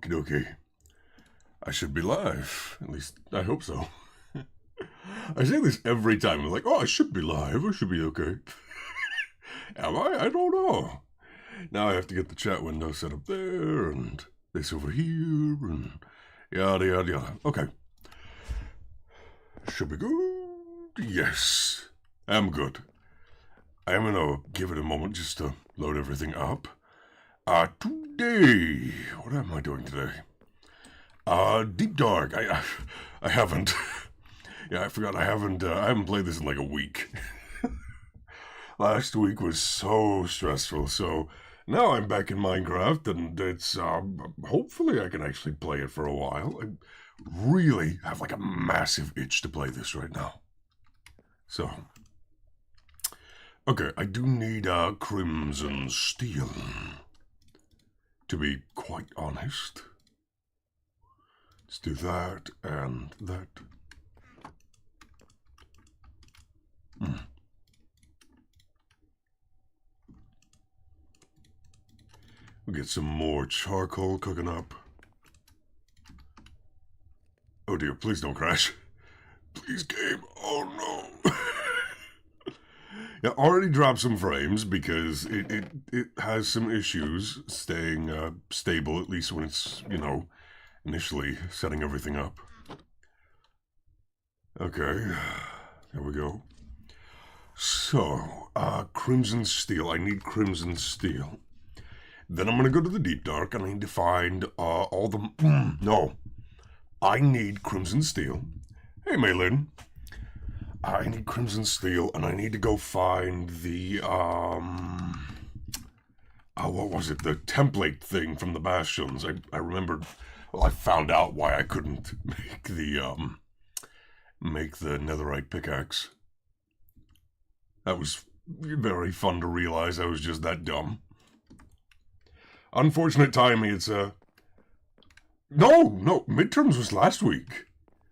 Okie dokie. I should be live. At least, I hope so. I say this every time. I'm like, oh, I should be live. I should be okay. Am I? I don't know. Now I have to get the chat window set up there, and this over here, and yada, yada, yada. Okay. Should be good. Yes. I'm good. I am gonna give it a moment just to load everything up. Today, what am I doing today? Deep Dark. I haven't. Yeah, I forgot. I haven't played this in like a week. Last week was so stressful. So now I'm back in Minecraft, and it's hopefully I can actually play it for a while. I really have like a massive itch to play this right now. So, okay, I do need Crimson Steel. To be quite honest. Let's do that and that. We'll get some more charcoal cooking up. Oh dear, please don't crash. Please, game. Oh no. Yeah, already dropped some frames because it has some issues staying stable, at least when it's, you know, initially setting everything up. Okay, there we go. So, Crimson Steel. I need Crimson Steel. Then I'm going to go to the Deep Dark, and I need to find all the... no. I need Crimson Steel. Hey, Maylin. I need Crimson Steel, and I need to go find the, what was it? The template thing from the Bastions. I remembered, well, I found out why I couldn't make the netherite pickaxe. That was very fun to realize I was just that dumb. Unfortunate timing, it's, no, midterms was last week.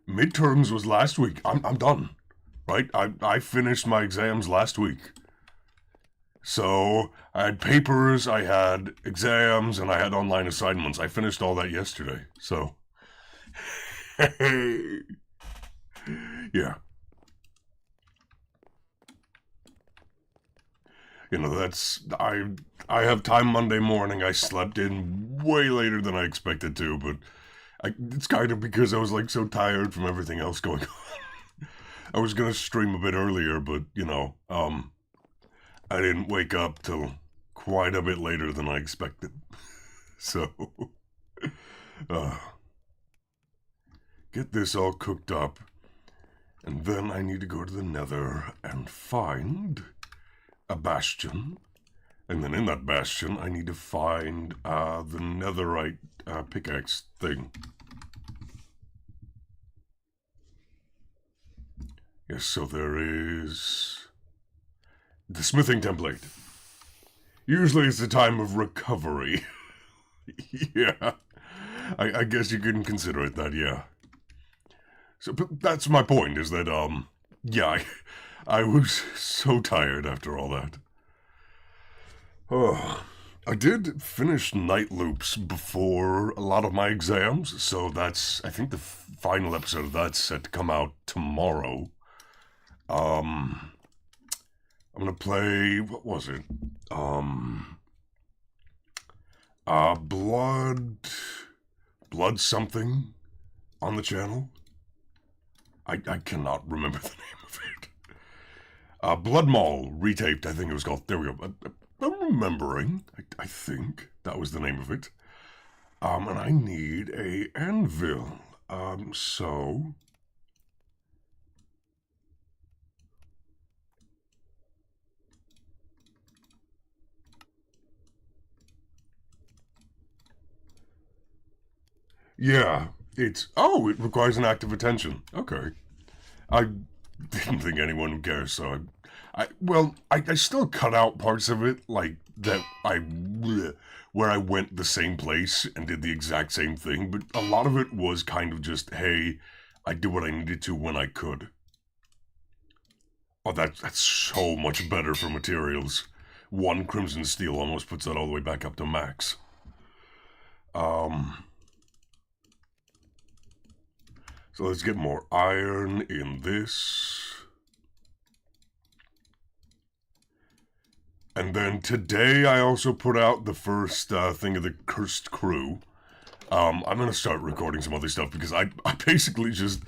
Midterms was last week. I'm done. Right? I finished my exams last week. So, I had papers, I had exams, and I had online assignments. I finished all that yesterday, so... yeah. You know, that's... I have time Monday morning. I slept in way later than I expected to, but... it's kind of because I was, like, so tired from everything else going on. I was gonna stream a bit earlier, but, you know, I didn't wake up till quite a bit later than I expected. So, get this all cooked up, and then I need to go to the Nether and find a bastion, and then in that bastion, I need to find, the netherite, pickaxe thing. Yes, so there is the smithing template. Usually it's a time of recovery. Yeah, I guess you can consider it that, yeah. So, but that's my point, is that, yeah, I was so tired after all that. Oh, I did finish night loops before a lot of my exams, so that's, I think the final episode of that's set to come out tomorrow. I'm gonna play, what was it? Blood something on the channel. I cannot remember the name of it. Blood Mall retaped, I think it was called. There we go. I'm remembering. I think that was the name of it. And I need a anvil. So... yeah, it requires an active attention. Okay. I didn't think anyone would care, so I still cut out parts of it, like, that where I went the same place and did the exact same thing, but a lot of it was kind of just, hey, I did what I needed to when I could. Oh, that's so much better for materials. 1 Crimson Steel almost puts that all the way back up to max. So let's get more iron in this. And then today I also put out the first thing of the Cursed Crew. I'm gonna start recording some other stuff because I basically just,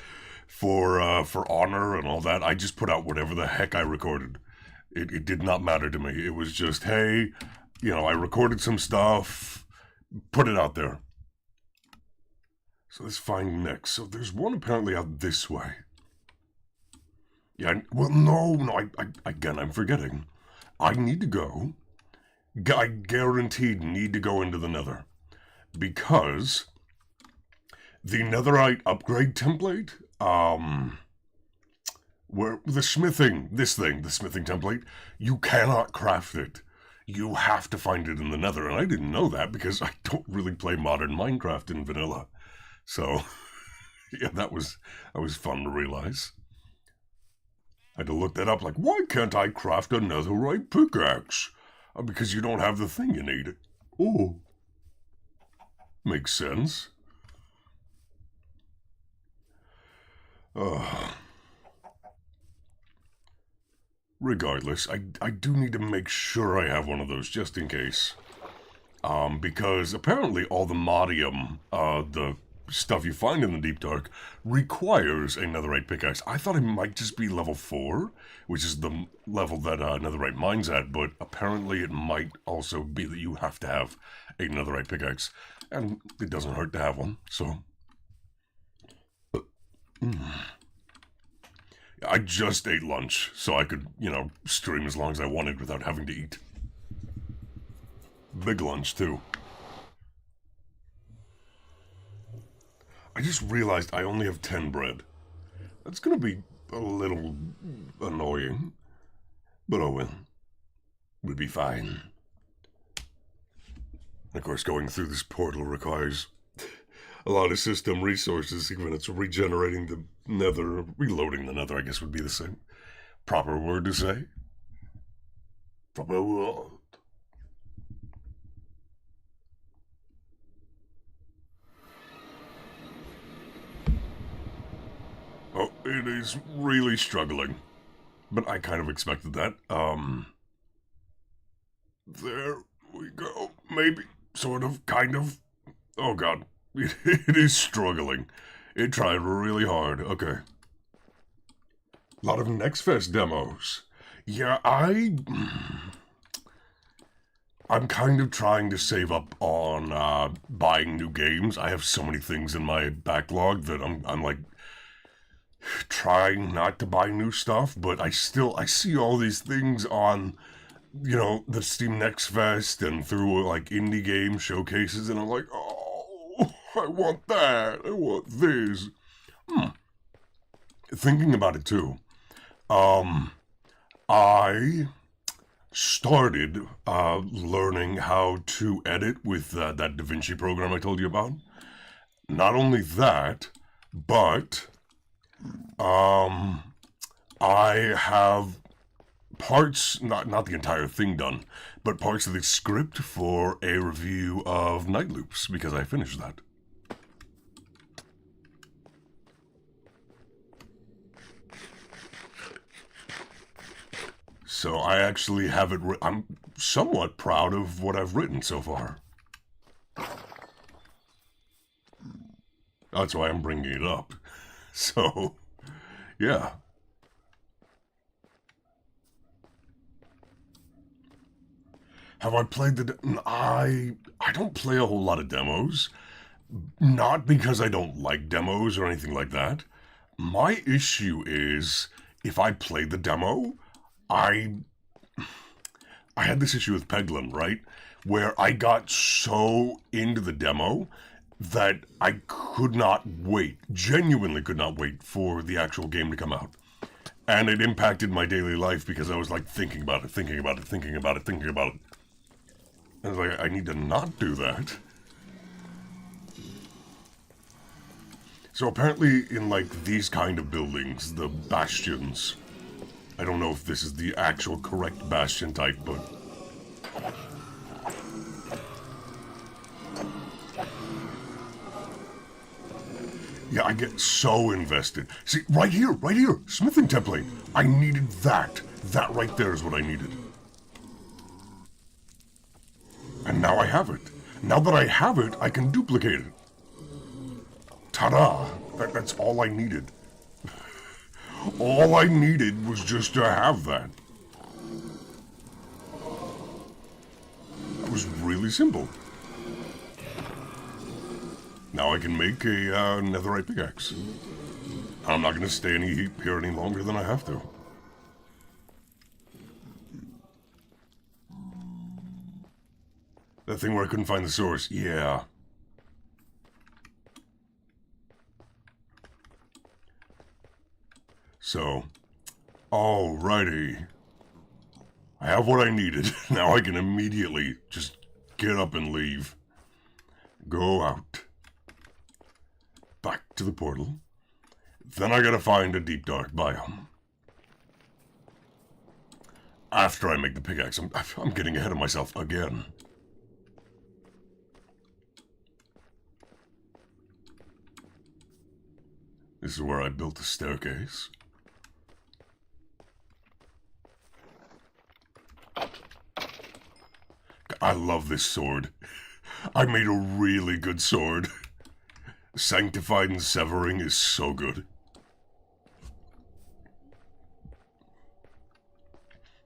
for honor and all that, I just put out whatever the heck I recorded. It did not matter to me. It was just, hey, you know, I recorded some stuff, put it out there. So let's find next. So there's one apparently out this way. Yeah, well, no, again, I'm forgetting. I need to go. I guaranteed need to go into the Nether. Because the netherite upgrade template, where the smithing template, you cannot craft it. You have to find it in the Nether, and I didn't know that because I don't really play modern Minecraft in vanilla. So, yeah, that was fun to realize. I had to look that up, like, why can't I craft a netherite pickaxe? Because you don't have the thing you need. Oh. Makes sense. Regardless, I do need to make sure I have one of those just in case. Because apparently Allthemodium, the stuff you find in the Deep Dark, requires a netherite pickaxe. I thought it might just be level 4, which is the level that netherite mine's at, but apparently it might also be that you have to have a netherite pickaxe. And it doesn't hurt to have one, so... I just ate lunch, so I could, you know, stream as long as I wanted without having to eat. Big lunch, too. I just realized I only have 10 bread. That's gonna be a little annoying. But oh well. We'll be fine. Of course, going through this portal requires a lot of system resources, even when it's regenerating the nether, reloading the nether, I guess would be the same proper word to say. Proper word. Oh, it is really struggling. But I kind of expected that. There we go. Maybe. Sort of. Kind of. Oh god. It is struggling. It tried really hard. Okay. A lot of NextFest demos. Yeah, I'm kind of trying to save up on buying new games. I have so many things in my backlog that I'm like trying not to buy new stuff, but I see all these things on, you know, the Steam Next Fest and through like indie game showcases, and I'm like, oh, I want that. I want this. Thinking about it too. I started learning how to edit with that DaVinci program I told you about. Not only that, but I have parts, not the entire thing done, but parts of the script for a review of Night Loops, because I finished that. So I actually have it, I'm somewhat proud of what I've written so far. That's why I'm bringing it up. So, yeah. Have I played I don't play a whole lot of demos. Not because I don't like demos or anything like that. My issue is, if I play the demo, I had this issue with Peglin, right? Where I got so into the demo that I could not wait, genuinely could not wait for the actual game to come out. And it impacted my daily life because I was like thinking about it. And I was like, I need to not do that. So apparently in like these kind of buildings, the bastions, I don't know if this is the actual correct bastion type, but Yeah, I get so invested. See, right here, smithing template. I needed that. That right there is what I needed. And now I have it. Now that I have it, I can duplicate it. Ta-da! That's all I needed. All I needed was just to have that. It was really simple. Now I can make a netherite pickaxe. I'm not going to stay here any longer than I have to. That thing where I couldn't find the source. Yeah. So, alrighty. I have what I needed. Now I can immediately just get up and leave. Go out. Back to the portal. Then I gotta find a deep dark biome. After I make the pickaxe, I'm getting ahead of myself again. This is where I built the staircase. I love this sword. I made a really good sword. Sanctified and Severing is so good.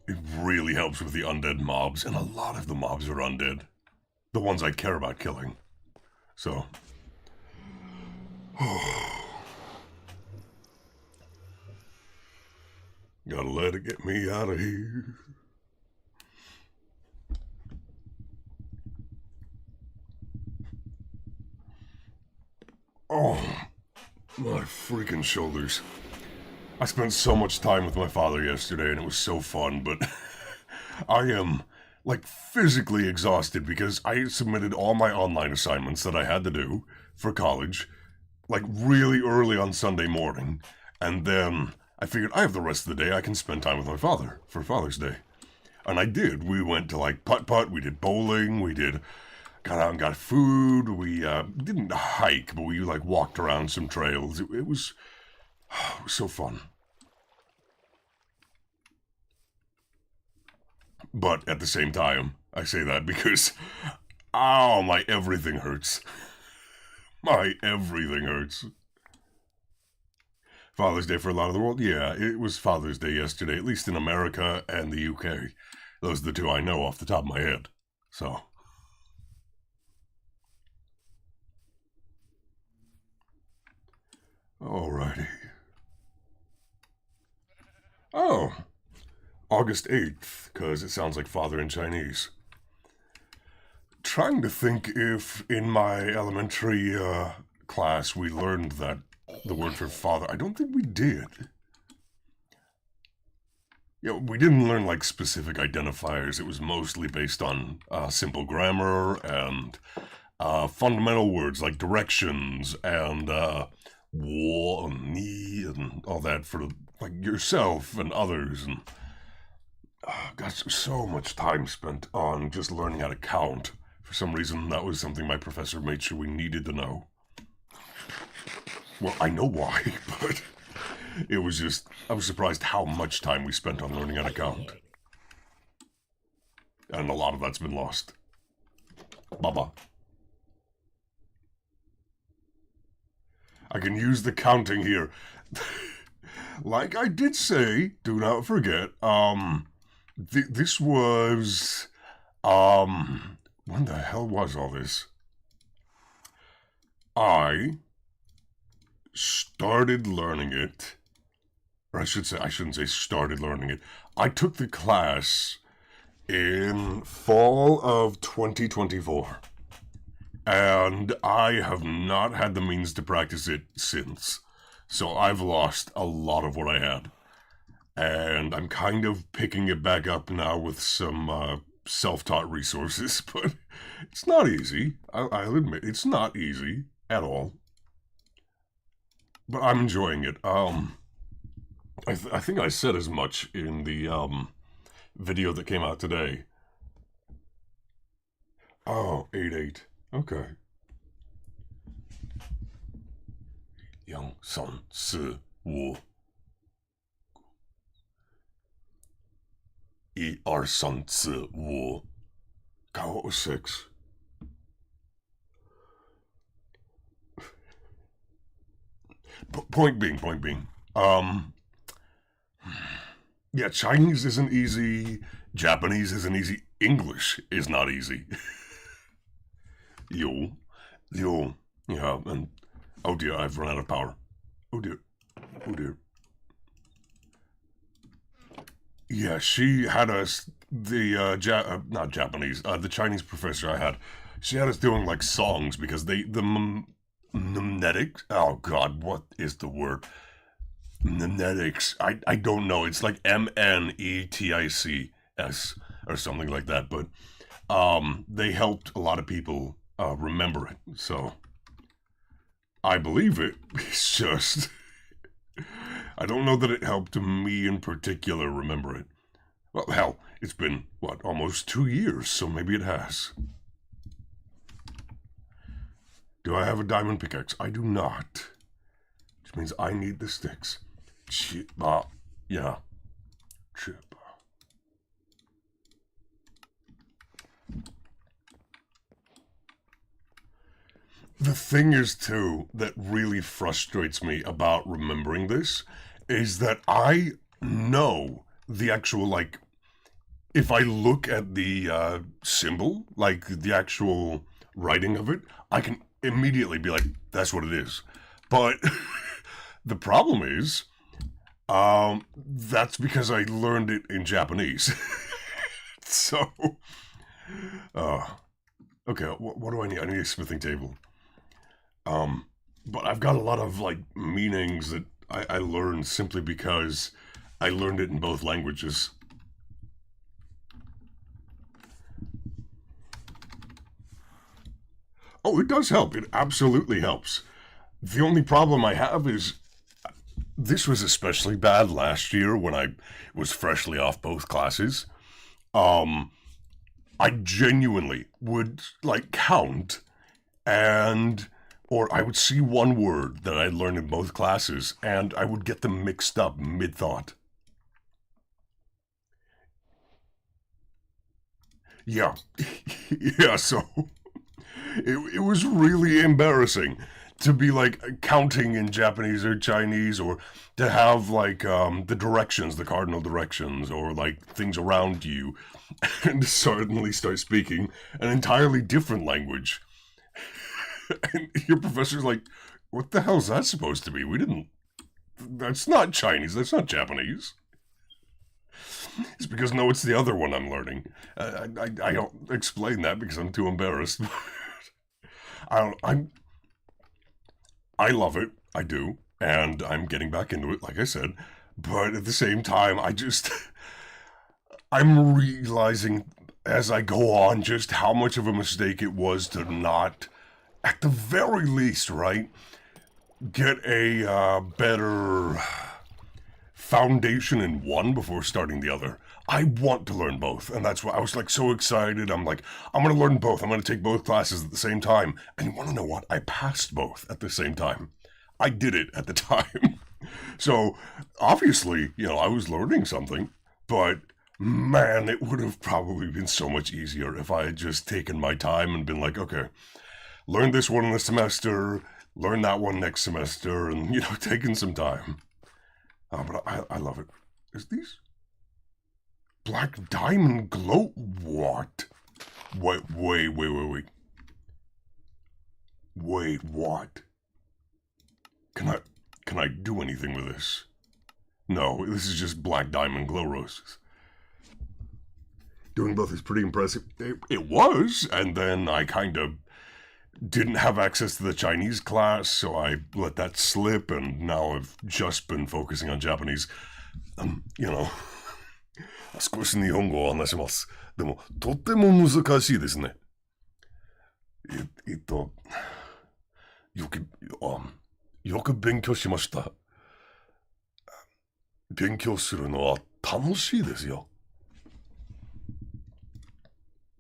It really helps with the undead mobs, and a lot of the mobs are undead. The ones I care about killing. So. Gotta let it get me out of here. Oh, my freaking shoulders. I spent so much time with my father yesterday and it was so fun, but I am, like, physically exhausted because I submitted all my online assignments that I had to do for college, like, really early on Sunday morning, and then I figured I have the rest of the day I can spend time with my father for Father's Day. And I did. We went to, like, putt-putt, we did bowling, got out and got food, we didn't hike, but we, like, walked around some trails. It was so fun. But at the same time, I say that because, ow, my everything hurts. My everything hurts. Father's Day for a lot of the world? Yeah, it was Father's Day yesterday, at least in America and the UK. Those are the two I know off the top of my head. So. Alrighty. Oh. August 8th, because it sounds like father in Chinese. Trying to think if in my elementary class we learned that the word for father. I don't think we did. Yeah, we didn't learn like specific identifiers. It was mostly based on simple grammar and fundamental words like directions and wo and ni and all that for like yourself and others. And gosh, so much time spent on just learning how to count. For some reason, that was something my professor made sure we needed to know. Well, I know why, but it was just, I was surprised how much time we spent on learning how to count. And a lot of that's been lost. Baba. I can use the counting here. Like I did say, do not forget, this was, when the hell was all this? I started learning it, or I shouldn't say started learning it. I took the class in fall of 2024, and I have not had the means to practice it since. So I've lost a lot of what I had. And I'm kind of picking it back up now with some self-taught resources, but it's not easy. I'll admit, it's not easy at all. But I'm enjoying it. I think I said as much in the video that came out today. Oh, 8-8. Okay. 4、3、4、5、1、2、3、4、5. God, what was 6? Point being, yeah, Chinese isn't easy, Japanese isn't easy, English is not easy. Yo, yeah, and oh dear, I've run out of power. Oh dear. Yeah, she had us, not Japanese, the Chinese professor I had, she had us doing like songs because mnemonics, oh god, what is the word? Mnemonics, I don't know, it's like MNETICS or something like that, but they helped a lot of people remember it, so I believe it. It's just I don't know that it helped me in particular remember it. Well, hell, it's been, what, almost 2 years, so maybe it has. Do I have a diamond pickaxe? I do not. Which means I need the sticks. Yeah. Chip. The thing is, too, that really frustrates me about remembering this is that I know the actual, like, if I look at the symbol, like the actual writing of it, I can immediately be like, that's what it is. But the problem is, that's because I learned it in Japanese. So, okay, what do I need? I need a smithing table. But I've got a lot of like meanings that I learned simply because I learned it in both languages. Oh, it does help. It absolutely helps. The only problem I have is this was especially bad last year when I was freshly off both classes. I genuinely would like count and or I would see one word that I learned in both classes and I would get them mixed up mid-thought. Yeah. Yeah, so it was really embarrassing to be like counting in Japanese or Chinese or to have like the directions, the cardinal directions or like things around you and suddenly start speaking an entirely different language. And your professor's like, what the hell is that supposed to be? That's not Chinese, that's not Japanese. It's because, no, it's the other one I'm learning. I don't explain that because I'm too embarrassed. I love it, I do, and I'm getting back into it, like I said, but at the same time, I'm realizing as I go on just how much of a mistake it was to not, at the very least, right, get a better foundation in one before starting the other. I want to learn both, and that's why I was like so excited. I'm like, I'm gonna learn both. I'm gonna take both classes at the same time. And you wanna know what? I passed both at the same time. I did it at the time. So obviously, I was learning something, but man, it would have probably been so much easier if I had just taken my time and been like, okay, learn this one in the semester, learn that one next semester, and taking some time. But I love it. Is these black diamond glow? What? Wait, what? Can I do anything with this? No, this is just black diamond glow roses. Doing both is pretty impressive. It was, and then I kind of didn't have access to the Chinese class, so I let that slip, and now I've just been focusing on Japanese. 少し日本語を話します。でも、とっても難しいですね。よく、よく勉強しました。勉強するのは楽しいですよ。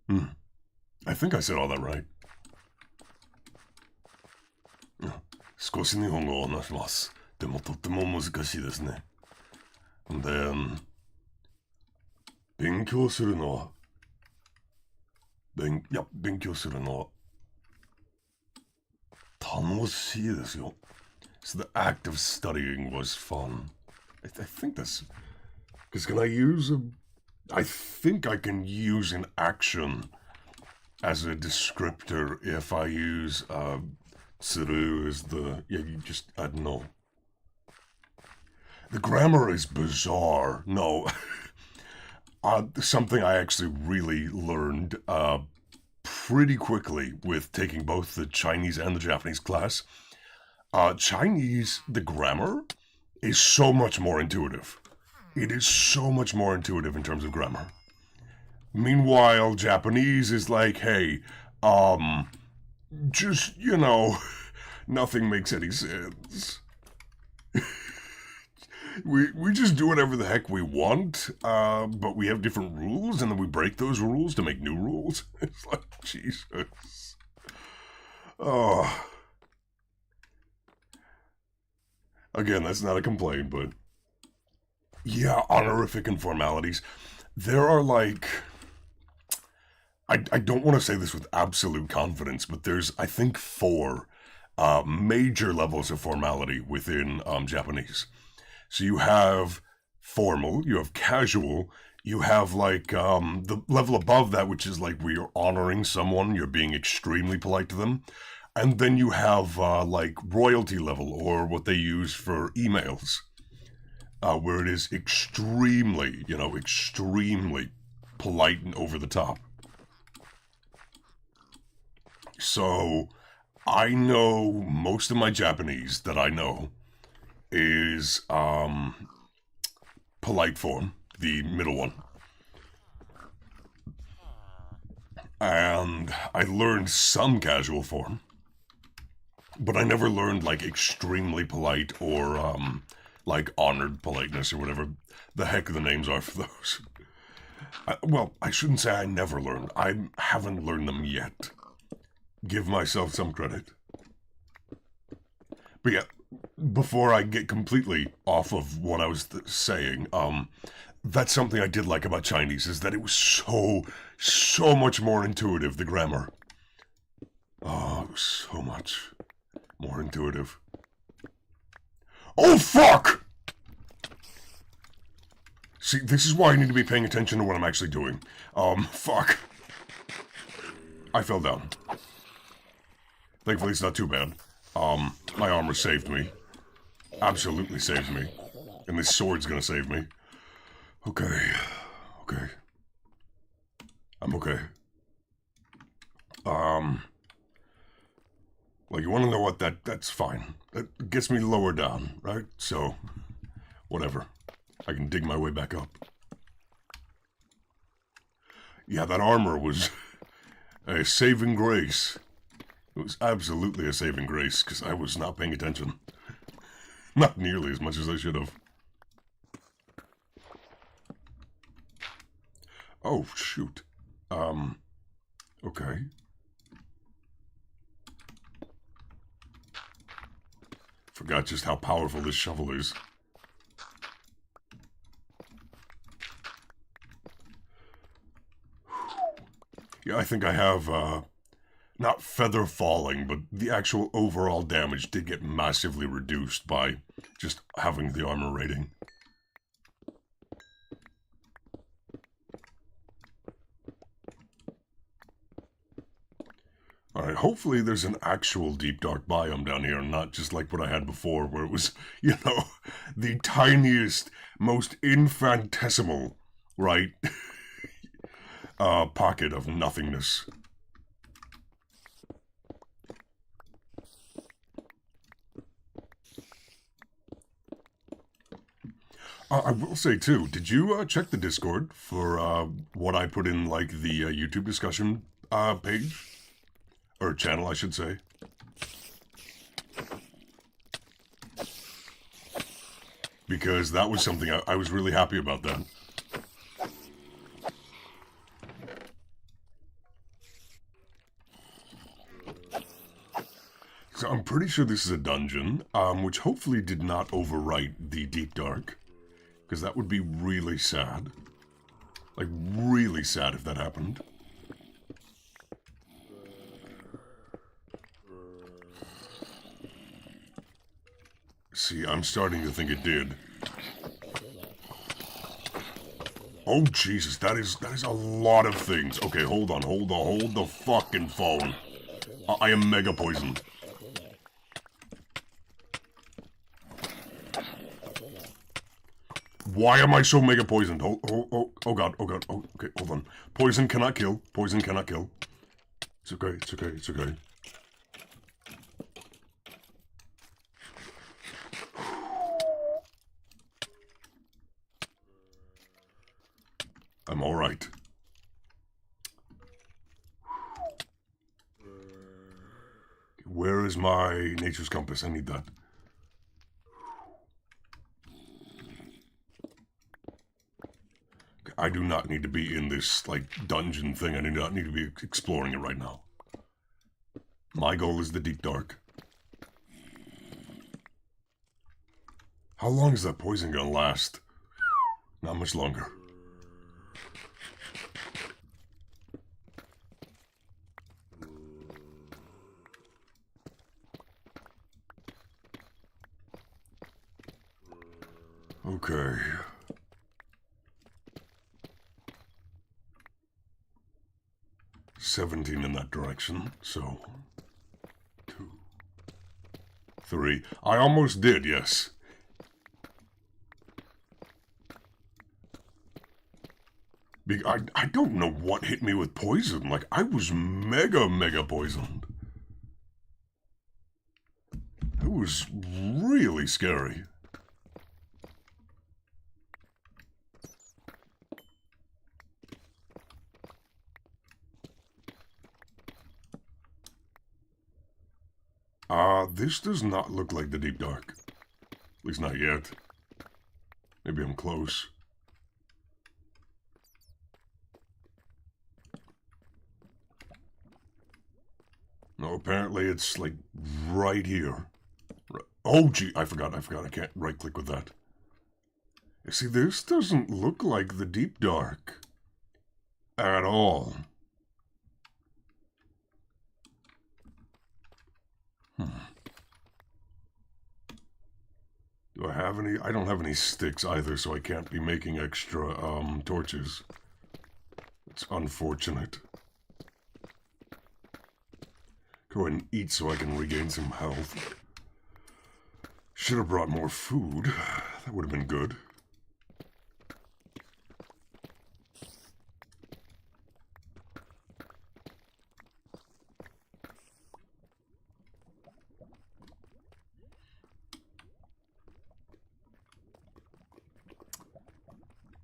I think I said all that right. 少し日本語を話します。でもとっても難しいですね。Then 勉強するのは勉強するのは楽しいですよ。So the act of studying was fun. I think that's... Because can I use a... I think I can use an action as a descriptor if I use tsuru as the... Yeah, you just... I don't know. The grammar is bizarre. No. Something I actually really learned pretty quickly with taking both the Chinese and the Japanese class. Chinese, the grammar is so much more intuitive. It is so much more intuitive in terms of grammar. Meanwhile, Japanese is like, hey, just, you know, nothing makes any sense. We just do whatever the heck we want, but we have different rules, and then we break those rules to make new rules. It's like, Jesus. Oh. Again, that's not a complaint, but... Yeah, honorific and formalities. There are like... I don't want to say this with absolute confidence, but there's, I think, 4 major levels of formality within Japanese. So you have formal, you have casual, you have like the level above that, which is like where you're honoring someone, you're being extremely polite to them. And then you have like royalty level, or what they use for emails, where it is extremely, extremely polite and over the top. So I know most of my Japanese that I know is polite form, the middle one. And I learned some casual form, but I never learned like extremely polite or like honored politeness or whatever the heck the names are for those. Well, I shouldn't say I never learned. I haven't learned them yet. Give myself some credit. But yeah, before I get completely off of what I was saying, that's something I did like about Chinese, is that it was so much more intuitive, the grammar. Oh, it was so much more intuitive. Oh, fuck! See, this is why I need to be paying attention to what I'm actually doing. Fuck. I fell down. Thankfully, it's not too bad. My armor saved me. Absolutely saved me. And this sword's gonna save me. Okay. Okay. I'm okay. Well, you want to know what? That's fine. That gets me lower down, right? So, whatever. I can dig my way back up. Yeah, that armor was a saving grace. It was absolutely a saving grace, because I was not paying attention. Not nearly as much as I should have. Oh, shoot. Okay. Forgot just how powerful this shovel is. Yeah, I think I have, not feather falling, but the actual overall damage did get massively reduced by just having the armor rating. Alright, hopefully there's an actual deep dark biome down here, not just like what I had before, where it was, the tiniest, most infinitesimal, right, pocket of nothingness. I will say, too, did you check the Discord for what I put in, like, the YouTube discussion page? Or channel, I should say. Because that was something I was really happy about that. So I'm pretty sure this is a dungeon, which hopefully did not overwrite the Deep Dark, because that would be really sad. Like, really sad if that happened. See, I'm starting to think it did. Oh, Jesus, that is a lot of things. Okay, hold the fucking phone. I am mega poisoned. Why am I so mega poisoned? Oh god, oh, okay, hold on. Poison cannot kill, poison cannot kill. It's okay, it's okay, it's okay. I'm alright. Where is my nature's compass? I need that. I do not need to be in this, like, dungeon thing. I do not need to be exploring it right now. My goal is the Deep Dark. How long is that poison gonna last? Not much longer. Okay. $17 in that direction, so 2, 3. I almost did, yes. I don't know what hit me with poison. Like, I was mega poisoned. It was really scary. This does not look like the Deep Dark. At least not yet. Maybe I'm close. No, apparently it's, like, right here. Oh, gee, I forgot. I can't right-click with that. You see, this doesn't look like the Deep Dark. At all. Do I have any? I don't have any sticks either, so I can't be making extra, torches. It's unfortunate. Go ahead and eat so I can regain some health. Should have brought more food. That would have been good.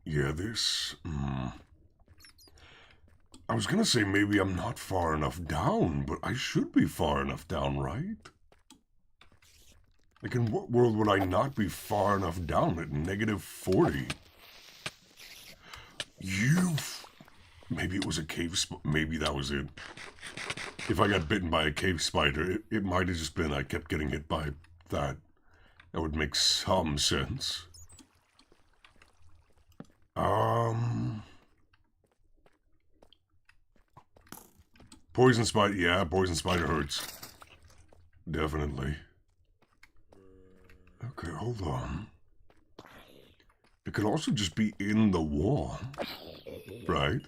Yeah, this... I was gonna say maybe I'm not far enough down, but I should be far enough down, right? Like, in what world would I not be far enough down at -40? Maybe it was a cave maybe that was it. If I got bitten by a cave spider, it might have just been I kept getting hit by that. That would make some sense. Poison spider, yeah, poison spider hurts. Definitely. Okay, hold on. It could also just be in the wall, right?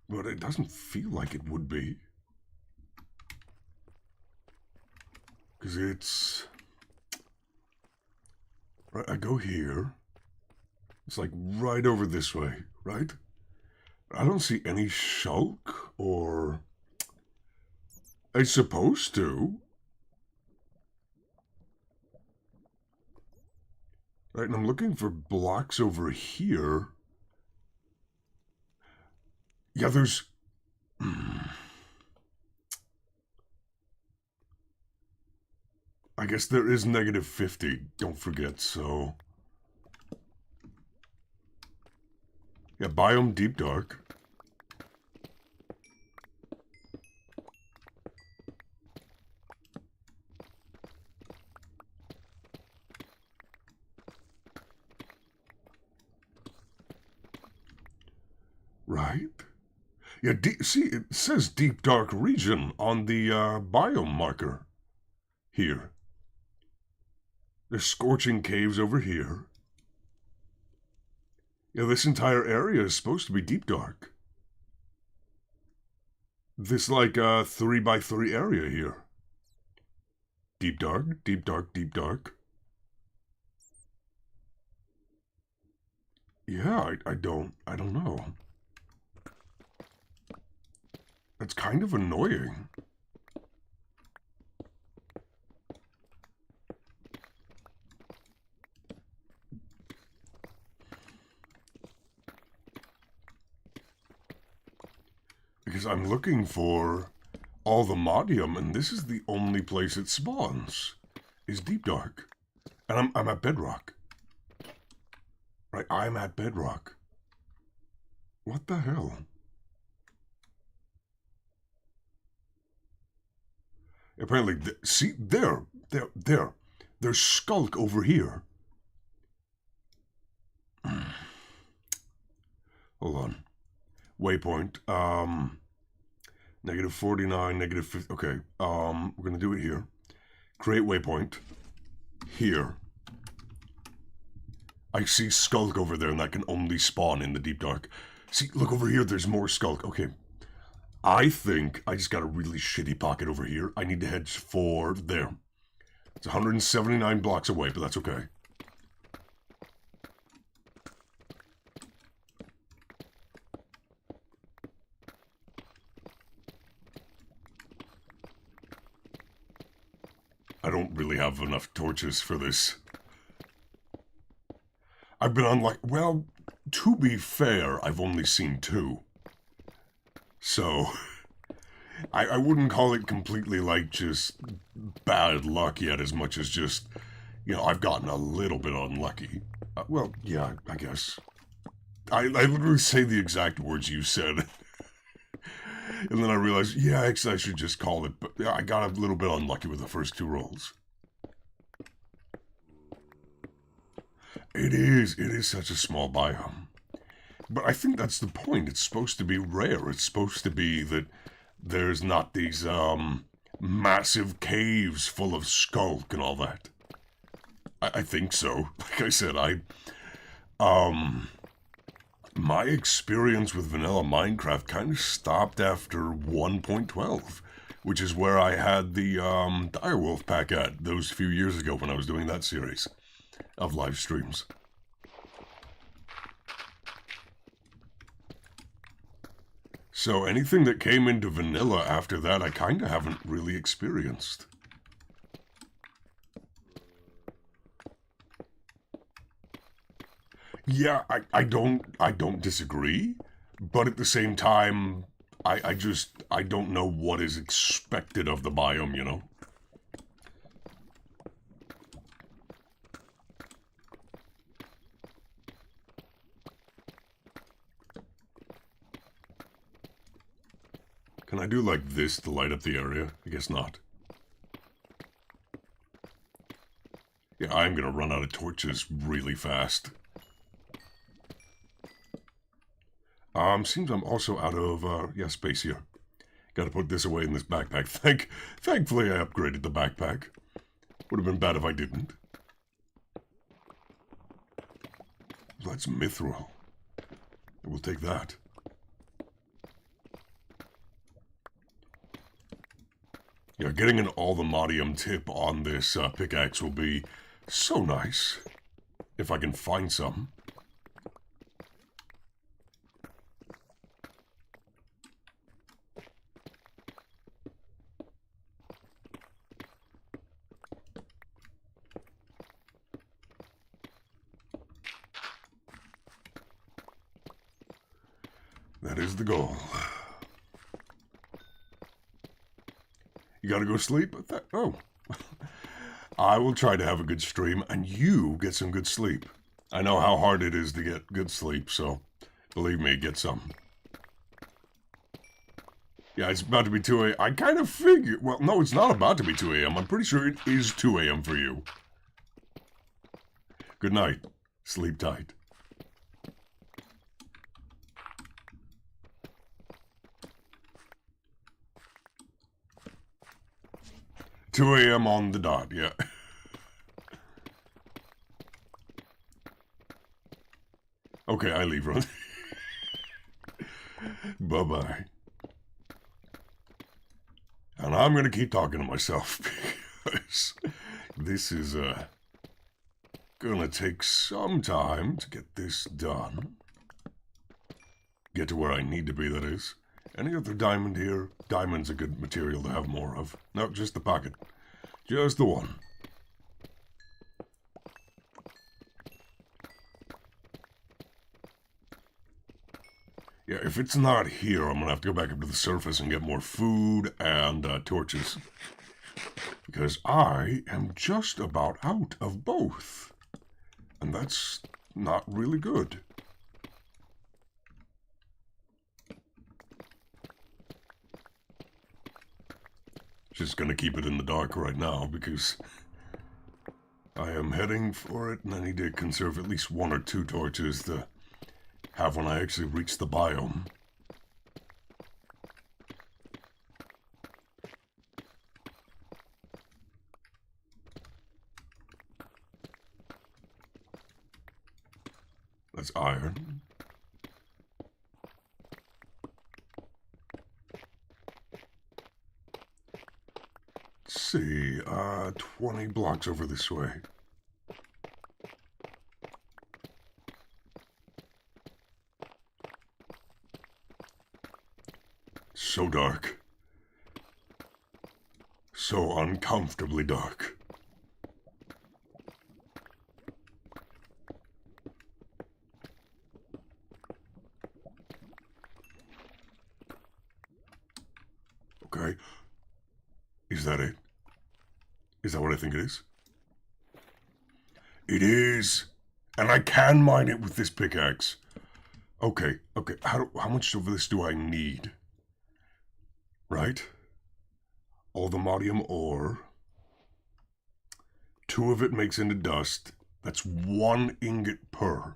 But it doesn't feel like it would be. Because it's... Right, I go here. It's like right over this way, right? I don't see any shulk or... I'm supposed to. Right, and I'm looking for blocks over here. Yeah, there's... I guess there is -50, don't forget, so... Yeah, biome Deep Dark. Right? Yeah, see, it says deep dark region on the biome marker here. There's scorching caves over here. Yeah, this entire area is supposed to be deep dark. This, like, 3x3 area here. Deep dark, deep dark, deep dark. Yeah, I don't know. That's kind of annoying. Because I'm looking for Allthemodium, and this is the only place it spawns, is deep dark. And I'm at bedrock. Right, I'm at bedrock. What the hell? Apparently, see, there. There's Skulk over here. Hold on. Waypoint. Negative 49, negative 50. Okay. We're gonna do it here. Create waypoint. Here. I see Skulk over there, and that can only spawn in the deep dark. See, look over here. There's more Skulk. Okay. I think I just got a really shitty pocket over here. I need to head for there. It's 179 blocks away, but that's okay. I don't really have enough torches for this. I've been on, like, well, to be fair, I've only seen 2. So, I wouldn't call it completely, like, just bad luck yet, as much as just, you know, I've gotten a little bit unlucky. Well, yeah, I guess. I literally say the exact words you said. And then I realized, yeah, actually I should just call it, but yeah, I got a little bit unlucky with the first 2 rolls. It is such a small biome. But I think that's the point. It's supposed to be rare. It's supposed to be that there's not these, massive caves full of Skulk and all that. I think so. Like I said, my experience with vanilla Minecraft kind of stopped after 1.12, which is where I had the, Direwolf pack at those few years ago when I was doing that series of live streams. So anything that came into vanilla after that, I kind of haven't really experienced. Yeah, I don't disagree, but at the same time, I don't know what is expected of the biome, you know? Can I do like this to light up the area? I guess not. Yeah, I'm gonna run out of torches really fast. Seems I'm also out of, yeah, space here. Gotta put this away in this backpack. Thankfully I upgraded the backpack. Would have been bad if I didn't. That's mithril. We'll take that. Yeah, getting an Allthemodium tip on this pickaxe will be so nice. If I can find some. That is the goal. You gotta go sleep? Oh. I will try to have a good stream, and you get some good sleep. I know how hard it is to get good sleep, so believe me, get some. Yeah, it's about to be 2 a.m. I kind of figured... Well, no, it's not about to be 2 a.m. I'm pretty sure it is 2 a.m. for you. Good night. Sleep tight. 2 a.m. on the dot, yeah. Okay, I leave, Ron. Bye-bye. And I'm gonna keep talking to myself, because this is, gonna take some time to get this done. Get to where I need to be, that is. Any other diamond here? Diamond's a good material to have more of. No, just the pocket. Just the one. Yeah, if it's not here, I'm gonna have to go back up to the surface and get more food and torches. Because I am just about out of both. And that's not really good. Just gonna keep it in the dark right now because I am heading for it and I need to conserve at least 1 or 2 torches to have when I actually reach the biome. That's iron. Let's see, 20 blocks over this way. So dark. So uncomfortably dark. Okay. Is that it? Is that what I think it is? It is! And I can mine it with this pickaxe. Okay, okay. How much of this do I need? Right? Allthemodium ore. 2 of it makes into dust. That's 1 ingot per.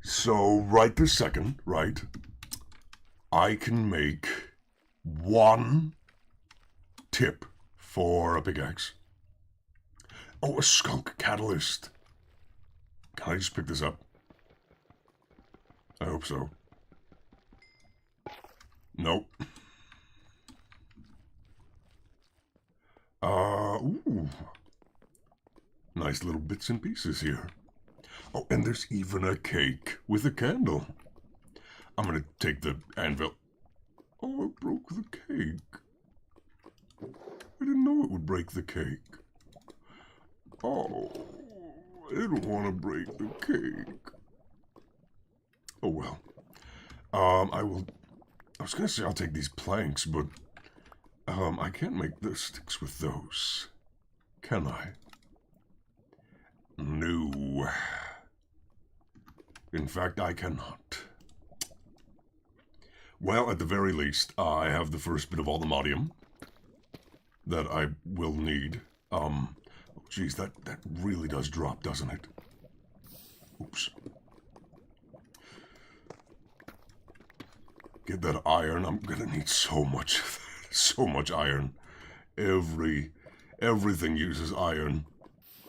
So, right this second, right, I can make 1 tip for a pickaxe. Oh, a skunk catalyst. Can I just pick this up? I hope so. Nope. Ooh. Nice little bits and pieces here. Oh, and there's even a cake with a candle. I'm gonna take the anvil. Oh, it broke the cake. I didn't know it would break the cake. Oh, I didn't want to break the cake. Oh well. I was gonna say I'll take these planks, but I can't make the sticks with those, can I? No. In fact, I cannot. Well, at the very least, I have the first bit of Allthemodium that I will need. Oh, geez, that really does drop, doesn't it? Oops. Get that iron. I'm gonna need so much iron. Everything uses iron.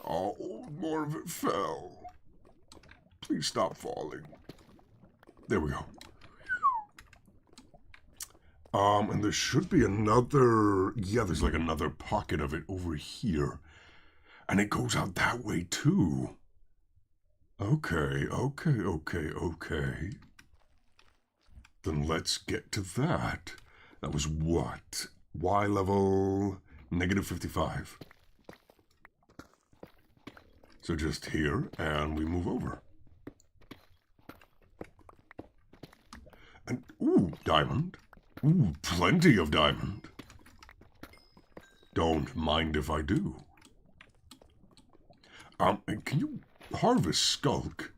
Oh, more of it fell. Please stop falling. There we go. And there should be another, yeah, there's like another pocket of it over here. And it goes out that way too. Okay. Then let's get to that. That was what? Y level -55. So just here, and we move over. And, ooh, diamond. Ooh, plenty of diamond. Don't mind if I do. Can you harvest skulk?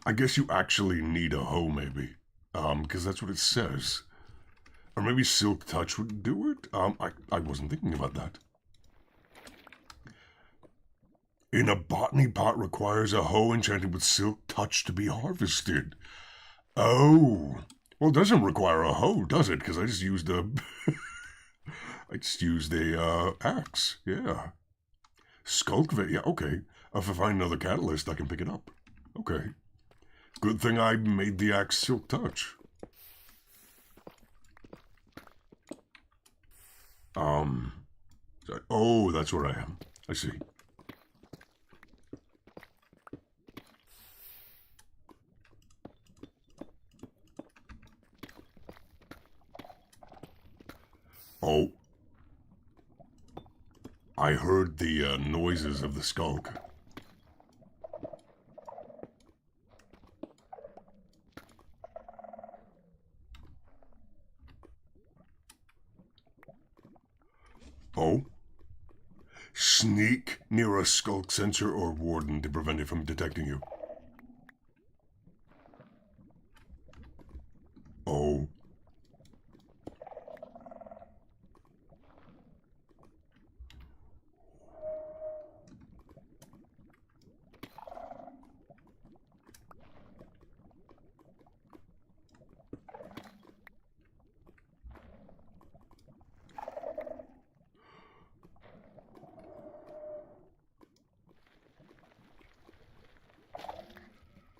I guess you actually need a hoe, maybe. Because that's what it says. Or maybe Silk Touch would do it? I wasn't thinking about that. In a botany pot requires a hoe enchanted with Silk Touch to be harvested. Oh. Well, it doesn't require a hoe, does it? Because I just used a I just used a axe. Yeah. Skulk yeah, okay. If I find another catalyst, I can pick it up. Okay. Good thing I made the axe Silk Touch. Oh, that's where I am. I see. Oh. I heard the noises of the skulk. Oh? Sneak near a skulk sensor or warden to prevent it from detecting you. Oh.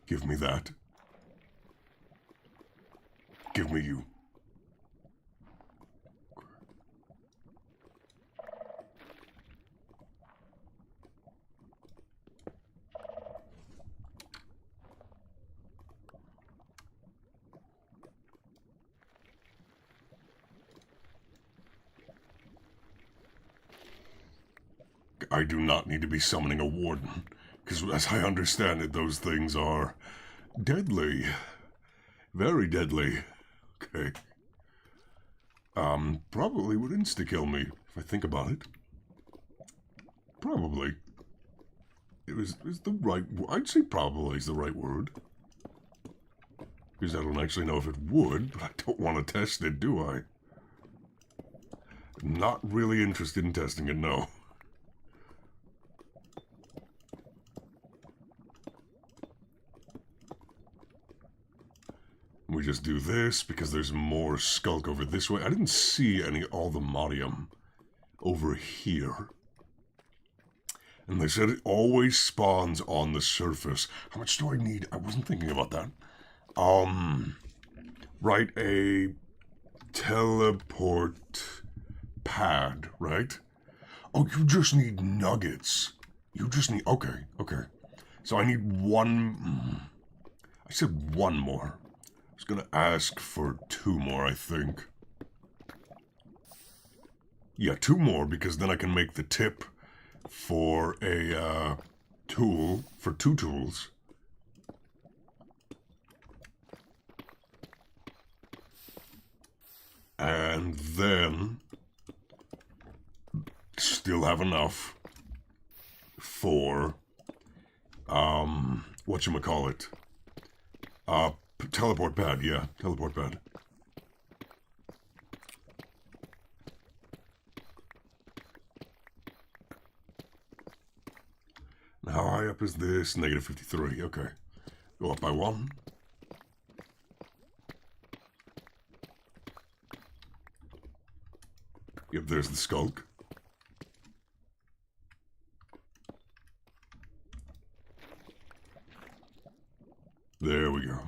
Give me that. Give me you. I do not need to be summoning a warden, because as I understand it, those things are deadly. Very deadly. Okay. Probably would insta-kill me, if I think about it. Probably. Is the right... I'd say probably is the right word. Because I don't actually know if it would, but I don't want to test it, do I? Not really interested in testing it, no. We just do this because there's more skulk over this way. I didn't see any Allthemodium over here. And they said it always spawns on the surface. How much do I need? I wasn't thinking about that. Right, a teleport pad, right? Oh, you just need nuggets. You just need... Okay, okay. So I need one... I said one more. I was gonna ask for 2 more, I think. Yeah, 2 more, because then I can make the tip for a tool, for 2 tools. And then still have enough for, whatchamacallit? Teleport pad, yeah, teleport pad. How high up is this? Negative 53, okay. Go up by 1. Yep, there's the skulk. There we go.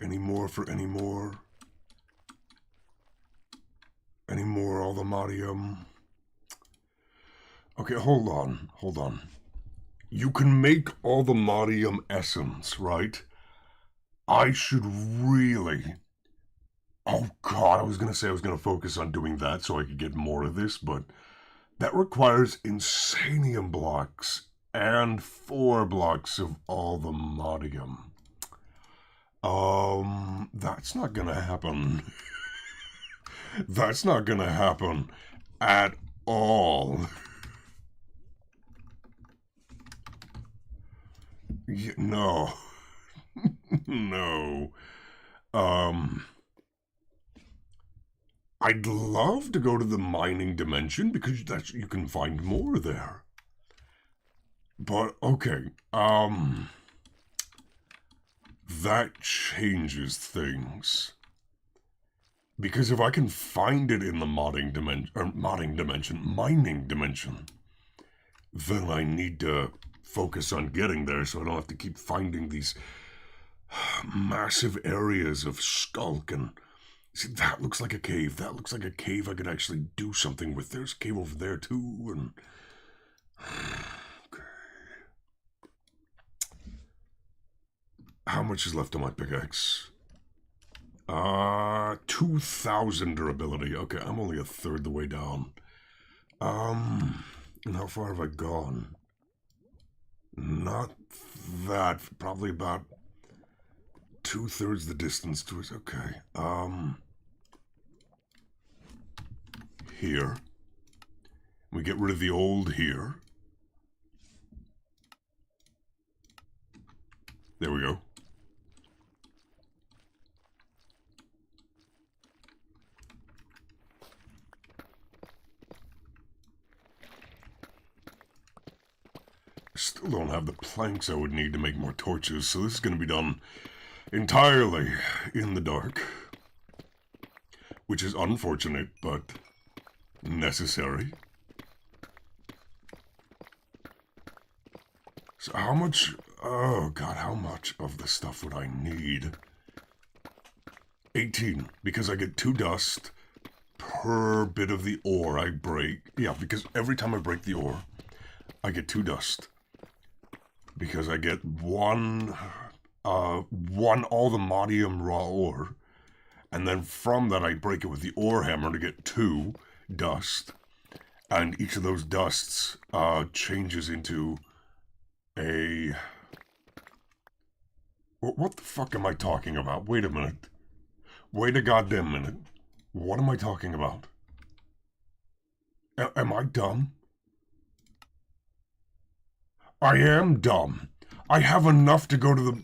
Any more for any more? Any more Allthemodium? Okay, hold on. You can make Allthemodium essence, right? I should really... Oh god, I was gonna say I was gonna focus on doing that so I could get more of this, but that requires insanium blocks and 4 blocks of Allthemodium. That's not gonna happen. That's not gonna happen at all. No. No. I'd love to go to the mining dimension because you can find more there. But, okay, that changes things. Because if I can find it in the mining dimension, then I need to focus on getting there so I don't have to keep finding these massive areas of skulk. And see, that looks like a cave. That looks like a cave I could actually do something with. There's a cave over there too, and okay. How much is left on my pickaxe? 2,000 durability. Okay, I'm only a third the way down. And how far have I gone? Not that. Probably about 2/3 the distance to it. Okay. Here. We get rid of the old here. There we go. Still don't have the planks I would need to make more torches, so this is going to be done entirely in the dark. Which is unfortunate, but necessary. So how much... Oh god, how much of the stuff would I need? 18, because I get 2 dust per bit of the ore I break. Yeah, because every time I break the ore, I get 2 dust. Because I get one Allthemodium raw ore, and then from that I break it with the ore hammer to get 2 dust, and each of those dusts changes into a... What the fuck am I talking about? Wait a minute. Wait a goddamn minute. What am I talking about? Am I dumb? I am dumb. I have enough to go to the...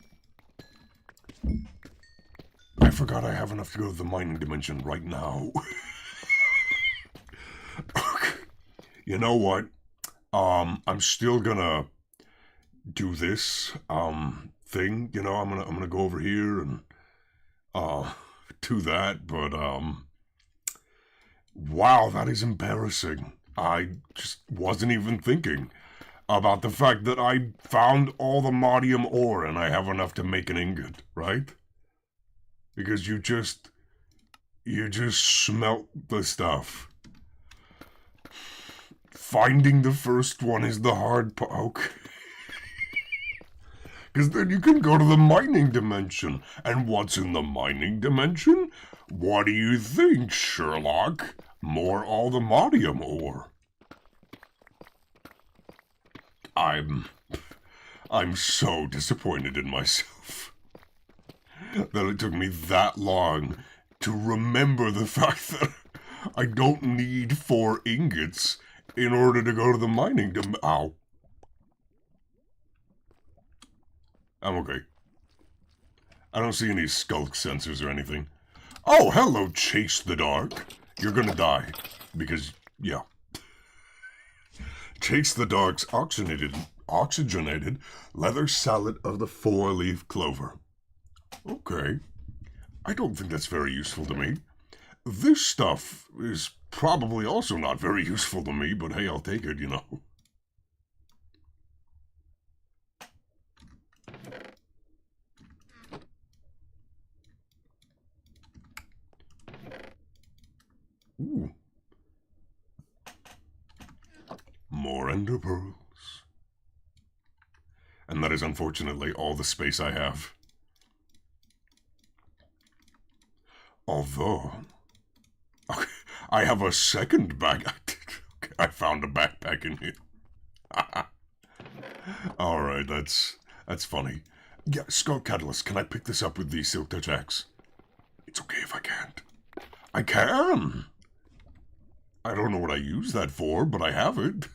I forgot I have enough to go to the mining dimension right now. You know what? I'm still gonna do this thing. You know, I'm gonna go over here and do that. But wow, that is embarrassing. I just wasn't even thinking about the fact that I found Allthemodium ore and I have enough to make an ingot, right? Because you just smelt the stuff. Finding the first one is the hard part. Okay. Because then you can go to the mining dimension. And what's in the mining dimension? What do you think, Sherlock? More Allthemodium ore. I'm so disappointed in myself that it took me that long to remember the fact that I don't need 4 ingots in order to go to the mining Ow. I'm okay. I don't see any skulk sensors or anything. Oh, hello, Chase the Dark. You're gonna die. Because, yeah. Chase the Dark's oxygenated leather salad of the 4-leaf clover. Okay. I don't think that's very useful to me. This stuff is probably also not very useful to me, but hey, I'll take it, you know. Ooh. More ender pearls. And that is unfortunately all the space I have. Although, okay, I have a second bag. Okay, I found a backpack in here. Alright, that's funny. Yeah, Skull Catalyst, can I pick this up with the Silk Touch axe? It's okay if I can't. I can! I don't know what I use that for, but I have it.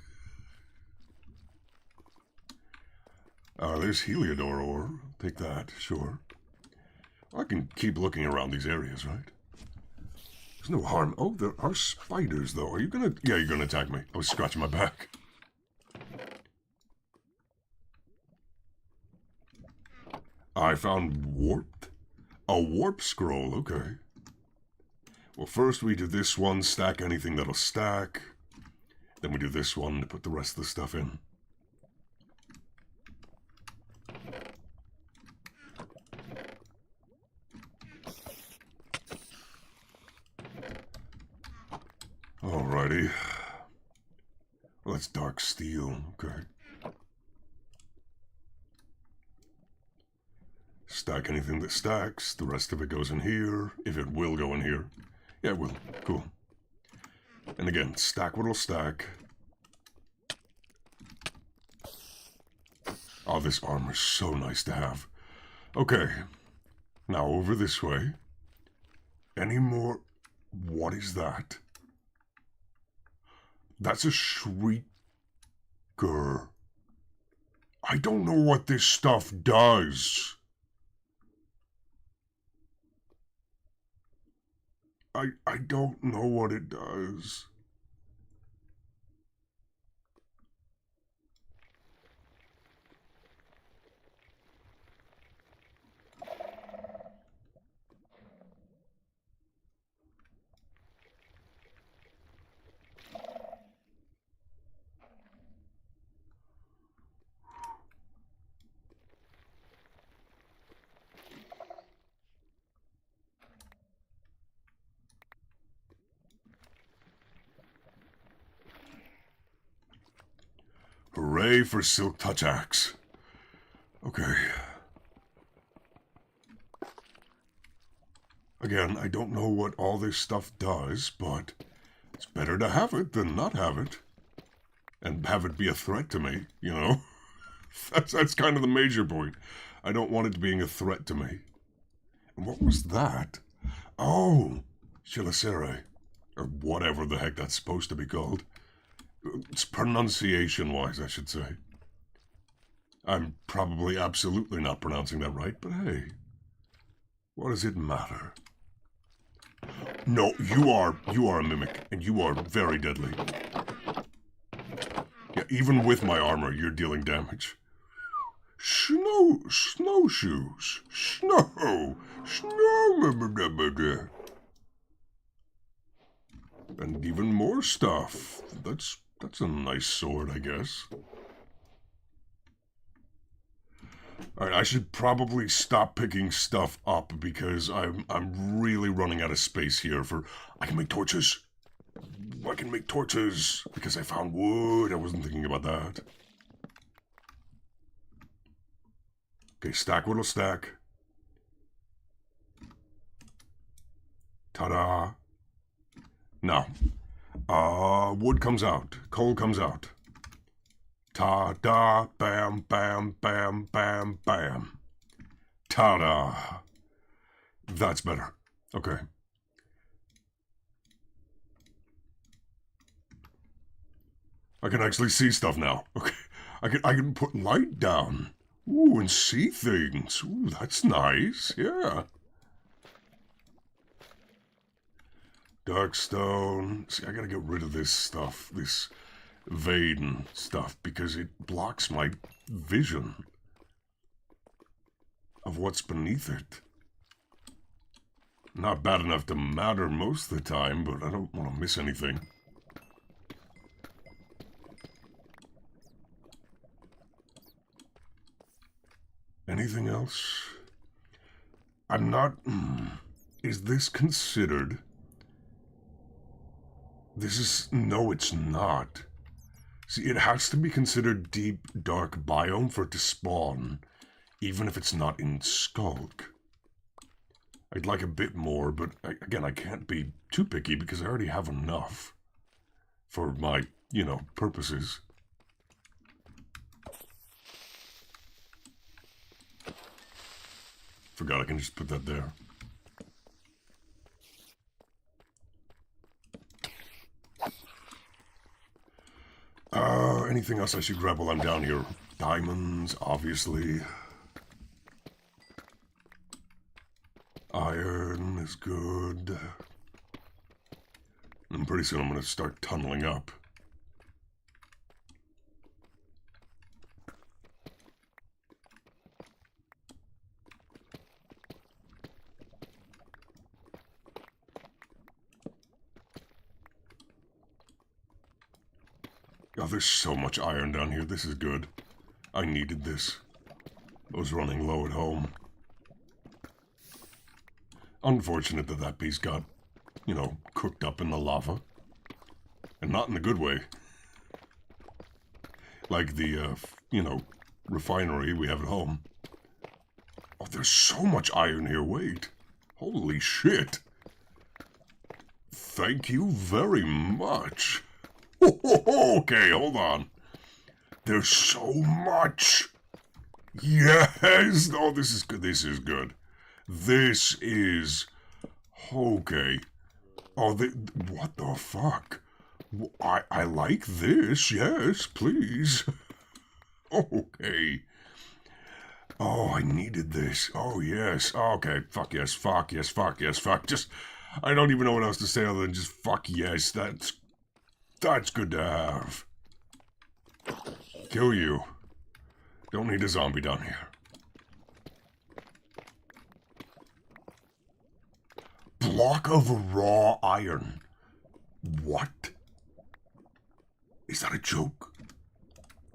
There's Heliodor ore. Take that, sure. Well, I can keep looking around these areas, right? There's no harm. Oh, there are spiders, though. Are you gonna... Yeah, you're gonna attack me. I was scratching my back. I found warped. A warp scroll, okay. Well, first we do this one, stack anything that'll stack. Then we do this one to put the rest of the stuff in. Alrighty. Well, that's dark steel. Okay. Stack anything that stacks. The rest of it goes in here. If it will go in here. Yeah, it will. Cool. And again, stack what'll stack. Oh, this armor's so nice to have. Okay. Now over this way. Any more... What is that? That's a shrieker. I don't know what this stuff does. I don't know what it does. Hooray for Silk Touch Axe. Okay. Again, I don't know what all this stuff does, but it's better to have it than not have it. And have it be a threat to me, you know? That's kind of the major point. I don't want it being a threat to me. And what was that? Oh, Chilacere. Or whatever the heck that's supposed to be called. It's pronunciation-wise, I should say. I'm probably absolutely not pronouncing that right, but hey. What does it matter? No, you are a mimic, and you are very deadly. Yeah, even with my armor, you're dealing damage. Snowshoes. And even more stuff. That's a nice sword, I guess. Alright, I should probably stop picking stuff up because I'm really running out of space here for... I can make torches. I can make torches because I found wood. I wasn't thinking about that. Okay, stack what'll stack. Ta-da. Now, wood comes out. Coal comes out. Ta-da, bam, bam, bam, bam, bam. Ta-da. That's better. Okay. I can actually see stuff now. Okay. I can put light down. Ooh, and see things. Ooh, that's nice. Yeah. Darkstone. See, I gotta get rid of this stuff. This vein stuff, because it blocks my vision of what's beneath it. Not bad enough to matter most of the time, but I don't want to miss anything. Anything else? I'm not... Is this considered... This is... No, it's not. See, it has to be considered deep, dark biome for it to spawn, even if it's not in Skulk. I'd like a bit more, but again, I can't be too picky because I already have enough for my, purposes. Forgot I can just put that there. Anything else I should grab while I'm down here? Diamonds, obviously. Iron is good. And pretty soon I'm going to start tunneling up. Oh, there's so much iron down here. This is good. I needed this. I was running low at home. Unfortunate that that piece got, you know, cooked up in the lava. And not in a good way. Like the, you know, refinery we have at home. Oh, there's so much iron here. Wait. Holy shit. Thank you very much. Okay, hold on. There's so much. Yes. Oh, this is good. This is good. This is... Okay. Oh, what the fuck? I like this. Yes, please. Okay. Oh, I needed this. Oh, yes. Okay. Fuck yes. Fuck yes. Fuck yes. Fuck. Just... I don't even know what else to say other than just fuck yes. That's good to have. Kill you. Don't need a zombie down here. Block of raw iron. What? Is that a joke?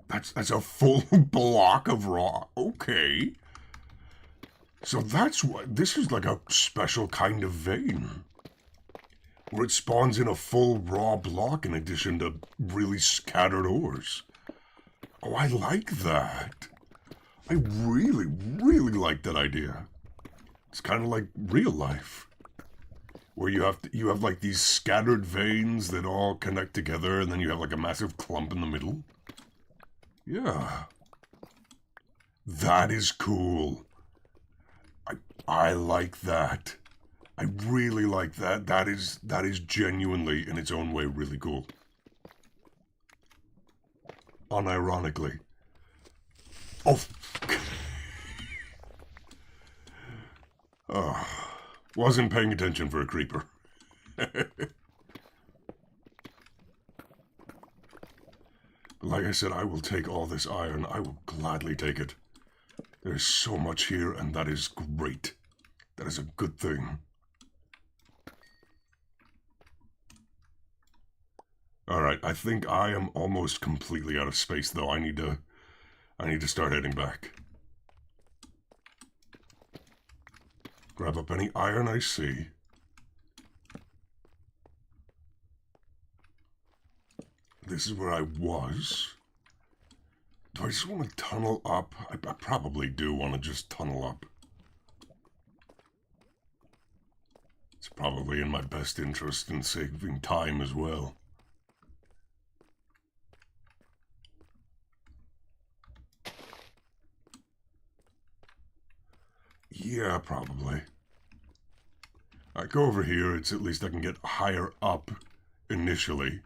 That's a full block of raw. Okay. So that's what... This is like a special kind of vein. Where it spawns in a full raw block in addition to really scattered ores. Oh, I like that. I really, really like that idea. It's kind of like real life. Where you have like these scattered veins that all connect together and then you have like a massive clump in the middle. Yeah. That is cool. I like that. I really like that. That is genuinely, in its own way, really cool. Unironically. Oh. Oh. Wasn't paying attention for a creeper. Like I said, I will take all this iron. I will gladly take it. There's so much here, and that is great. That is a good thing. Alright, I think I am almost completely out of space, though. I need to start heading back. Grab up any iron I see. This is where I was. Do I just want to tunnel up? I probably do want to just tunnel up. It's probably in my best interest in saving time as well. Yeah, probably. I go over here, it's at least I can get higher up initially.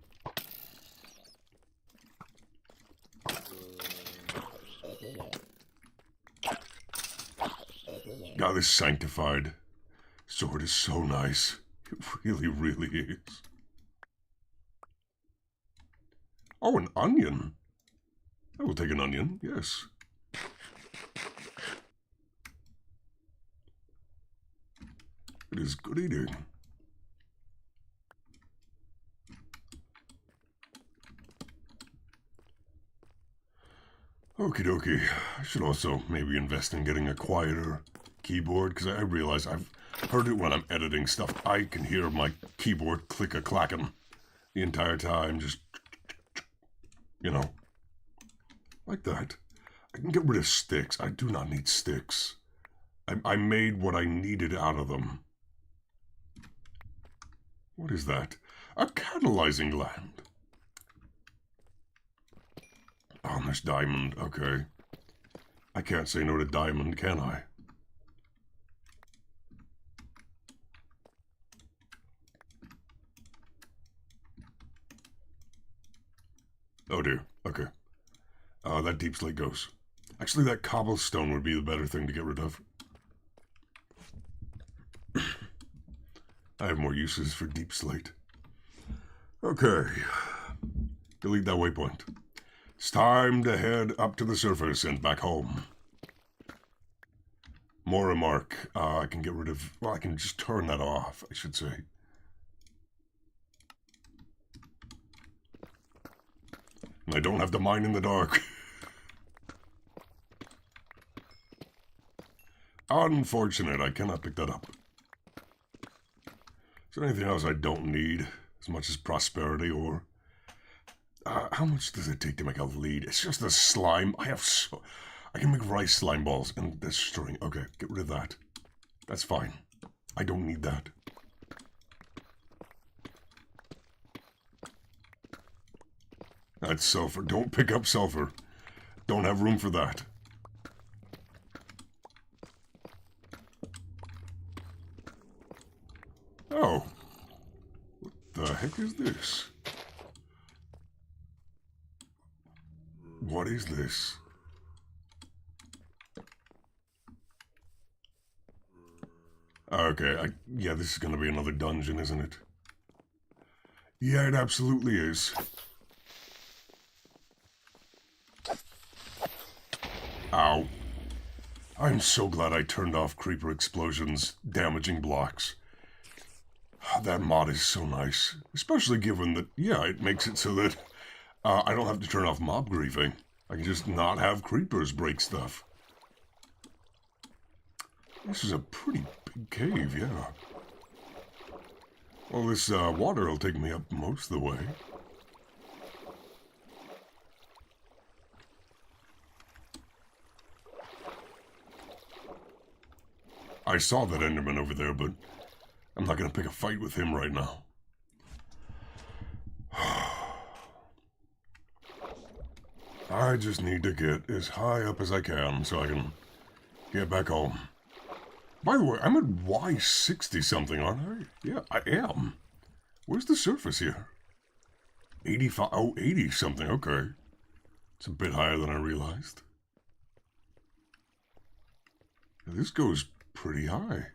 God, this sanctified sword is so nice. It really, really is. Oh, an onion. I will take an onion, yes. It is good eating. Okie dokie. I should also maybe invest in getting a quieter keyboard, because I realize I've heard it when I'm editing stuff. I can hear my keyboard click-a-clacking the entire time, just, you know, like that. I can get rid of sticks. I do not need sticks. I made what I needed out of them. What is that? A catalyzing gland. Oh, there's diamond. Okay. I can't say no to diamond, can I? Oh dear. Okay. That deep slate goes. Actually, that cobblestone would be the better thing to get rid of. I have more uses for deep slate. Okay. Delete that waypoint. It's time to head up to the surface and back home. More remark. I can get rid of... Well, I can just turn that off, I should say. I don't have to mine in the dark. Unfortunate, I cannot pick that up. Is there anything else I don't need as much as prosperity or... how much does it take to make a lead? It's just a slime. I can make rice slime balls and this string. Okay, get rid of that. That's fine. I don't need that. That's sulfur. Don't pick up sulfur. Don't have room for that. Oh. What the heck is this? What is this? Okay, yeah, this is gonna be another dungeon, isn't it? Yeah, it absolutely is. Ow. I'm so glad I turned off creeper explosions damaging blocks. That mod is so nice. Especially given that, yeah, it makes it so that I don't have to turn off mob griefing. I can just not have creepers break stuff. This is a pretty big cave, yeah. Well, this water will take me up most of the way. I saw that Enderman over there, but I'm not going to pick a fight with him right now. I just need to get as high up as I can so I can get back home. By the way, I'm at Y60 something, aren't I? Yeah, I am. Where's the surface here? 85, oh, 80 something, okay. It's a bit higher than I realized. This goes pretty high.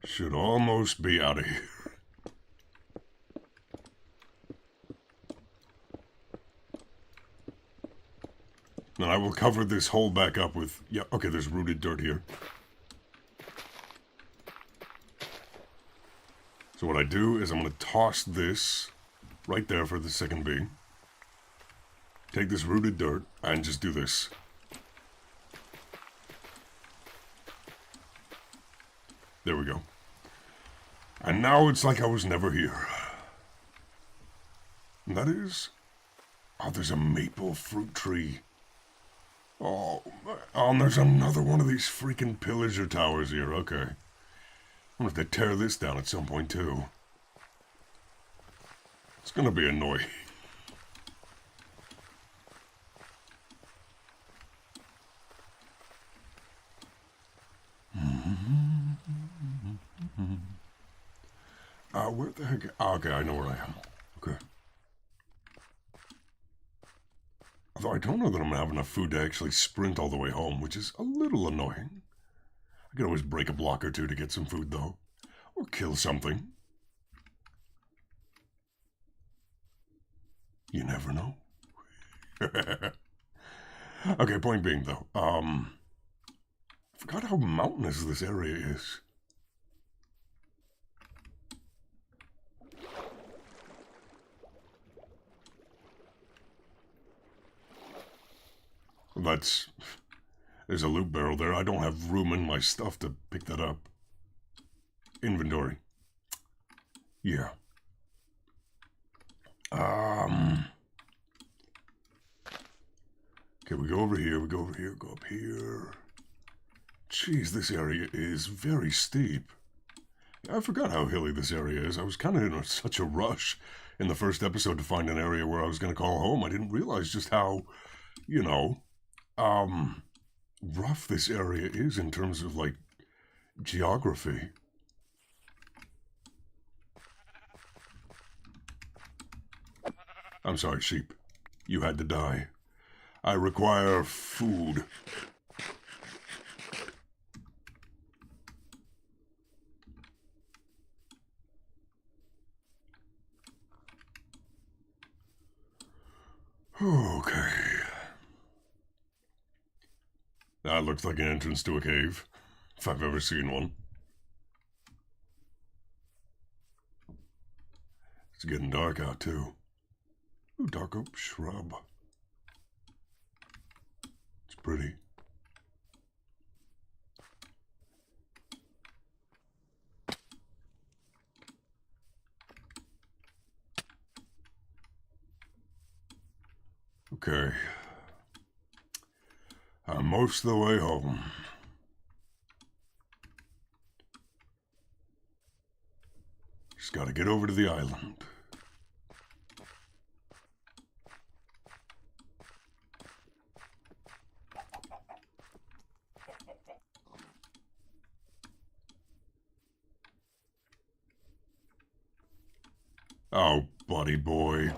Should almost be out of here. And I will cover this hole back up with... Yeah, okay, there's rooted dirt here. So what I do is I'm going to toss this right there for the second bee. Take this rooted dirt and just do this. There we go. And now it's like I was never here. And that is... Oh, there's a maple fruit tree. Oh, and there's another one of these freaking pillager towers here. Okay. I'm gonna have to tear this down at some point, too. It's gonna be annoying. Where the heck? Okay, I know where I am. Okay. Although I don't know that I'm gonna have enough food to actually sprint all the way home, which is a little annoying. I could always break a block or two to get some food, though. Or kill something. You never know. Okay, point being, though. I forgot how mountainous this area is. There's a loot barrel there. I don't have room in my stuff to pick that up. Inventory. Yeah. Okay, we go over here, go up here. Jeez, this area is very steep. I forgot how hilly this area is. I was kind of in such a rush in the first episode to find an area where I was going to call home. I didn't realize just how, you know, rough this area is in terms of, like, geography. I'm sorry, sheep. You had to die. I require food. Okay. That looks like an entrance to a cave, if I've ever seen one. It's getting dark out, too. Ooh, dark oak shrub. It's pretty. Okay. I'm most of the way home. Just gotta get over to the island. Oh, buddy boy.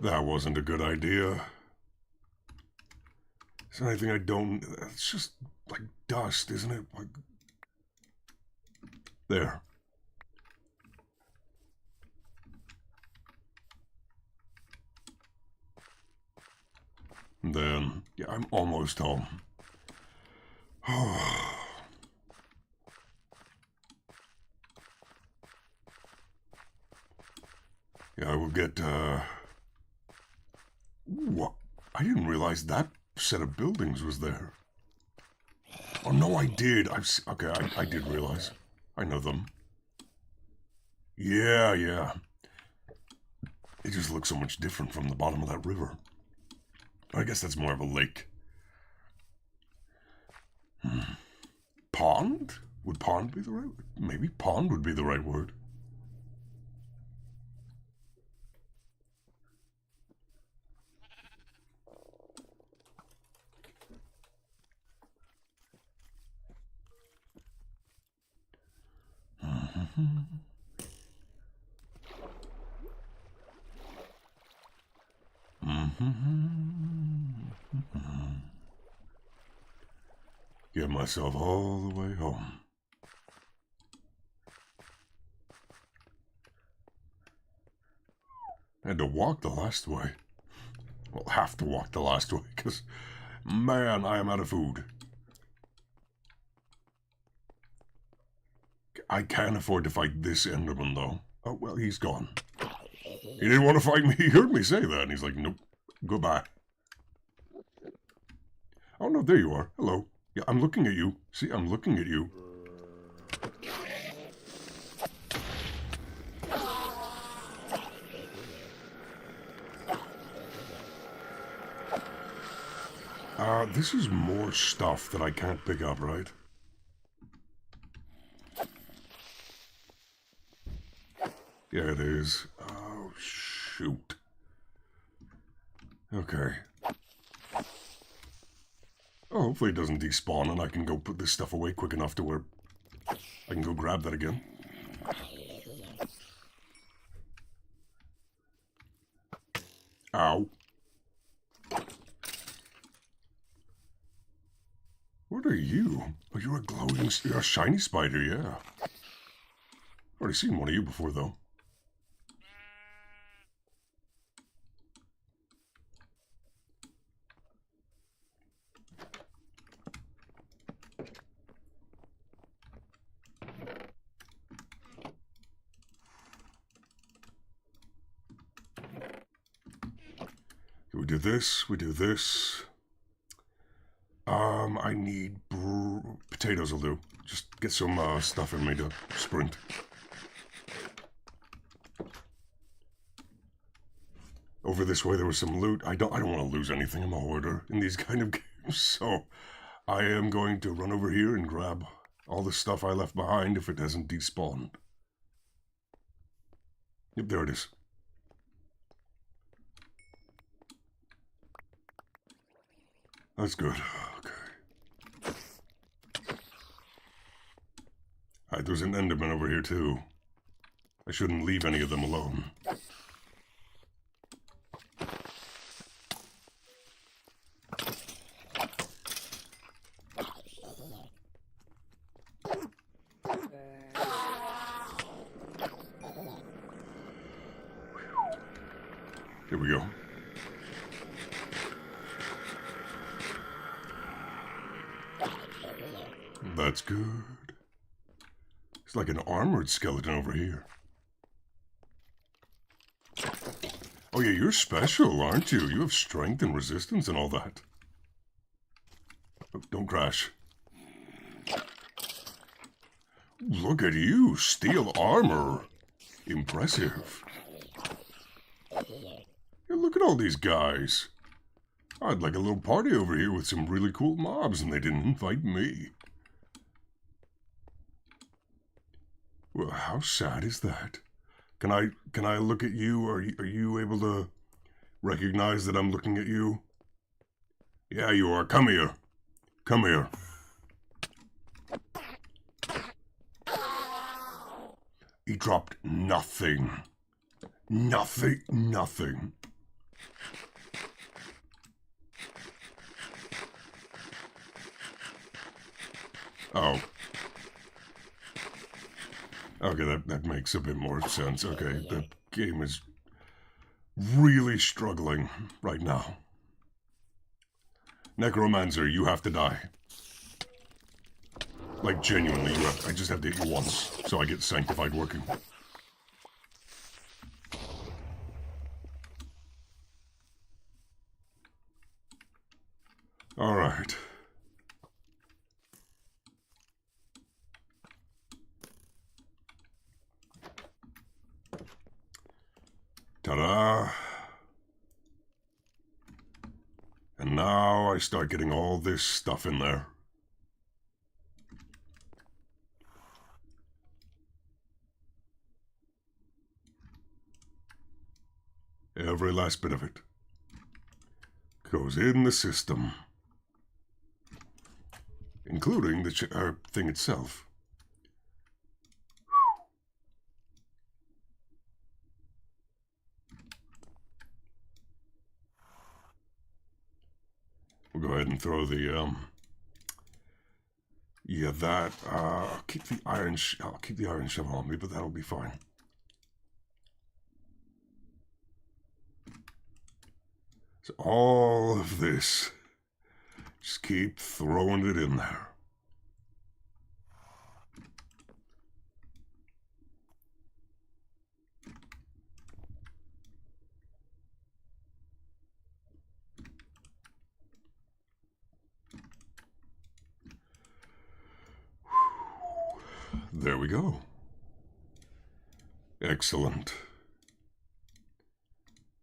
That wasn't a good idea. Is there anything I don't... It's just like dust, isn't it? Like... There. And then, yeah, I'm almost home. Yeah, I will get, Ooh, I didn't realize that set of buildings was there. Oh, no, I did. Okay, I did realize. I know them. Yeah, yeah. It just looks so much different from the bottom of that river. I guess that's more of a lake. Pond? Would pond be the right word? Maybe pond would be the right word. Get myself all the way home. I had to walk the last way. Well, have to walk the last way, because, man, I am out of food. I can't afford to fight this Enderman, though. Oh, well, he's gone. He didn't want to fight me. He heard me say that, and he's like, nope, goodbye. Oh, no, there you are. Hello. Yeah, I'm looking at you. See, I'm looking at you. This is more stuff that I can't pick up, right? Yeah, it is. Oh, shoot. Okay. Oh, hopefully it doesn't despawn and I can go put this stuff away quick enough to where I can go grab that again. Ow. What are you? Oh, you're a glowing... You're a shiny spider, yeah. Already seen one of you before, though. We do this, we do this. I need potatoes will do. Just get some stuff in me to sprint. Over this way there was some loot. I don't want to lose anything. I'm a hoarder in these kind of games, so I am going to run over here and grab all the stuff I left behind if it hasn't despawned. Yep, there it is. That's good. Okay. Alright, there's an Enderman over here too. I shouldn't leave any of them alone. Here we go. That's good. It's like an armored skeleton over here. Oh yeah, you're special, aren't you? You have strength and resistance and all that. Oh, don't crash. Look at you, steel armor. Impressive. Hey, look at all these guys. I'd like a little party over here with some really cool mobs, and they didn't invite me. Well, how sad is that? Can I look at you? Are you able to recognize that I'm looking at you? Yeah, you are. Come here. Come here. He dropped nothing. Nothing. Oh. Okay, that makes a bit more sense. Okay, the game is really struggling right now. Necromancer, you have to die. Like, genuinely, I just have to hit you once, so I get sanctified working. Alright. Ta-da! And now I start getting all this stuff in there. Every last bit of it goes in the system, including the thing itself. We'll go ahead and throw the yeah, that I'll keep the iron shovel on me, but that'll be fine. So all of this, just keep throwing it in there. There we go. Excellent.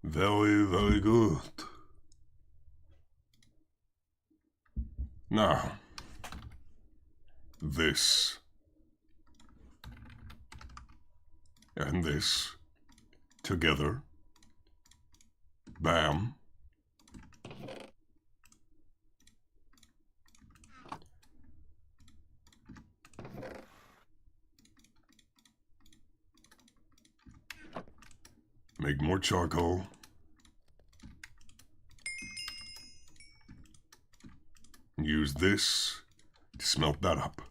Very, very good. Now, this and this together. Bam. Make more charcoal. Use this to smelt that up.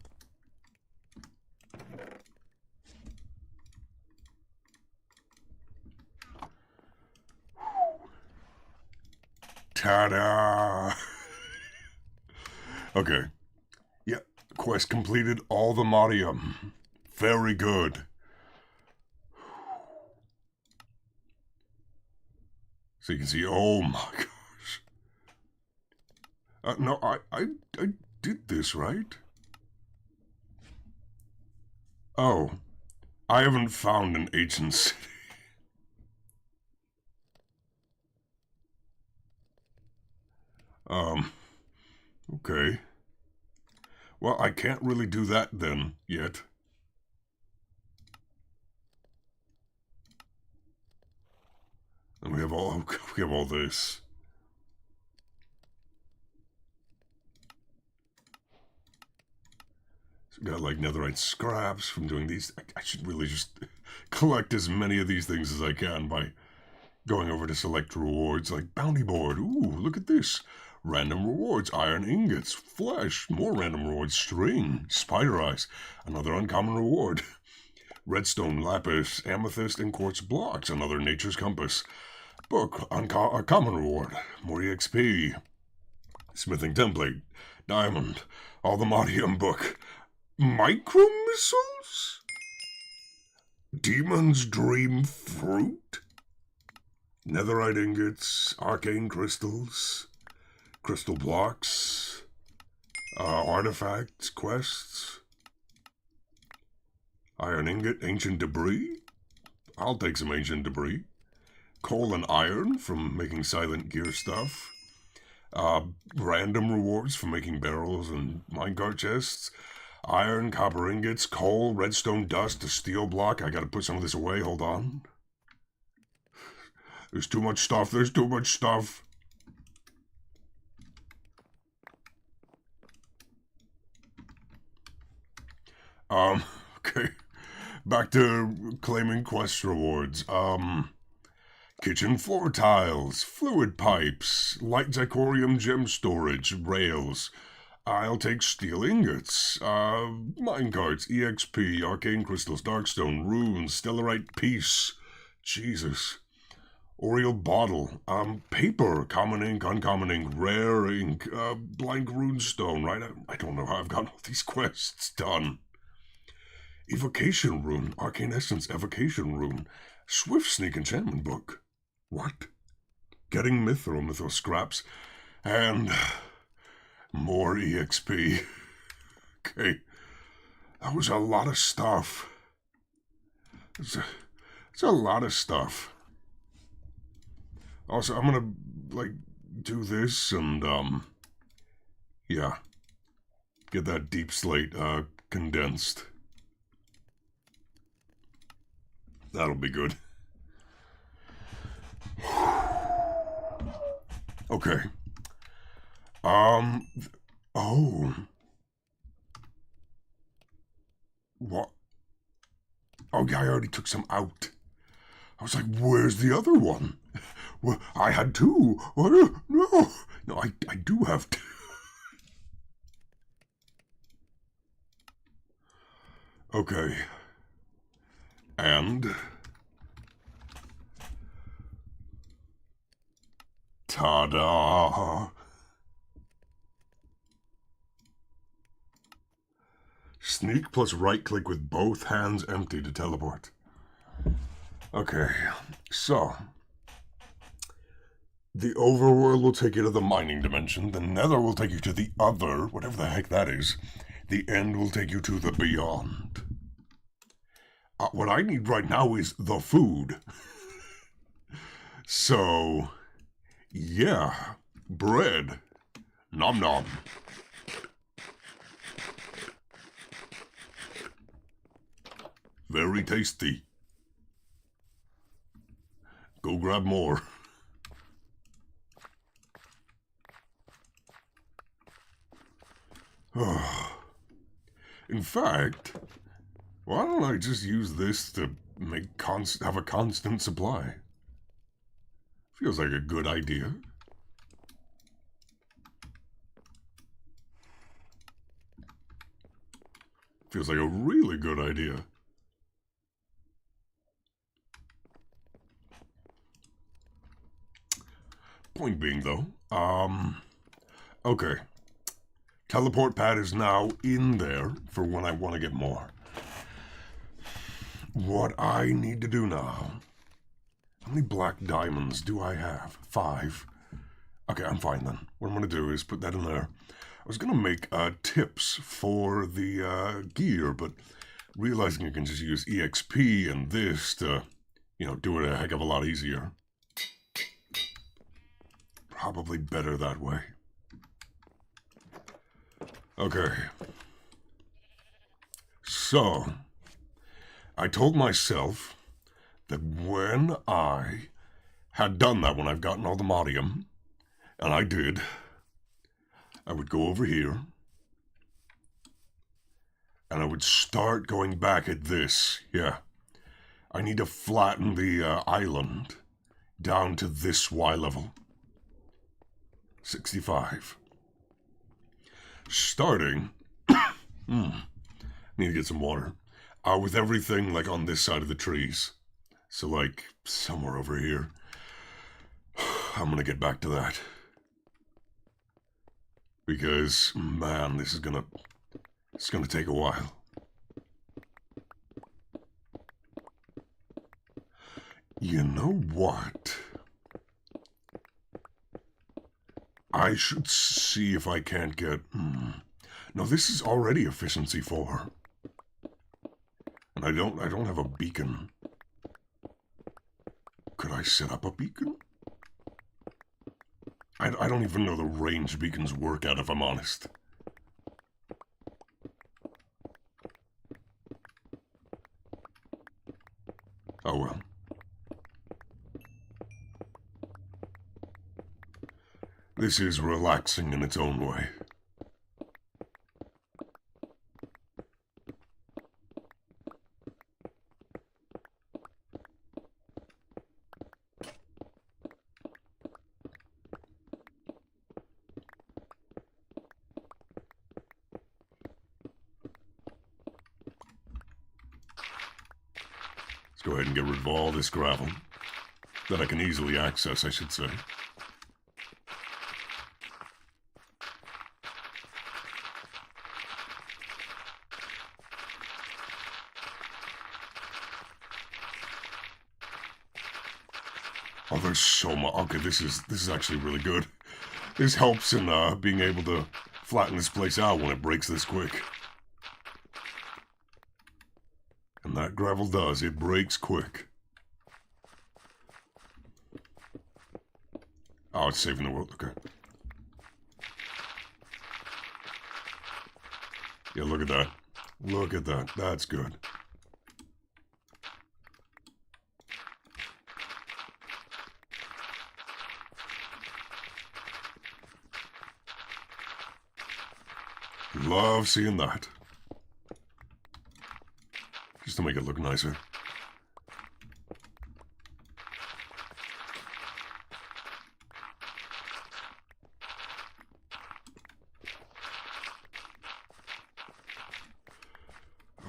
Ta-da! Okay. Yep. Quest completed. Allthemodium. Very good. So you can see, oh my gosh. No, I did this, right? Oh, I haven't found an ancient city. Okay. Well, I can't really do that then, yet. And we have all this. So we got like netherite scraps from doing these. I should really just collect as many of these things as I can by going over to select rewards like bounty board. Ooh, look at this. Random rewards, iron ingots, flesh, more random rewards, string, spider eyes, another uncommon reward. Redstone, lapis, amethyst, and quartz blocks, another nature's compass. Book, a common reward, more EXP. Smithing template, diamond, Allthemodium book, micro missiles? Demon's dream fruit? Netherite ingots, arcane crystals, crystal blocks, artifacts, quests, iron ingot, ancient debris? I'll take some ancient debris. Coal and iron from making silent gear stuff. Random rewards for making barrels and minecart chests. Iron, copper ingots, coal, redstone dust, a steel block. I gotta put some of this away, hold on. There's too much stuff, Okay. Back to claiming quest rewards. Kitchen floor tiles, fluid pipes, light zirconium gem storage, rails. I'll take steel ingots, minecarts, EXP, arcane crystals, darkstone, runes, stellarite piece. Jesus. Oriel bottle, paper, common ink, uncommon ink, rare ink, blank runestone, right? I don't know how I've got all these quests done. Evocation rune, arcane essence, evocation rune, swift sneak enchantment book. What? Getting mithril scraps, and more EXP. Okay, that was a lot of stuff. It's a lot of stuff. Also, I'm gonna, do this and, yeah. Get that deep slate, condensed. That'll be good. Okay. Oh. What? Oh, yeah, I already took some out. I was like, where's the other one? Well, I had two. No, I do have two. Okay. And... ta-da! Sneak plus right-click with both hands empty to teleport. Okay, so... the overworld will take you to the mining dimension, the nether will take you to the other, whatever the heck that is. The end will take you to the beyond. What I need right now is the food. So, yeah, bread. Nom nom. Very tasty. Go grab more. In fact, why don't I just use this to have a constant supply? Feels like a good idea. Feels like a really good idea. Point being, though, okay. Teleport pad is now in there for when I want to get more. What I need to do now... how many black diamonds do I have? 5. Okay, I'm fine then. What I'm going to do is put that in there. I was going to make tips for the gear, but realizing you can just use EXP and this to, do it a heck of a lot easier. Probably better that way. Okay. So, I told myself that when I had done that, when I've gotten Allthemodium, and I did, I would go over here, and I would start going back at this. Yeah. I need to flatten the island down to this Y level. 65. Starting... need to get some water. With everything, on this side of the trees. So, somewhere over here. I'm gonna get back to that. Because, man, it's gonna take a while. You know what? I should see if I can't get... No, this is already efficiency 4. And I don't have a beacon. Could I set up a beacon? I don't even know the range beacons work at, if I'm honest. Oh well. This is relaxing in its own way. Let's go ahead and get rid of all this gravel that I can easily access, I should say. Oh, there's so much. Okay, this is actually really good. This helps in being able to flatten this place out when it breaks this quick. And that gravel does. It breaks quick. Oh, it's saving the world. Okay. Yeah, look at that. Look at that. That's good. Love seeing that. Just to make it look nicer.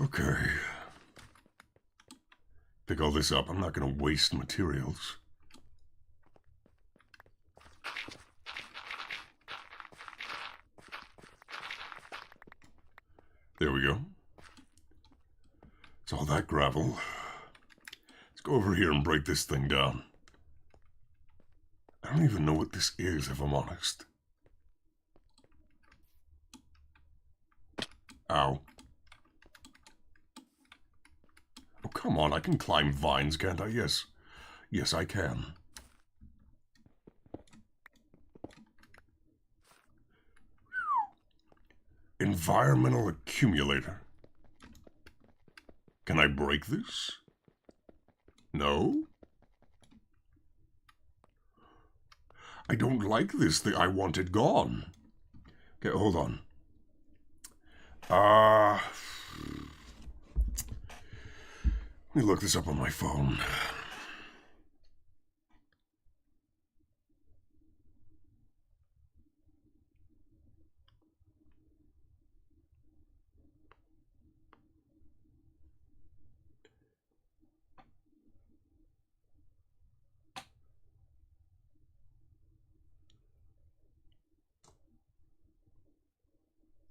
Okay. Pick all this up. I'm not going to waste materials. There we go. It's all that gravel. Let's go over here and break this thing down. I don't even know what this is, if I'm honest. Ow. Oh, come on, I can climb vines, can't I? Yes. Yes, I can. Environmental accumulator. Can I break this? No? I don't like this thing. I want it gone. Okay, hold on. Let me look this up on my phone.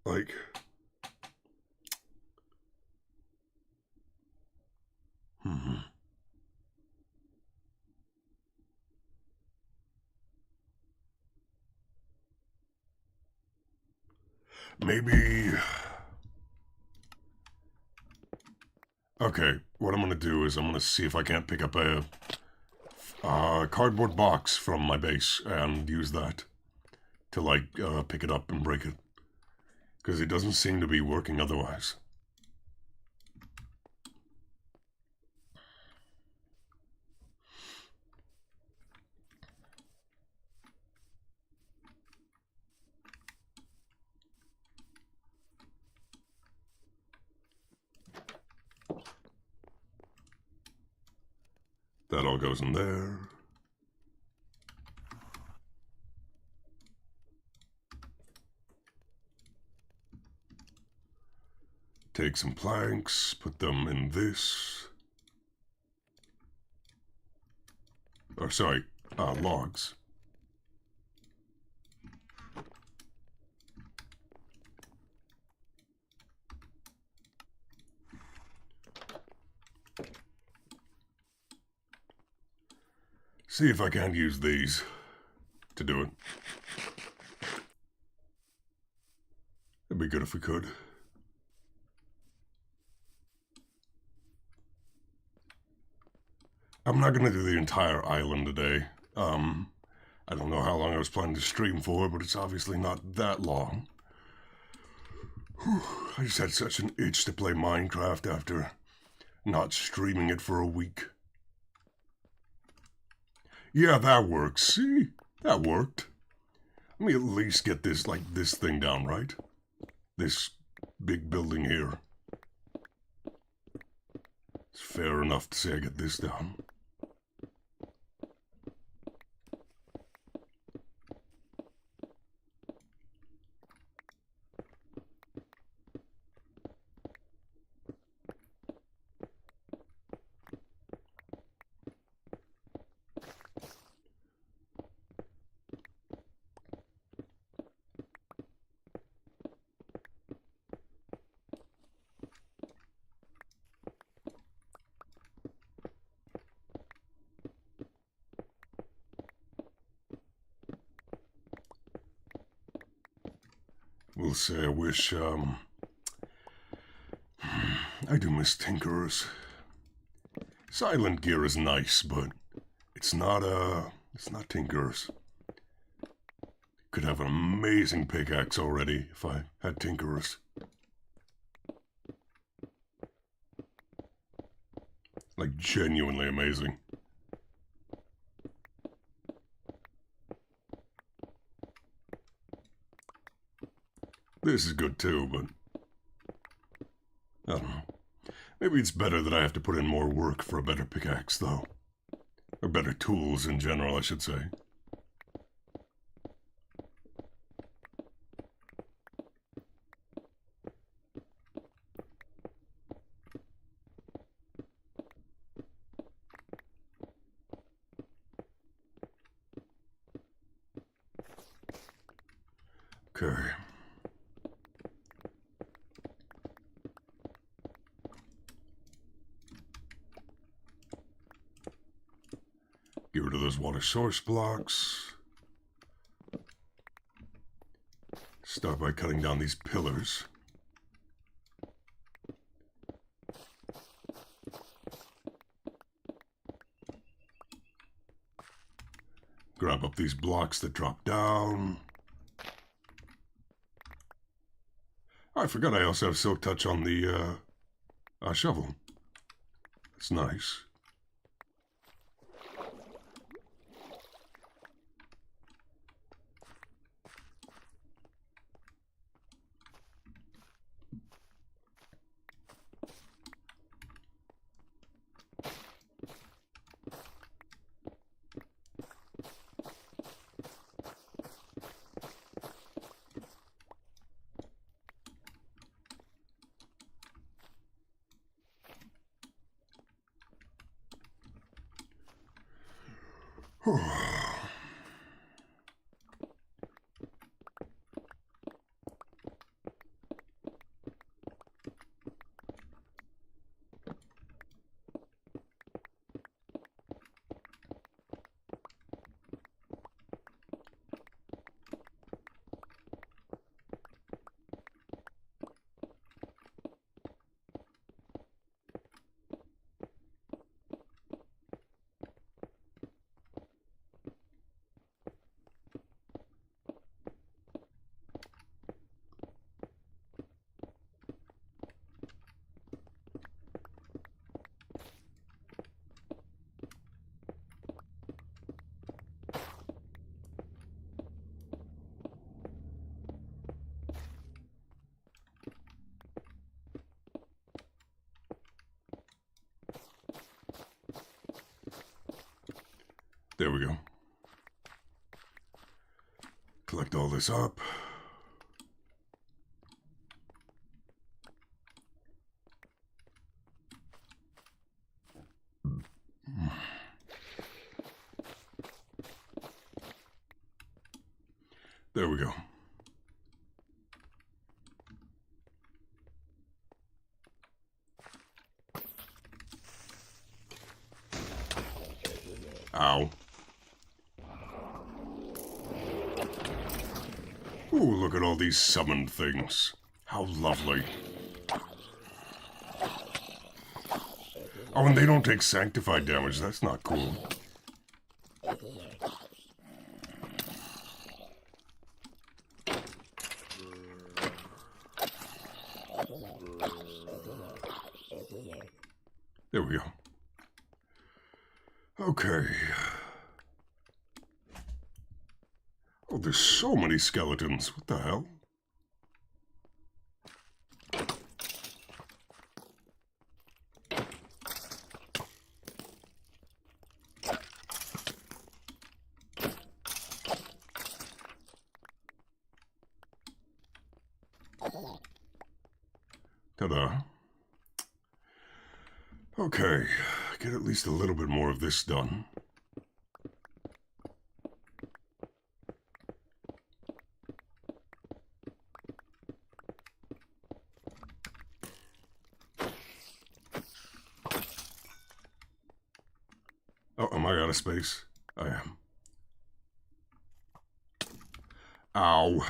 Like... Maybe... Okay, what I'm going to do is I'm going to see if I can't pick up a cardboard box from my base and use that to, like, pick it up and break it. Because it doesn't seem to be working otherwise. That all goes in there. Take some planks, put them in this. Or sorry, logs. See if I can't use these to do it. It'd be good if we could. I'm not going to do the entire island today. I don't know how long I was planning to stream for, but it's obviously not that long. Whew, I just had such an itch to play Minecraft after not streaming it for a week. Yeah, that works. See? That worked. Let me at least get this, like, this thing down, right? This big building here. It's fair enough to say I get this down. We'll say I wish, I do miss tinkerers. Silent gear is nice, but it's not tinkerers. Could have an amazing pickaxe already if I had tinkerers. Like, genuinely amazing. This is good too, but I don't know. Maybe it's better that I have to put in more work for a better pickaxe, though. Or better tools in general, I should say. Okay. Get rid of those water source blocks. Start by cutting down these pillars. Grab up these blocks that drop down. I forgot I also have Silk Touch on the shovel. That's nice. There we go. Collect all this up. There we go. Ow. Ooh, look at all these summoned things. How lovely. Oh, and they don't take sanctified damage. That's not cool. There we go. Okay. Oh, there's so many skeletons. What the hell? Ta-da. Okay, get at least a little bit more of this done. Oh, am I out of space? I am. Ow.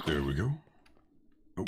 There we go. Oh.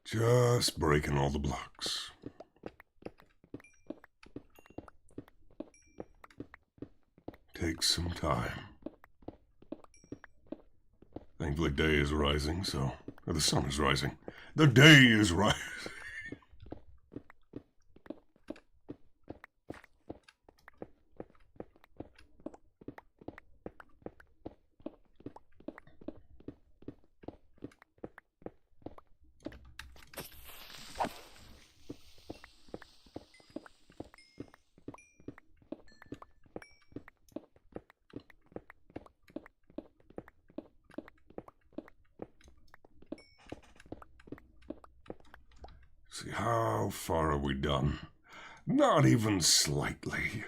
Just breaking all the blocks. Takes some time. Thankfully day is rising, so... Or the sun is rising. The day is rising. See, how far are we done? Not even slightly.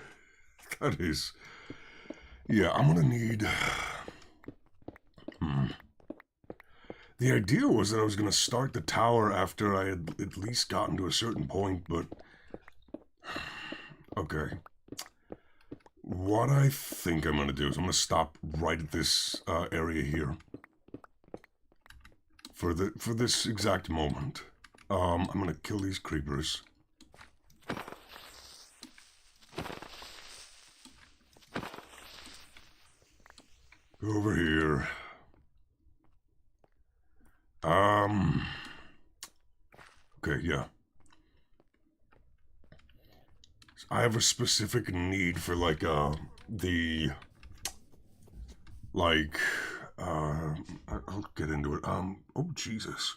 That is... Yeah, I'm gonna need... The idea was that I was gonna start the tower after I had at least gotten to a certain point, but... Okay. What I think I'm gonna do is I'm gonna stop right at this area here. For this exact moment. I'm gonna kill these creepers. Over here. Okay, yeah. I have a specific need for, like, I'll get into it. Oh, Jesus.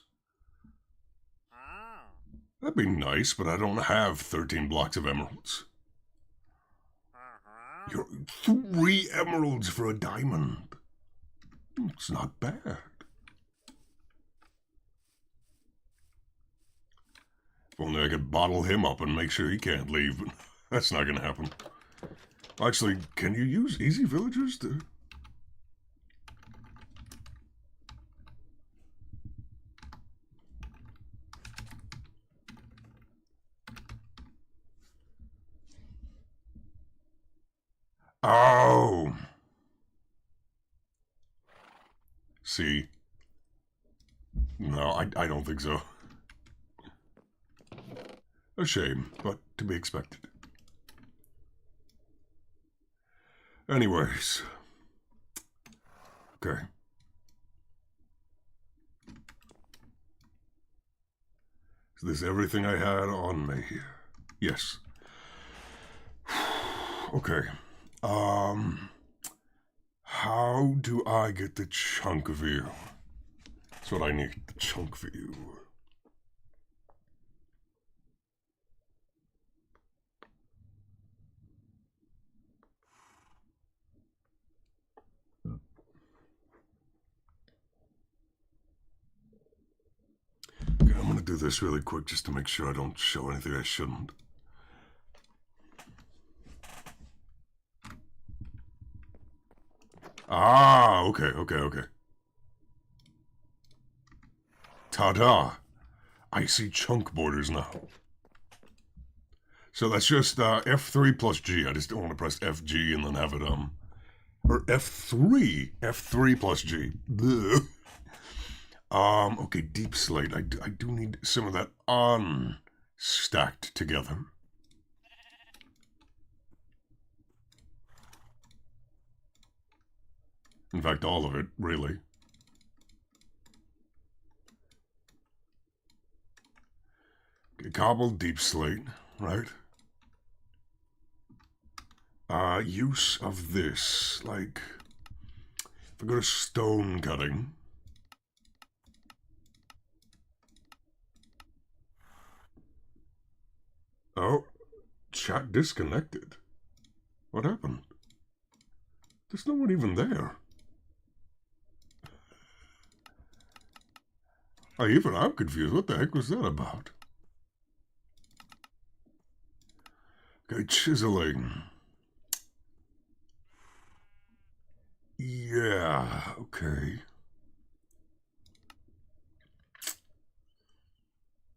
That'd be nice, but I don't have 13 blocks of emeralds. You're 3 emeralds for a diamond. It's not bad. If only I could bottle him up and make sure he can't leave, but that's not gonna happen. Actually, can you use easy villagers to... Oh! See? No, I don't think so. A shame, but to be expected. Anyways. Okay. Is this everything I had on me? Yes. Okay. How do I get the chunk view? That's what I need, the chunk view. Okay, I'm gonna do this really quick just to make sure I don't show anything I shouldn't. Ah, okay. Ta-da! I see chunk borders now. So that's just F3 plus G. I just don't want to press FG and then have it, or F3 plus G. Blech. Okay, deep slate. I do need some of that stacked together. In fact, all of it, really. Okay, cobbled deep slate, right? Use of this, like, if I go to stone cutting. Oh, chat disconnected. What happened? There's no one even there. Even I'm confused. What the heck was that about? Okay, chiseling. Yeah, okay.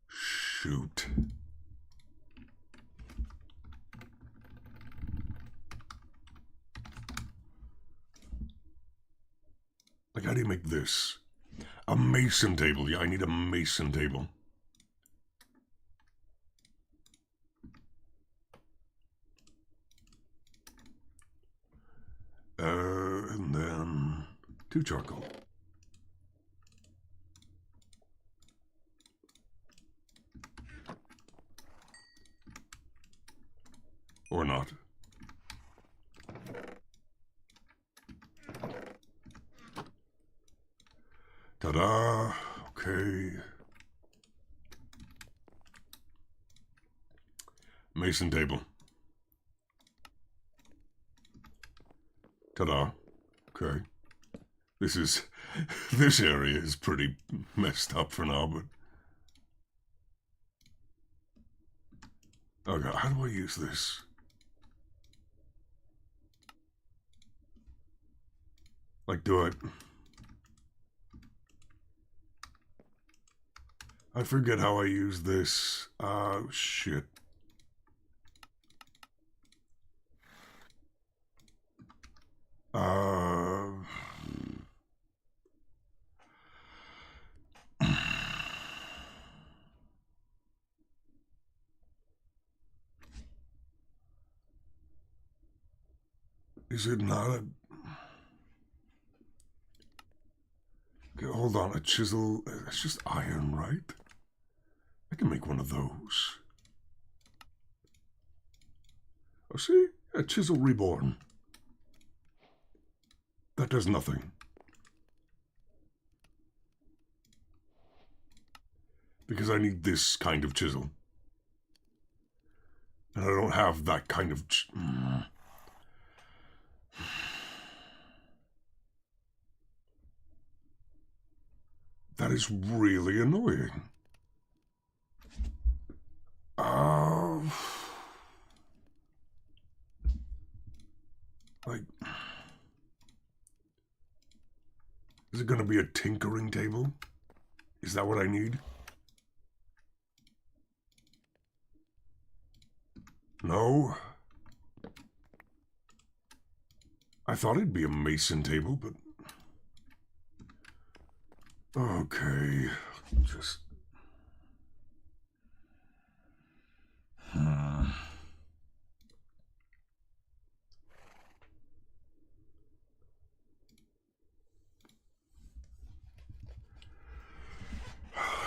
Shoot. Like, how do you make this? A mason table. Yeah, I need a mason table. And then 2 charcoal. Or not. Ta-da! Okay. Mason table. Ta-da. Okay. This area is pretty messed up for now, but... Okay, how do I use this? Like, do it. I forget how I use this. Shit. Is it not a... Okay, hold on, a chisel. That's just iron, right? I can make one of those. Oh, see? A chisel reborn. That does nothing. Because I need this kind of chisel. And I don't have that kind of... That is really annoying. Like... Is it going to be a tinkering table? Is that what I need? No. I thought it'd be a mason table, but... Okay. Just...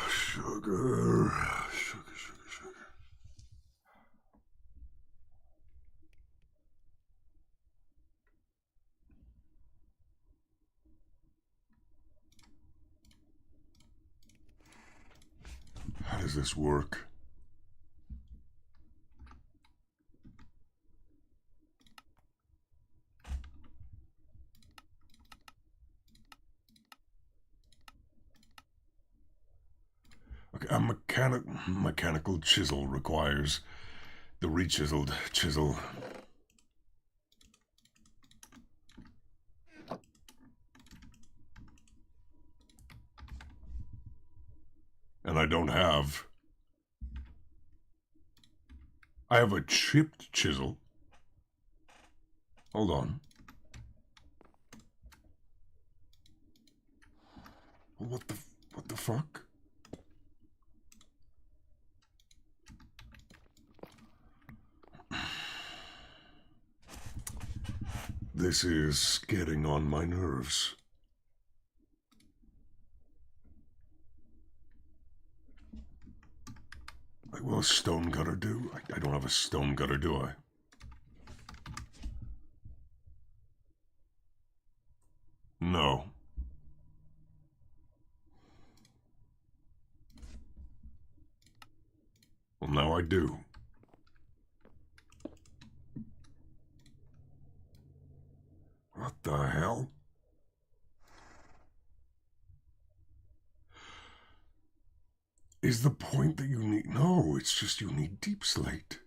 Sugar. How does this work? Okay, a mechanical chisel requires the rechiseled chisel. And I don't have... I have a chipped chisel. Hold on. What the fuck? This is getting on my nerves. Like, will a stone gutter do? I don't have a stone gutter, do I? No. Well, now I do. What the hell? Is the point that you need... No, it's just you need deep slate.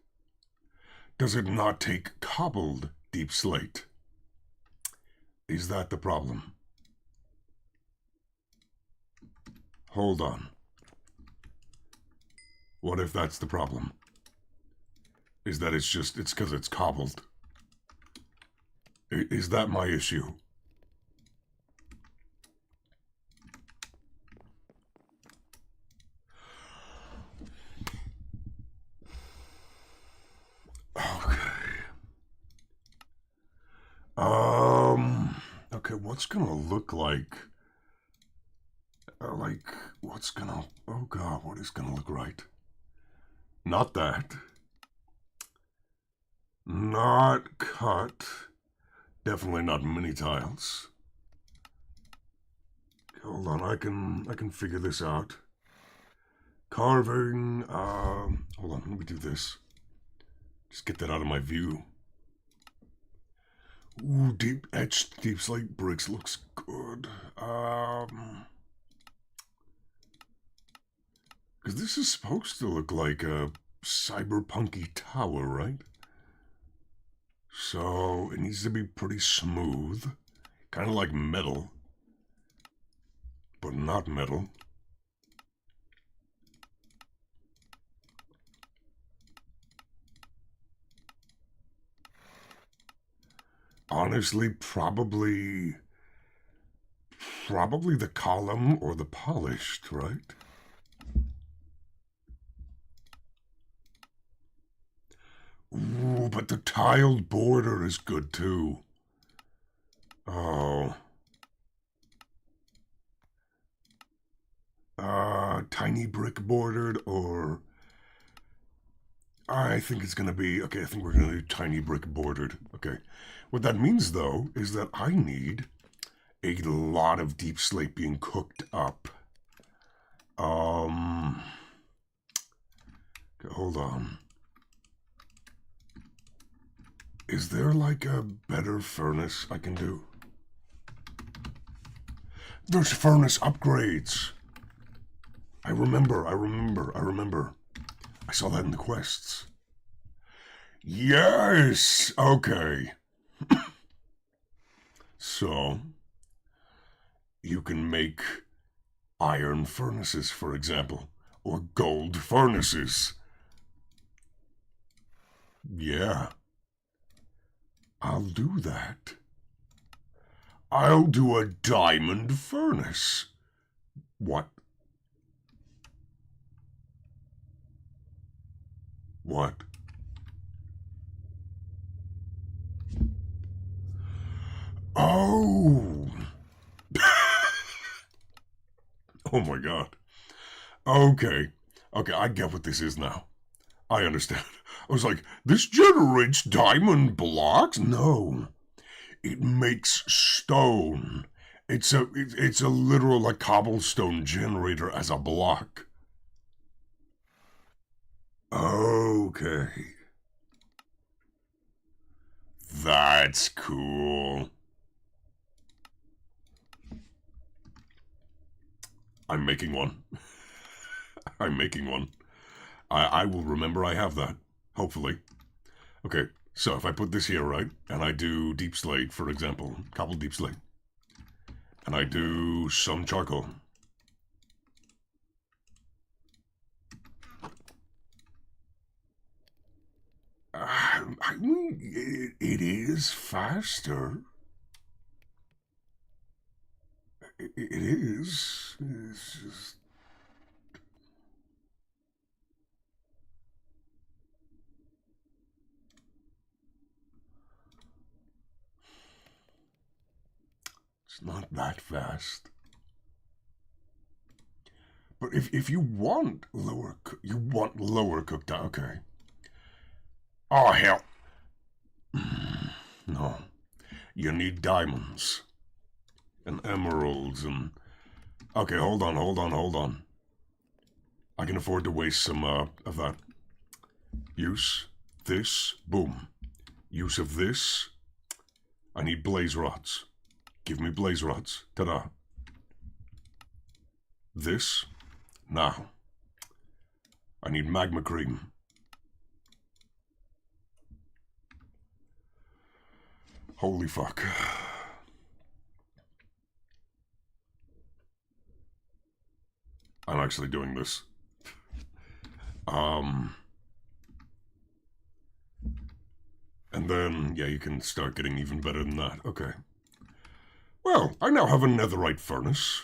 Does it not take cobbled deep slate? Is that the problem? Hold on. What if that's the problem? Is that it's because it's cobbled? Is that my issue? Okay, what's gonna look like, what's gonna, oh god, what is gonna look right? Not that. Not cut. Definitely not mini tiles. Hold on, I can figure this out. Carving, hold on, let me do this. Just get that out of my view. Ooh, etched deep slate bricks looks good. Because this is supposed to look like a cyberpunky tower, right? So it needs to be pretty smooth. Kind of like metal. But not metal. Honestly, probably the column or the polished, right? Ooh, but the tiled border is good too. Oh. tiny brick bordered, or... I think it's going to be... Okay, I think we're going to do tiny brick bordered. Okay. What that means, though, is that I need a lot of deep slate being cooked up. Okay, hold on. Is there like a better furnace I can do? There's furnace upgrades. I remember. I saw that in the quests. Yes! Okay. So, you can make iron furnaces, for example, or gold furnaces. Yeah. I'll do that. I'll do a diamond furnace. What? What? Oh! Oh my god. Okay. Okay, I get what this is now. I understand. I was like, this generates diamond blocks? No. It makes stone. It's a literal like cobblestone generator as a block. Okay. That's cool. I'm making one. I'm making one. I will remember I have that. Hopefully. Okay, so if I put this here, right, and I do deep slate, for example, cobbled deep slate, and I do some charcoal. I mean, it is faster. It is. It's just... It's not that fast. But if you want lower cooked down, okay. Oh hell. No. You need diamonds. And emeralds and... Okay, hold on. I can afford to waste some of that. Use this, boom. Use of this. I need blaze rods. Give me blaze rods. Ta-da. This. Now. I need magma cream. Holy fuck. I'm actually doing this. And then, yeah, you can start getting even better than that. Okay. Well, I now have a netherite furnace.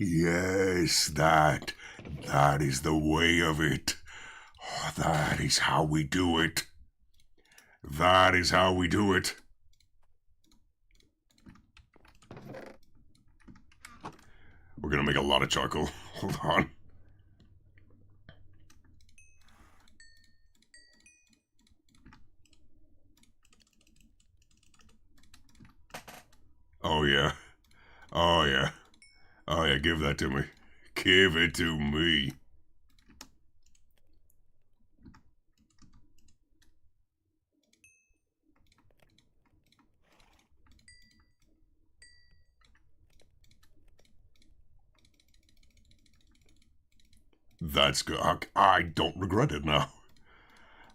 Yes, that is the way of it. Oh, that is how we do it. That is how we do it. We're gonna make a lot of charcoal. Hold on. Oh yeah. Oh yeah. Oh yeah, give that to me. Give it to me. That's good. I don't regret it now.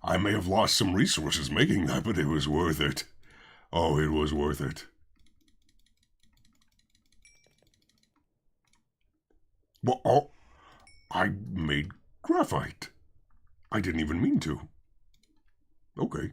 I may have lost some resources making that, but it was worth it. Oh, it was worth it. Well, oh, I made graphite. I didn't even mean to. Okay.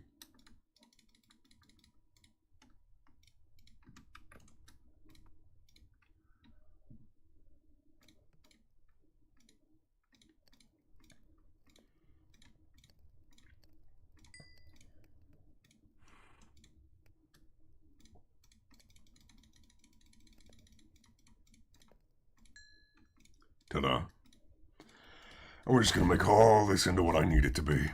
Ta-da. And we're just going to make all this into what I need it to be.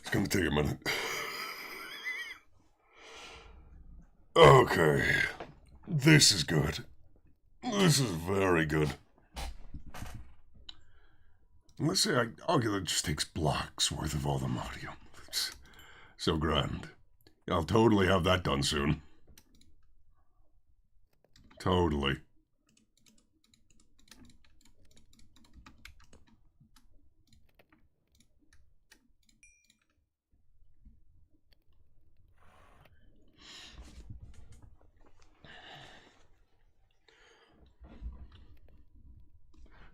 It's going to take a minute. Okay. This is good. This is very good. Let's say it just takes blocks worth of Allthemodium. It's so grand. I'll totally have that done soon. Totally.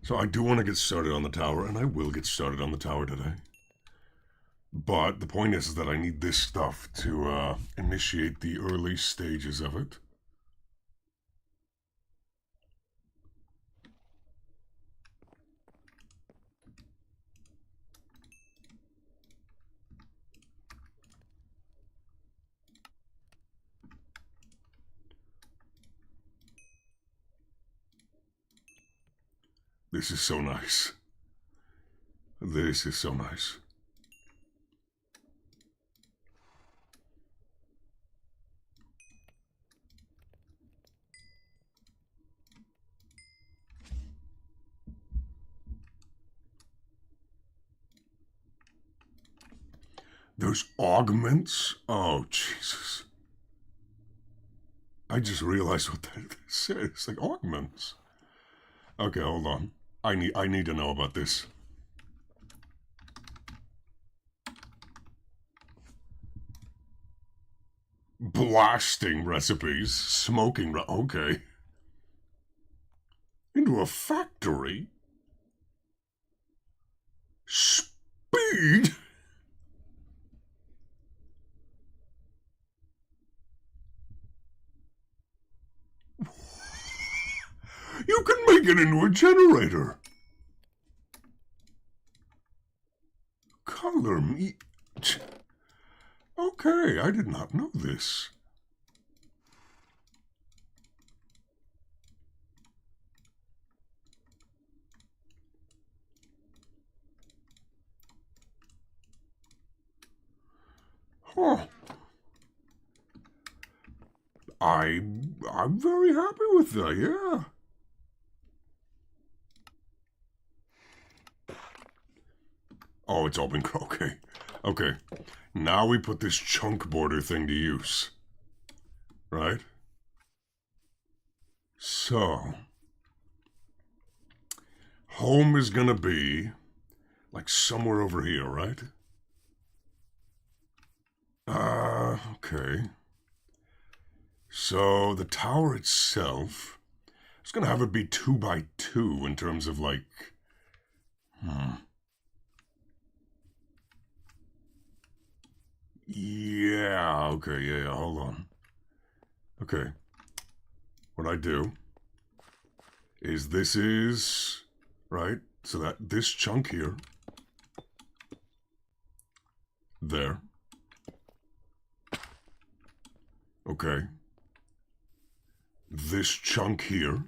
So I do want to get started on the tower, and I will get started on the tower today. But the point is that I need this stuff to initiate the early stages of it. This is so nice. This is so nice. There's augments? Oh, Jesus. I just realized what that is. It's like augments. Okay, hold on. I need to know about this. Blasting recipes. Smoking okay. Into a factory? Speed? You can make it into a generator. Color me. Okay, I did not know this. Huh. I'm very happy with that, yeah. Oh, it's all been okay. Okay. Now we put this chunk border thing to use. Right? So home is gonna be like somewhere over here, right? Okay. So the tower itself, it's gonna have it be 2 by 2 in terms of like, Yeah, okay, yeah, hold on. Okay. What I do is this is, right? So that this chunk here, there. Okay. This chunk here.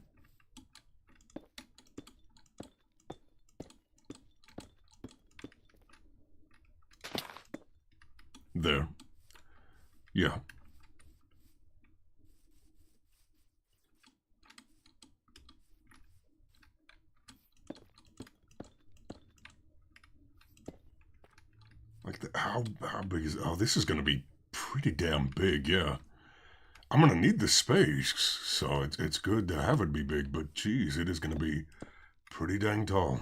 There. Yeah. Like, how big is... Oh, this is going to be pretty damn big, yeah. I'm going to need the space, so it's good to have it be big, but geez, it is going to be pretty dang tall.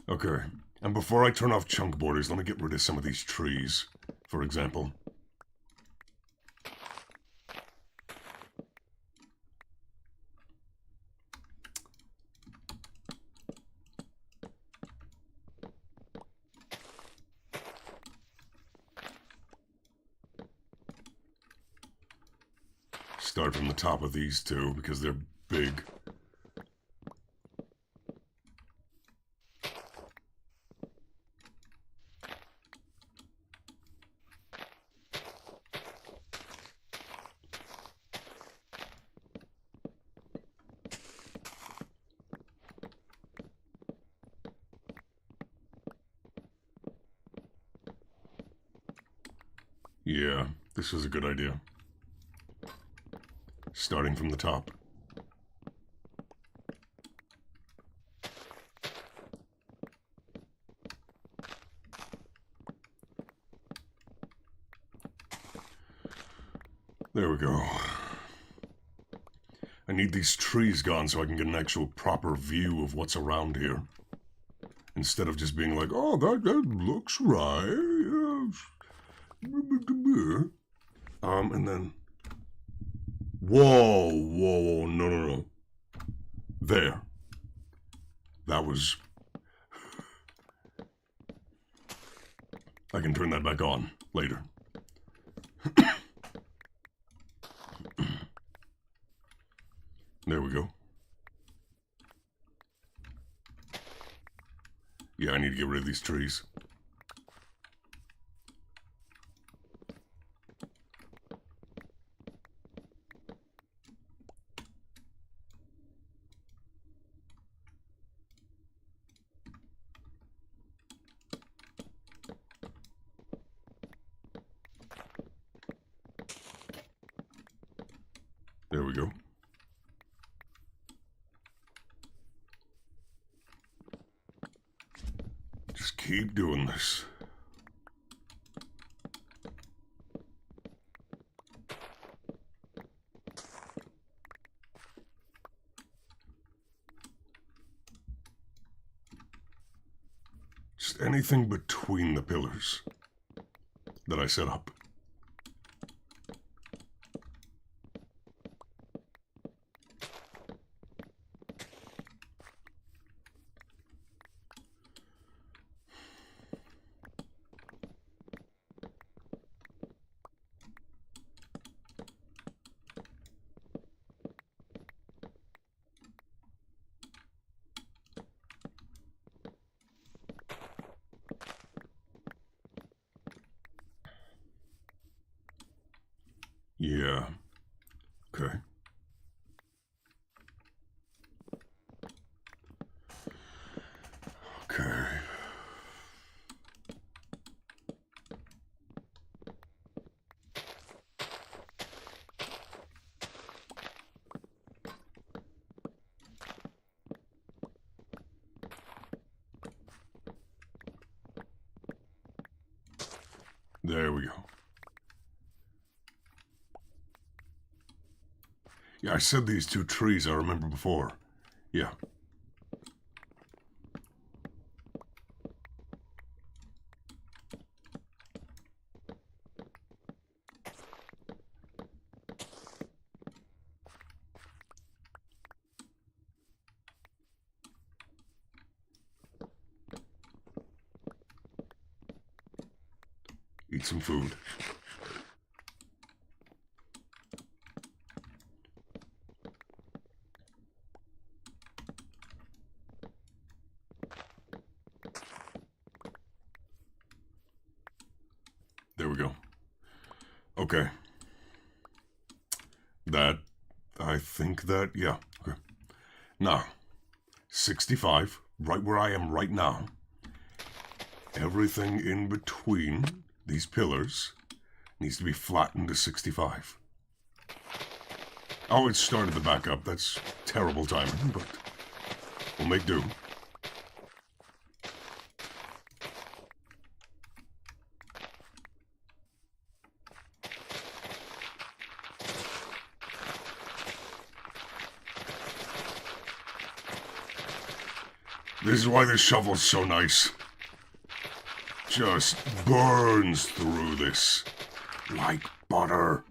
Okay, and before I turn off chunk borders, let me get rid of some of these trees, for example. Start from the top of these two because they're big. Yeah, this was a good idea. Starting from the top. There we go. I need these trees gone so I can get an actual proper view of what's around here. Instead of just being like, oh, that looks right. Yes. And then... Whoa, no. There. That was... I can turn that back on later. There we go. Yeah, I need to get rid of these trees. There we go. Just keep doing this. Just anything between the pillars that I set up. Yeah. Okay. Okay. There we go. Yeah, I said these two trees I remember before. Yeah. Eat some food. There we go. Okay. I think that, yeah. Okay. Now, 65, right where I am right now. Everything in between these pillars needs to be flattened to 65. Oh, it started the backup. That's terrible timing, but we'll make do. This is why this shovel's so nice. Just burns through this like butter.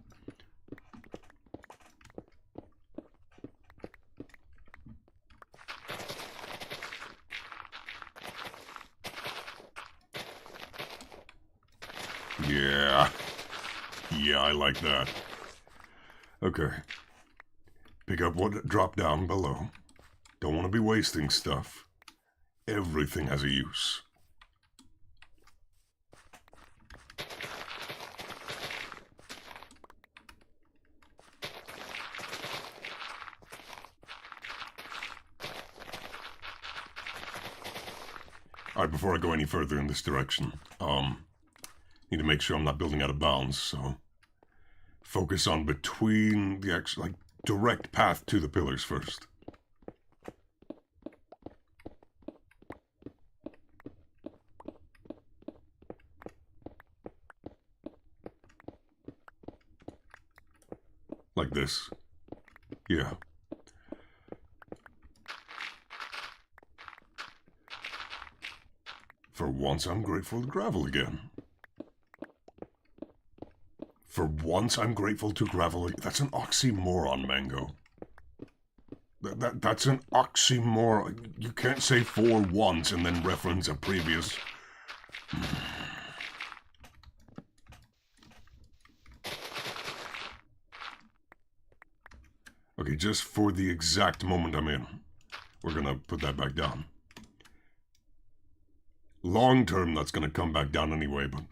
Yeah. Yeah, I like that. Okay. Pick up what dropped down below. Don't want to be wasting stuff. Everything has a use. Alright, before I go any further in this direction, need to make sure I'm not building out of bounds, so focus on between the actual, like, direct path to the pillars first. Like this. Yeah. For once, I'm grateful to gravel again. For once, I'm grateful to gravel again. That's an oxymoron, Mango. That's an oxymoron. You can't say for once and then reference a previous... Okay, just for the exact moment I'm in, we're gonna put that back down. Long term, that's gonna come back down anyway, but...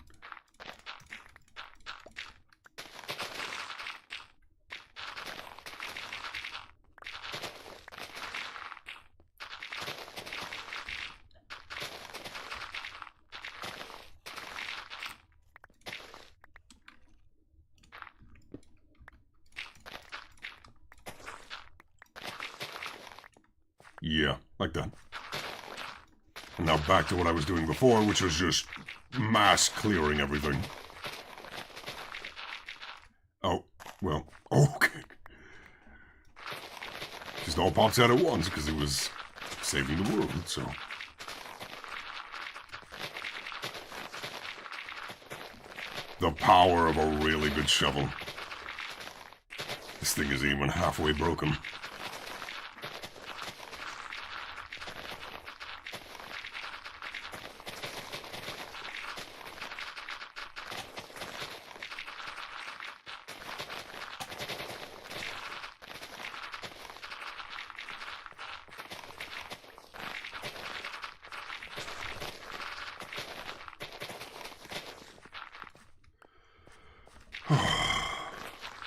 Yeah, like that. And now back to what I was doing before, which was just mass clearing everything. Oh, well, okay. Just all pops out at once because it was saving the world, so... The power of a really good shovel. This thing isn't even halfway broken.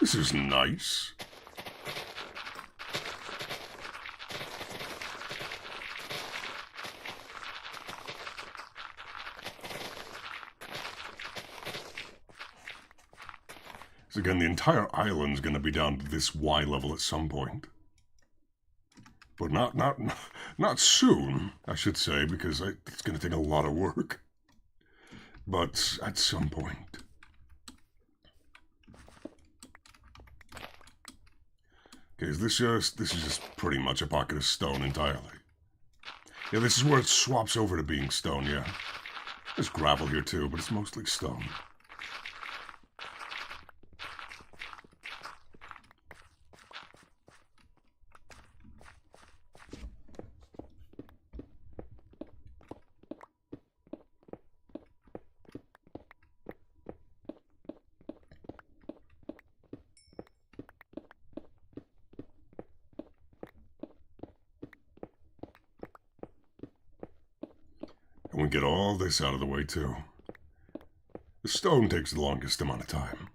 This is nice. So again, the entire island's going to be down to this Y level at some point. But not soon, I should say, because it's going to take a lot of work. But at some point. Okay, this is just pretty much a pocket of stone entirely. Yeah, this is where it swaps over to being stone, yeah. There's gravel here too, but it's mostly stone. And we get all this out of the way, too. The stone takes the longest amount of time.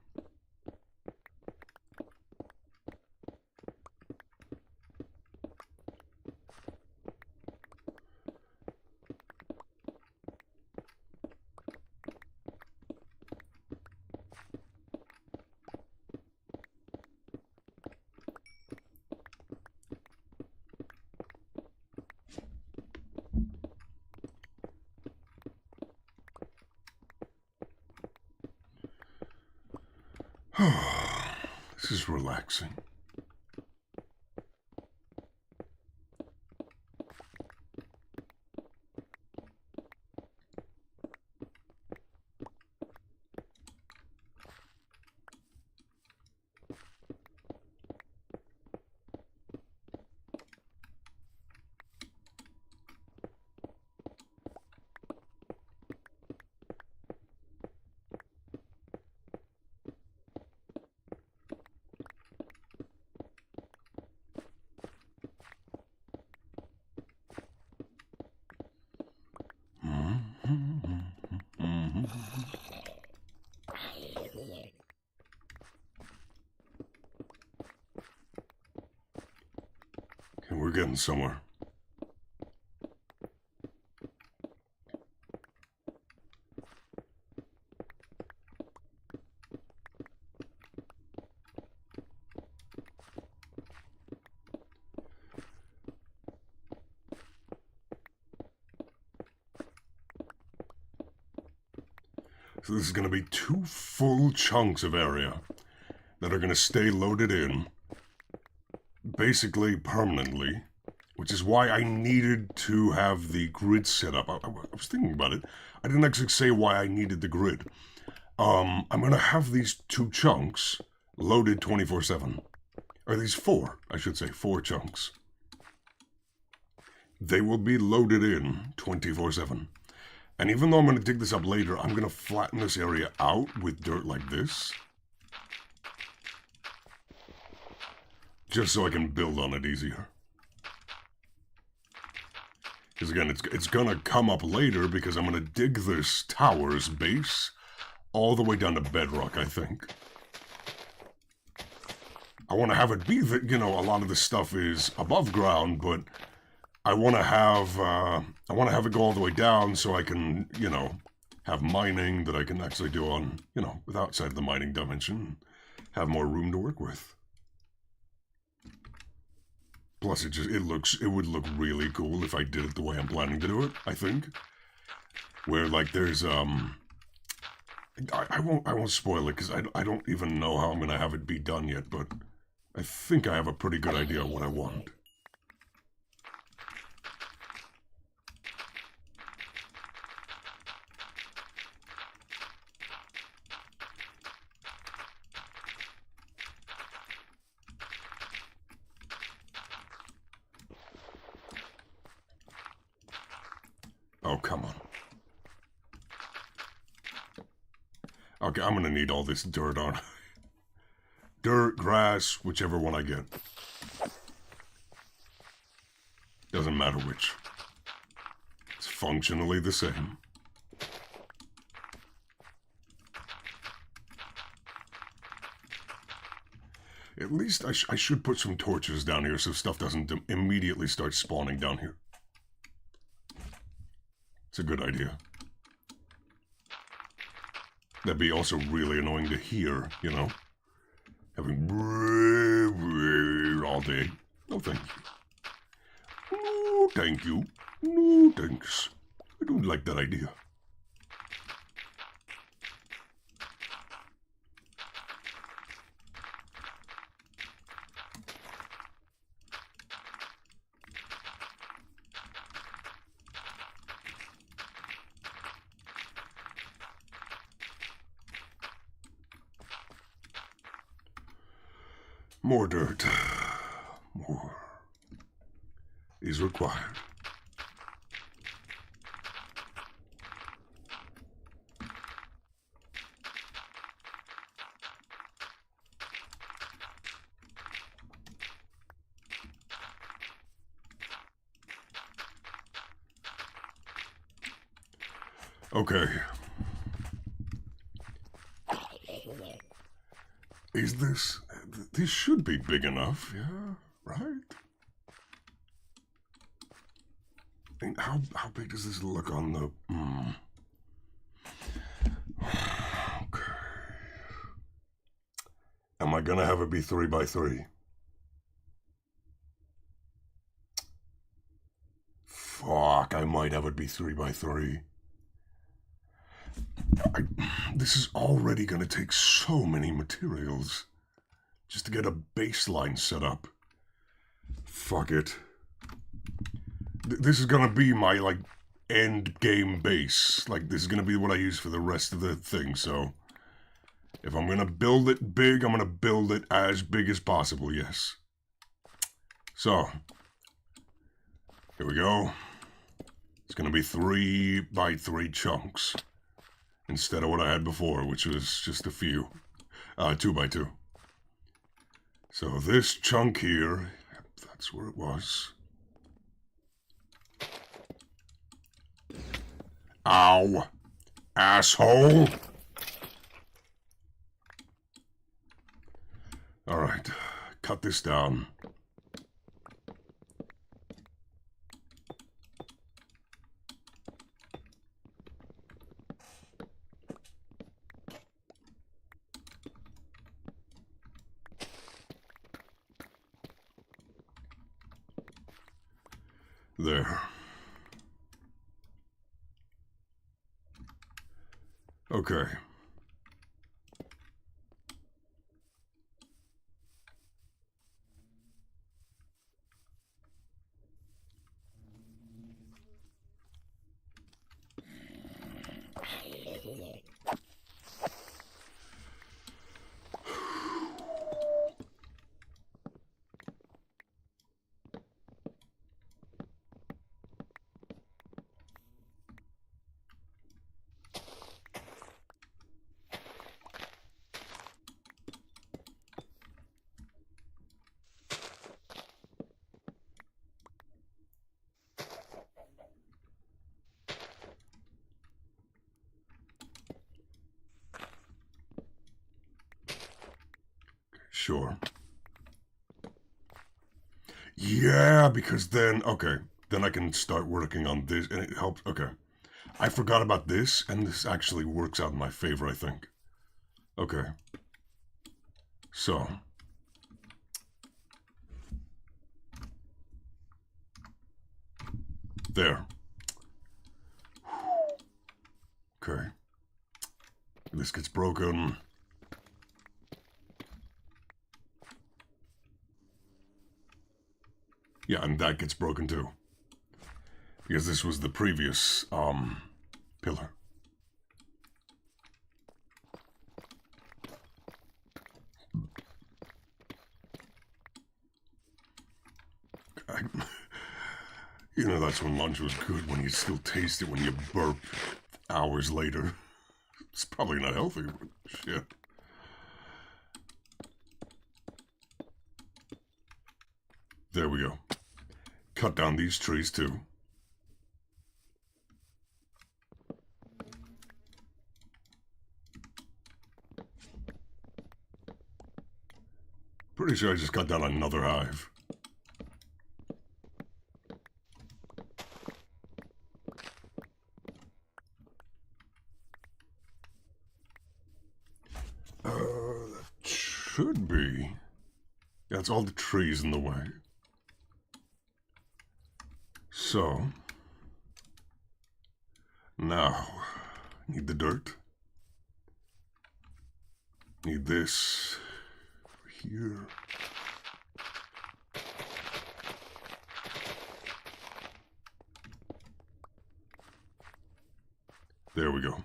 This is relaxing. And we're getting somewhere. So this is going to be 2 full chunks of area that are going to stay loaded in, basically permanently, which is why I needed to have the grid set up. I was thinking about it. I didn't actually say why I needed the grid. I'm going to have these 2 chunks loaded 24/7. Or these 4, I should say, 4 chunks. They will be loaded in 24/7. And even though I'm going to dig this up later, I'm going to flatten this area out with dirt like this. Just so I can build on it easier. Because again, it's going to come up later because I'm going to dig this tower's base all the way down to bedrock, I think. I want to have it be that, you know, a lot of this stuff is above ground, but I want to have it go all the way down so I can, you know, have mining that I can actually do on, you know, with outside the mining dimension, have more room to work with. Plus, it would look really cool if I did it the way I'm planning to do it, I think. Where, like, there's, I won't spoil it, because I don't even know how I'm going to have it be done yet, but I think I have a pretty good idea of what I want. Oh, come on. Okay, I'm gonna need all this dirt on. Dirt, grass, whichever one I get. Doesn't matter which. It's functionally the same. At least I should put some torches down here so stuff doesn't immediately start spawning down here. It's a good idea. That'd be also really annoying to hear, you know? Having all day. No thank you. No thank you. No thanks. I don't like that idea. More dirt. More is required. Okay. Is this... This should be big enough, yeah, right? And how big does this look on the... Okay. Am I gonna have it be 3 by 3? Fuck, I might have it be 3 by 3. This is already gonna take so many materials. Just to get a baseline set up. Fuck it. This is gonna be my, like, end game base. Like, this is gonna be what I use for the rest of the thing, so... If I'm gonna build it big, I'm gonna build it as big as possible, yes. So... Here we go. It's gonna be 3 by 3 chunks. Instead of what I had before, which was just a few. 2 by 2. So this chunk here, that's where it was. Ow! Asshole! Alright, cut this down. There. Okay. Sure. Yeah, because then, okay, then I can start working on this, and it helps. Okay. I forgot about this, and this actually works out in my favor, I think. Okay. So. There. Okay. This gets broken. Yeah, and that gets broken too. Because this was the previous, pillar. You know, that's when lunch was good, when you still taste it when you burp hours later. It's probably not healthy, but shit. There we go. Cut down these trees too. Pretty sure I just cut down another hive. That should be. Yeah, it's all the trees in the way. So, now, need the dirt. Need this here. There we go.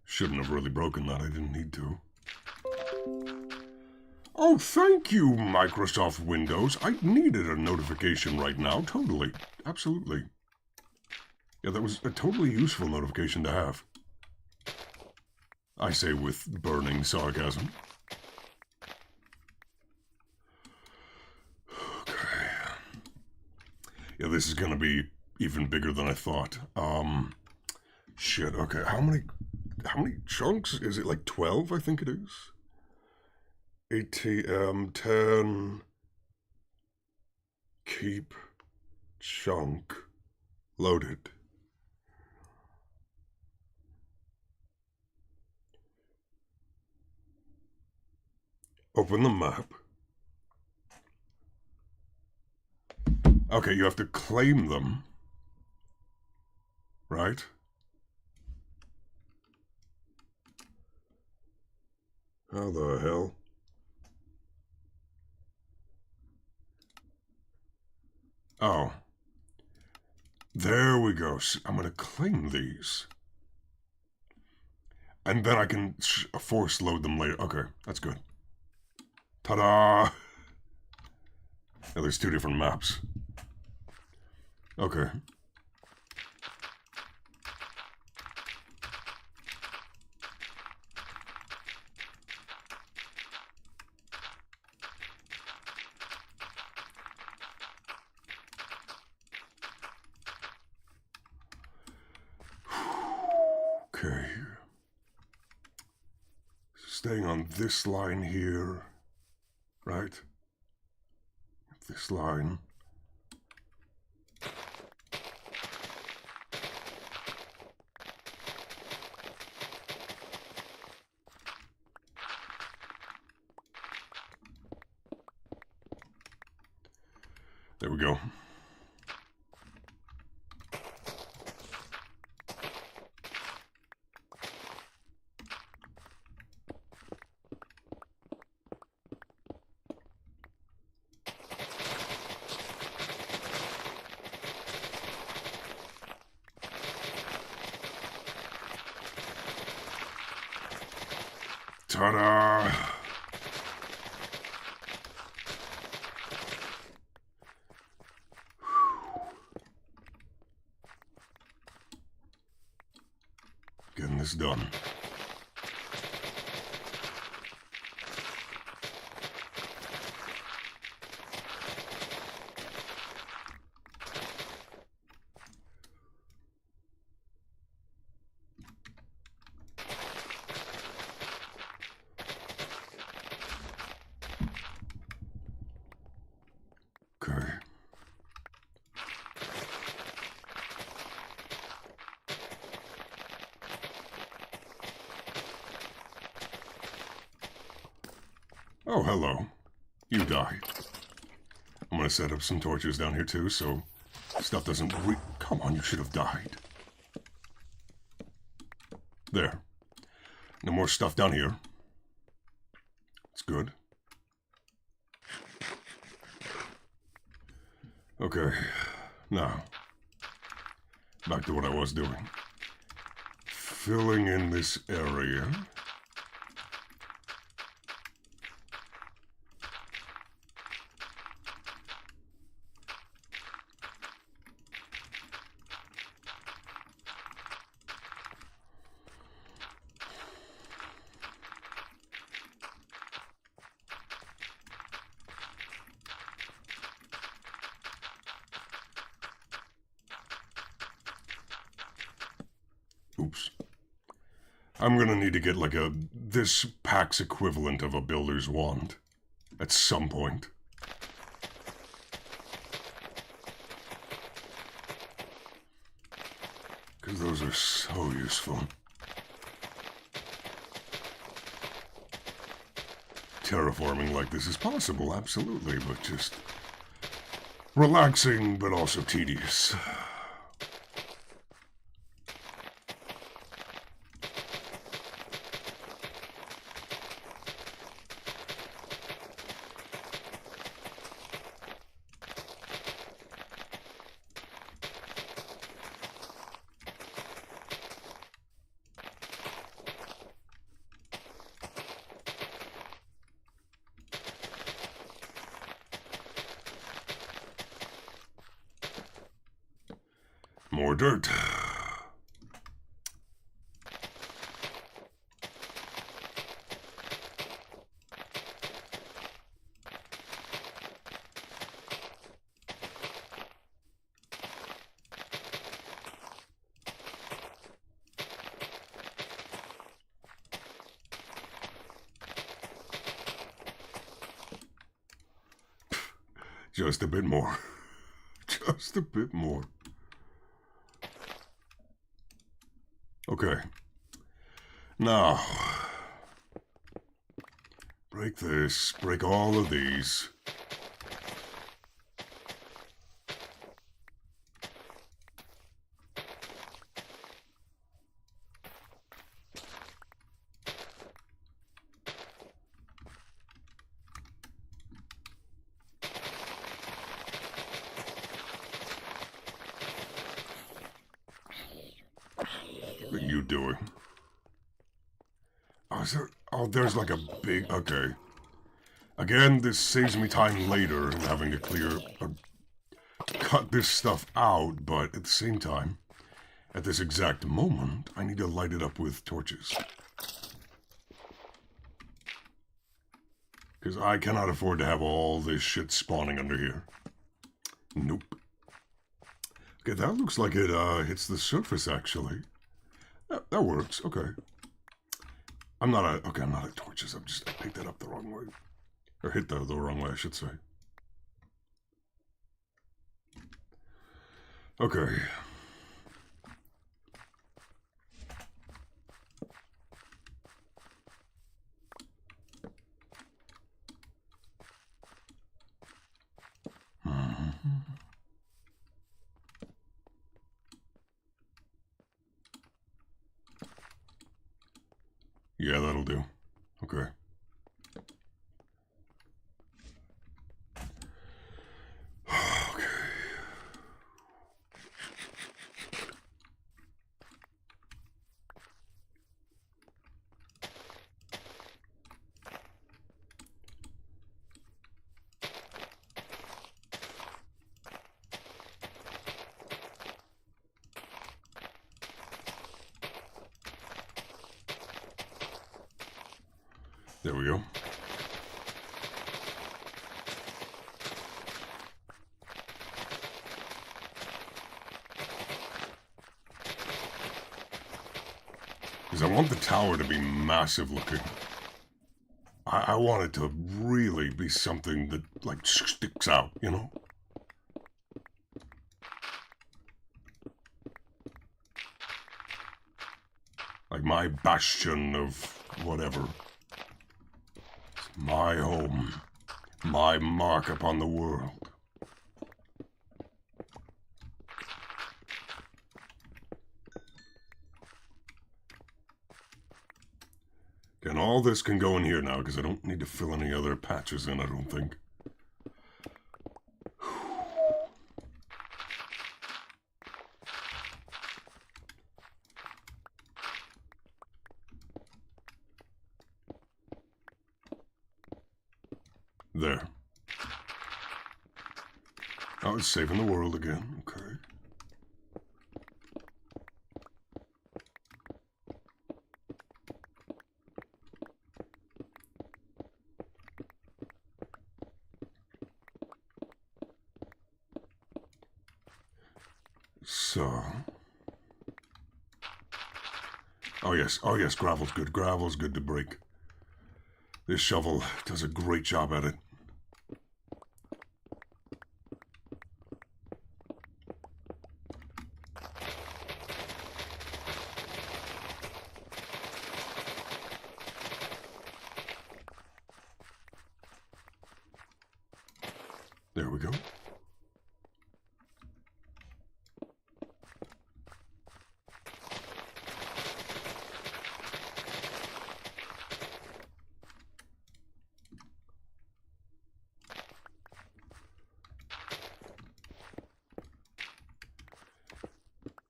Shouldn't have really broken that, I didn't need to. Oh, thank you, Microsoft Windows. I needed a notification right now, totally. Absolutely. Yeah, that was a totally useful notification to have. I say with burning sarcasm. Okay. Yeah, this is gonna be even bigger than I thought. Shit, okay, how many chunks? Is it like 12, I think it is? ATM-10. Keep chunk loaded. Open the map. Okay, you have to claim them. Right? How the hell? Oh. There we go. I'm going to claim these. And then I can force load them later. Okay, that's good. Ta-da! Yeah, there's two different maps. Okay. Okay. Staying on this line here, right? This line. There we go. Ta-da! Getting this done. Okay. Oh, hello. You died. I'm gonna set up some torches down here too, so stuff doesn't Come on, you should have died. There. No more stuff down here. It's good. Okay. Now, back to what I was doing. Filling in this area. Oops. I'm gonna need to get like this pack's equivalent of a builder's wand at some point. Because those are so useful. Terraforming like this is possible, absolutely, but just relaxing but also tedious. More dirt. Just a bit more. Just a bit more. Okay. Now, break this, break all of these. What are you doing? Oh, is there... Oh, there's like a big... Okay. Again, this saves me time later having to clear... cut this stuff out, but at the same time, at this exact moment, I need to light it up with torches. Because I cannot afford to have all this shit spawning under here. Nope. Okay, that looks like it hits the surface, actually. That works, okay. I'm not at torches, I picked that up the wrong way. Or hit that the wrong way, I should say. Okay. Yeah, that'll do. Okay. Okay. There we go. Because I want the tower to be massive looking. I want it to really be something that, like, sticks out, you know? Like my bastion of whatever. It's my home. My mark upon the world. And all this can go in here now, because I don't need to fill any other patches in, I don't think. There. Oh, it's saving the world again. Okay. So. Oh yes, gravel's good. Gravel's good to break. This shovel does a great job at it. There we go.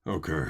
Okay.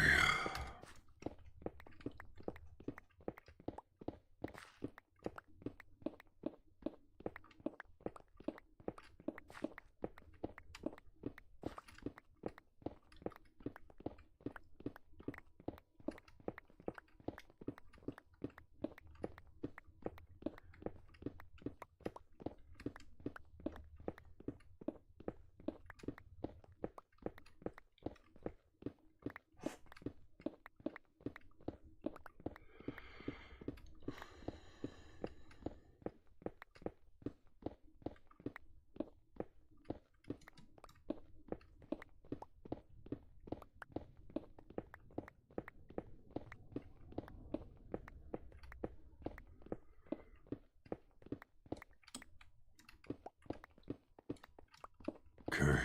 Okay.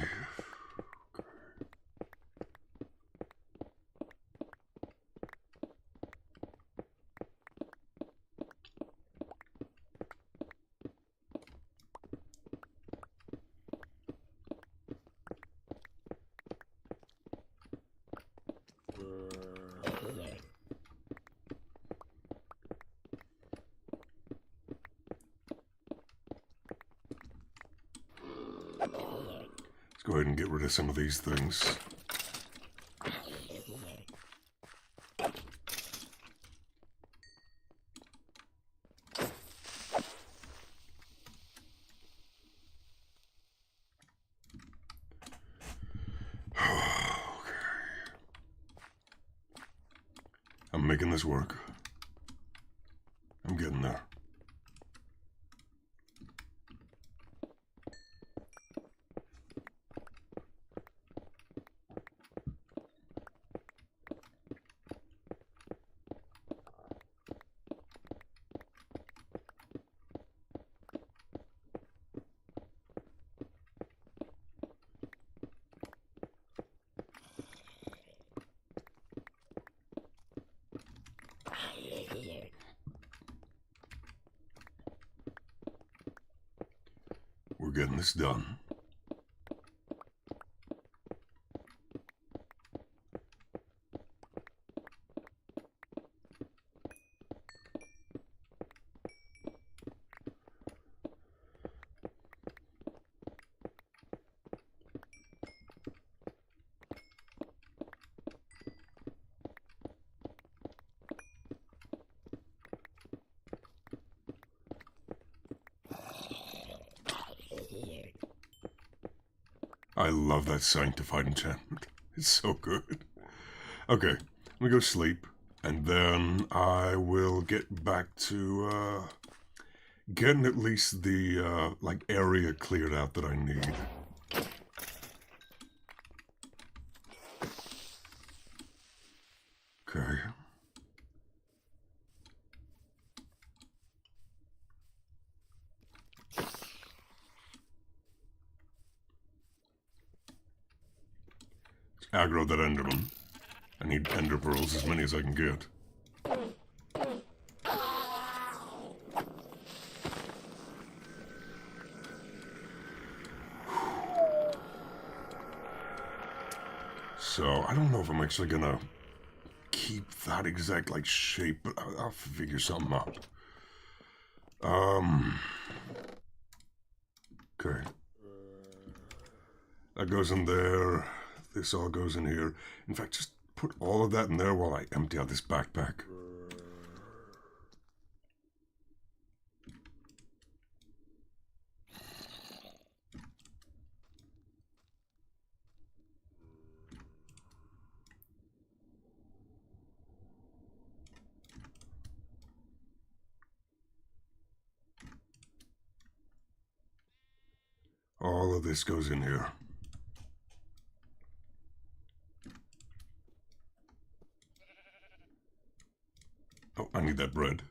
Let's go ahead and get rid of some of these things. I'm making this work. I'm getting there. getting this done. I love that sanctified enchantment. It's so good. Okay, I'm gonna go sleep, and then I will get back to, getting at least the, like, area cleared out that I need. Okay. Aggro that Enderman. I need Ender Pearls, as many as I can get. So, I don't know if I'm actually gonna keep that exact, like, shape, but I'll figure something out. Okay. That goes in there. This all goes in here. In fact, just put all of that in there while I empty out this backpack. All of this goes in here. Oh, I need that bread.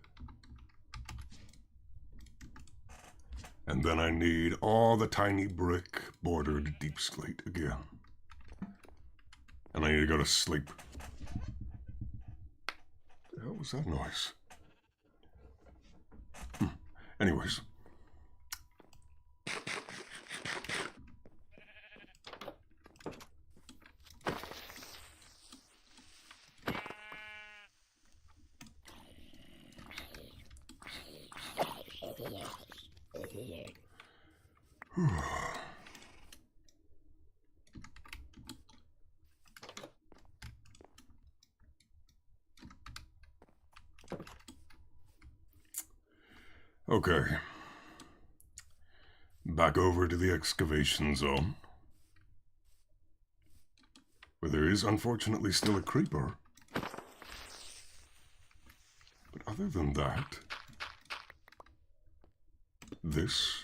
And then I need all the tiny brick bordered deep slate again. And I need to go to sleep. What the hell was that noise? Anyways. Okay. Back over to the excavation zone, where there is unfortunately still a creeper. But other than that, this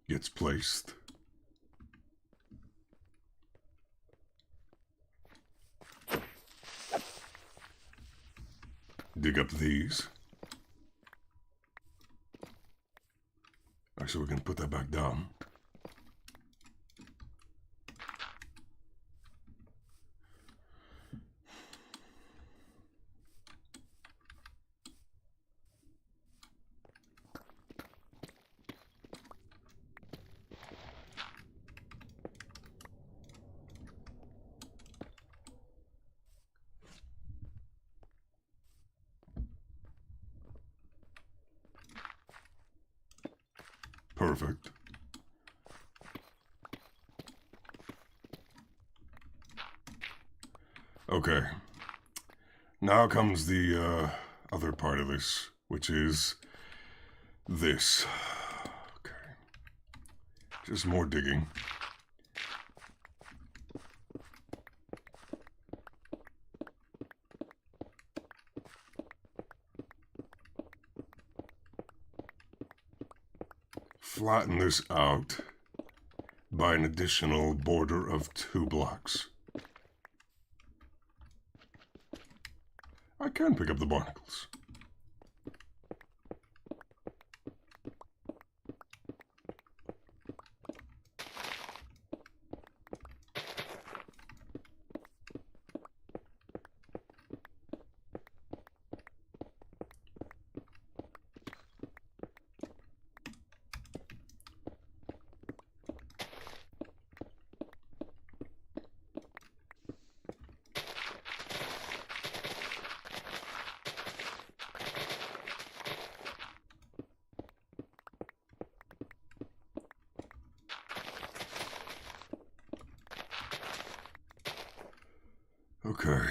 gets placed. Dig up these. Actually, we can put that back down. Perfect. Okay. Now comes the other part of this, which is this. Okay. Just more digging. Flatten this out by an additional border of 2 blocks. I can pick up the barnacles. Okay.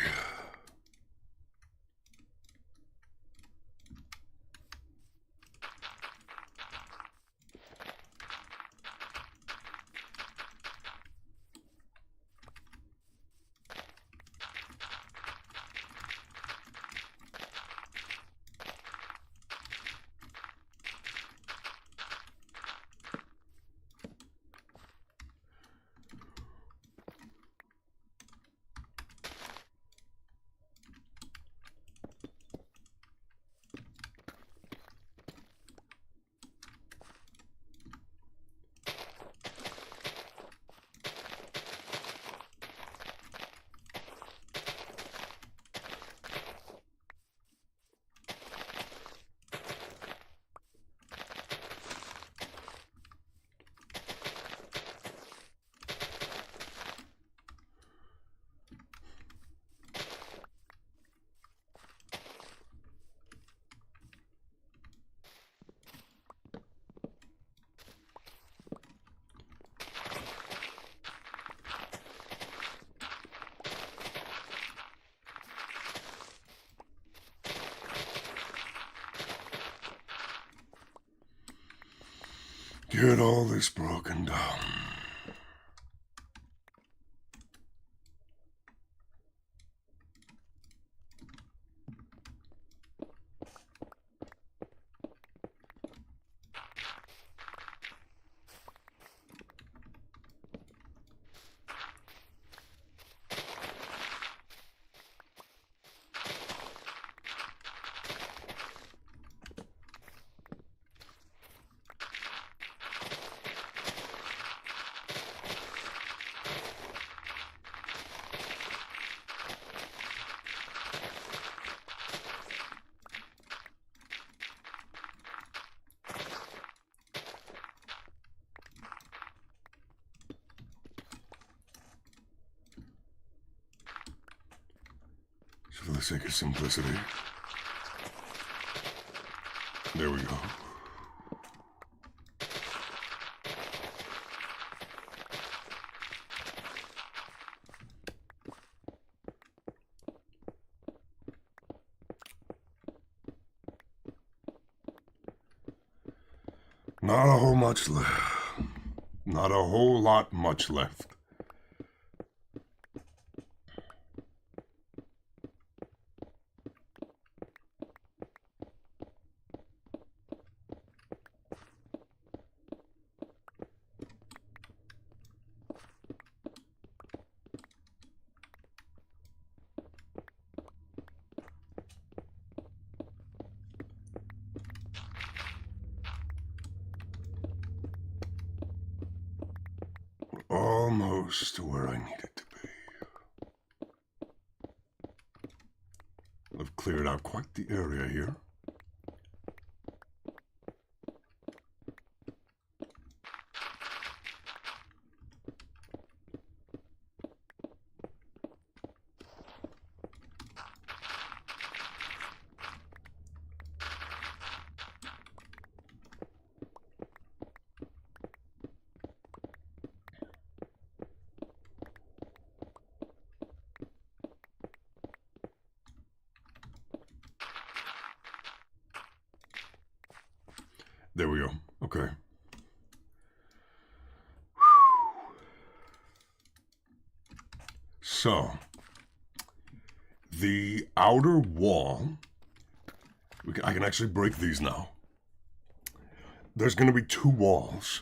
Get all this broken down. For the sake of simplicity. There we go. Not a whole much left. Not a whole lot much left. Almost to where I need it to be. I've cleared out quite the area here. There we go. Okay. So, the outer wall, I can actually break these now. There's going to be two walls.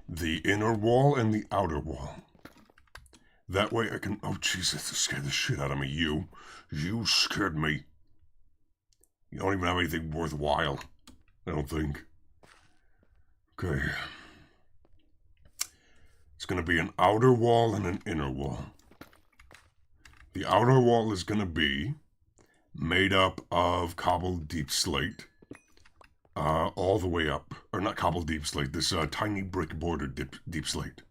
The inner wall and the outer wall. That way I can... Oh, Jesus, that scared the shit out of me. You scared me. You don't even have anything worthwhile, I don't think. Okay. It's going to be an outer wall and an inner wall. The outer wall is going to be made up of cobbled deep slate. All the way up. Or not cobbled deep slate. This tiny brick bordered deep slate.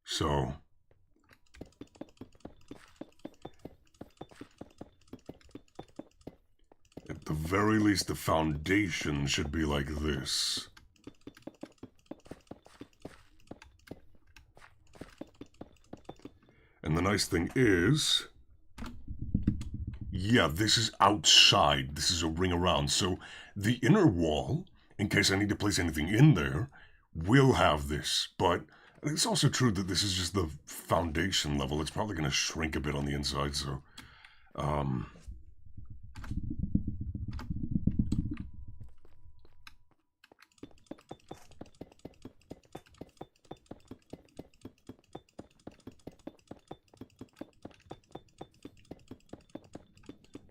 So... at the very least, the foundation should be like this. nice thing is, yeah, this is outside. This is a ring around. So the inner wall, in case I need to place anything in there, will have this. But it's also true that this is just the foundation level. It's probably going to shrink a bit on the inside, so...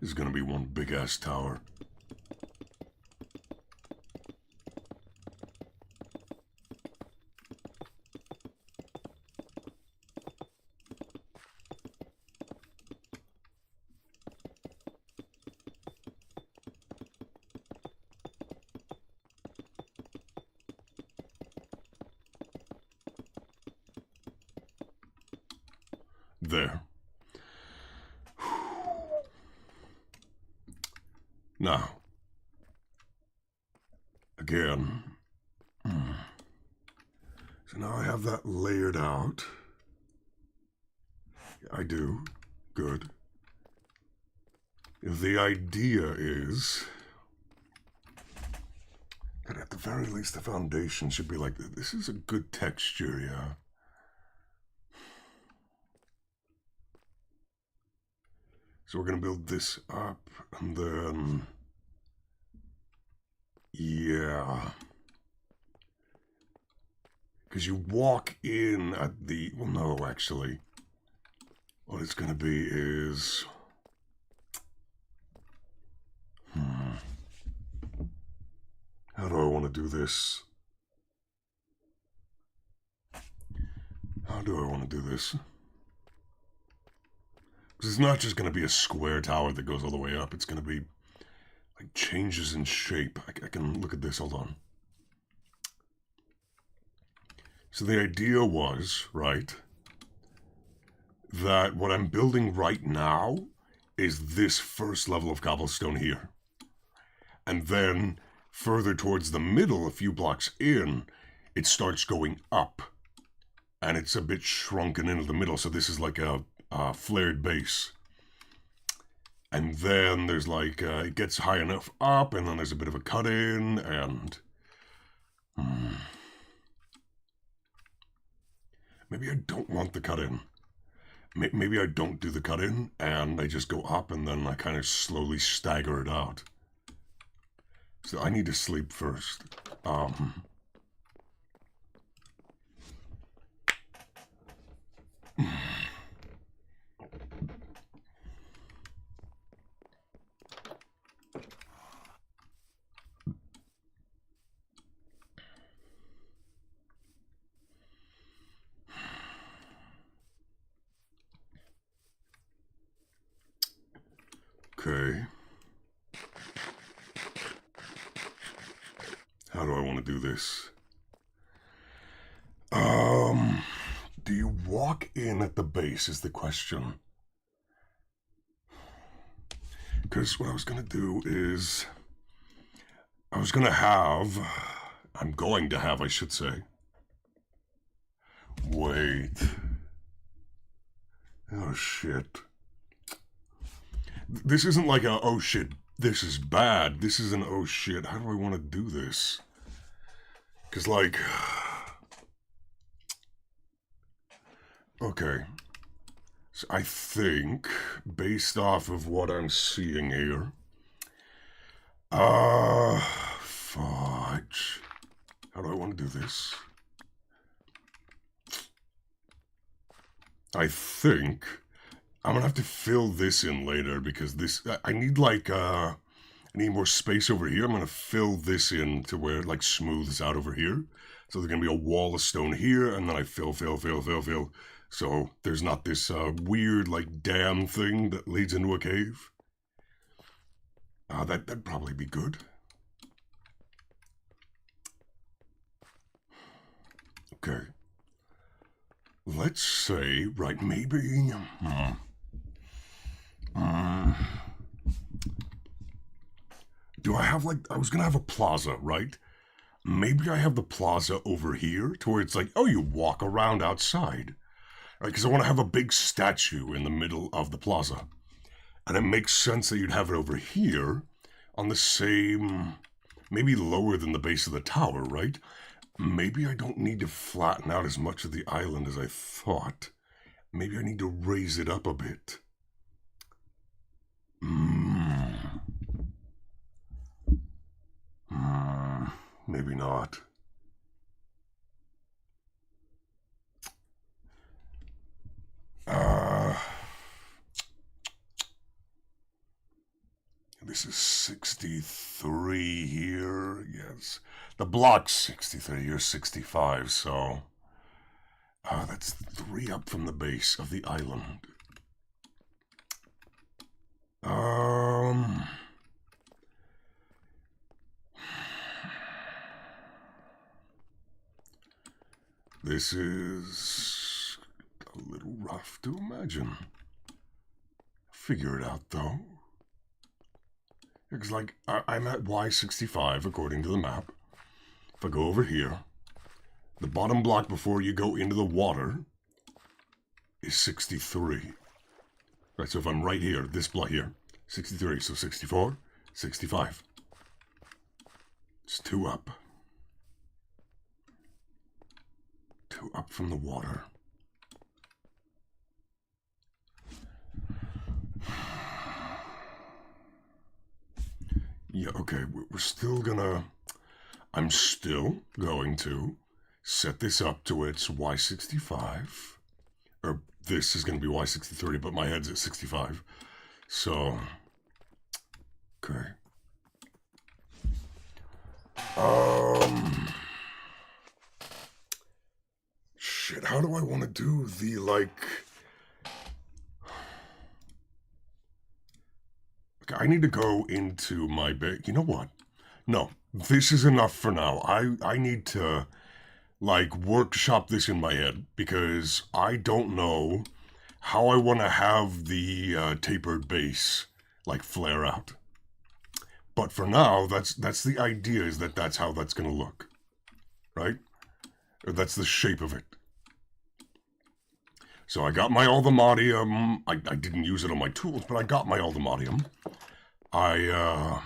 This is going to be one big-ass tower. There. Now, again, so now I have that layered out. I do. Good. The idea is that at the very least the foundation should be like, this is a good texture, yeah. So we're going to build this up, and then, yeah. Because you walk in at the, well, no, actually. What it's going to be is, how do I want to do this? How do I want to do this? Because it's not just going to be a square tower that goes all the way up. It's going to be, like, changes in shape. I can look at this. Hold on. So the idea was, right, that what I'm building right now is this first level of cobblestone here. And then further towards the middle, a few blocks in, it starts going up. And it's a bit shrunken into the middle. So this is like a flared base. And then there's like, it gets high enough up, and then there's a bit of a cut in, and... Maybe I don't want the cut in. Maybe I don't do the cut in, and I just go up, and then I kind of slowly stagger it out. So I need to sleep first. Okay. How do I want to do this? Do you walk in at the base is the question. Because what I was going to do is, I'm going to have, I should say. Wait. Oh, shit. This isn't like a, oh shit, this is bad. This is an, oh shit, how do I want to do this? Because, like... Okay. So I think, based off of what I'm seeing here... Fudge. How do I want to do this? I think... I'm gonna have to fill this in later, because this, I need like, I need more space over here. I'm gonna fill this in to where it like smooths out over here. So there's gonna be a wall of stone here, and then I fill. So there's not this weird like dam thing that leads into a cave. That'd probably be good. Okay. Let's say, right, maybe... do I have, like, I was gonna have a plaza, right? Maybe I have the plaza over here, to where it's like, oh, you walk around outside. Right, because I want to have a big statue in the middle of the plaza. And it makes sense that you'd have it over here on the same, maybe lower than the base of the tower, right? Maybe I don't need to flatten out as much of the island as I thought. Maybe I need to raise it up a bit. Maybe not. This is 63 here, yes. The block's 63, you're 65, so... that's 3 up from the base of the island. This is a little rough to imagine. Figure it out, though. Because, like, I'm at Y65, according to the map. If I go over here, the bottom block before you go into the water is 63. Right, so if I'm right here, this block here, 63, so 64, 65. It's 2 up. 2 up from the water. Yeah, okay, we're still gonna... I'm still going to set this up to its Y65. Or this is going to be Y63, but my head's at 65. So, okay. Shit, how do I want to do the, like... I need to go into my bed. You know what? No, this is enough for now. I need to, like, workshop this in my head, because I don't know how I want to have the tapered base, like, flare out. But for now, that's the idea, is that that's how that's going to look. Right? Or that's the shape of it. So I got my Allthemodium. I didn't use it on my tools, but I got my Allthemodium. I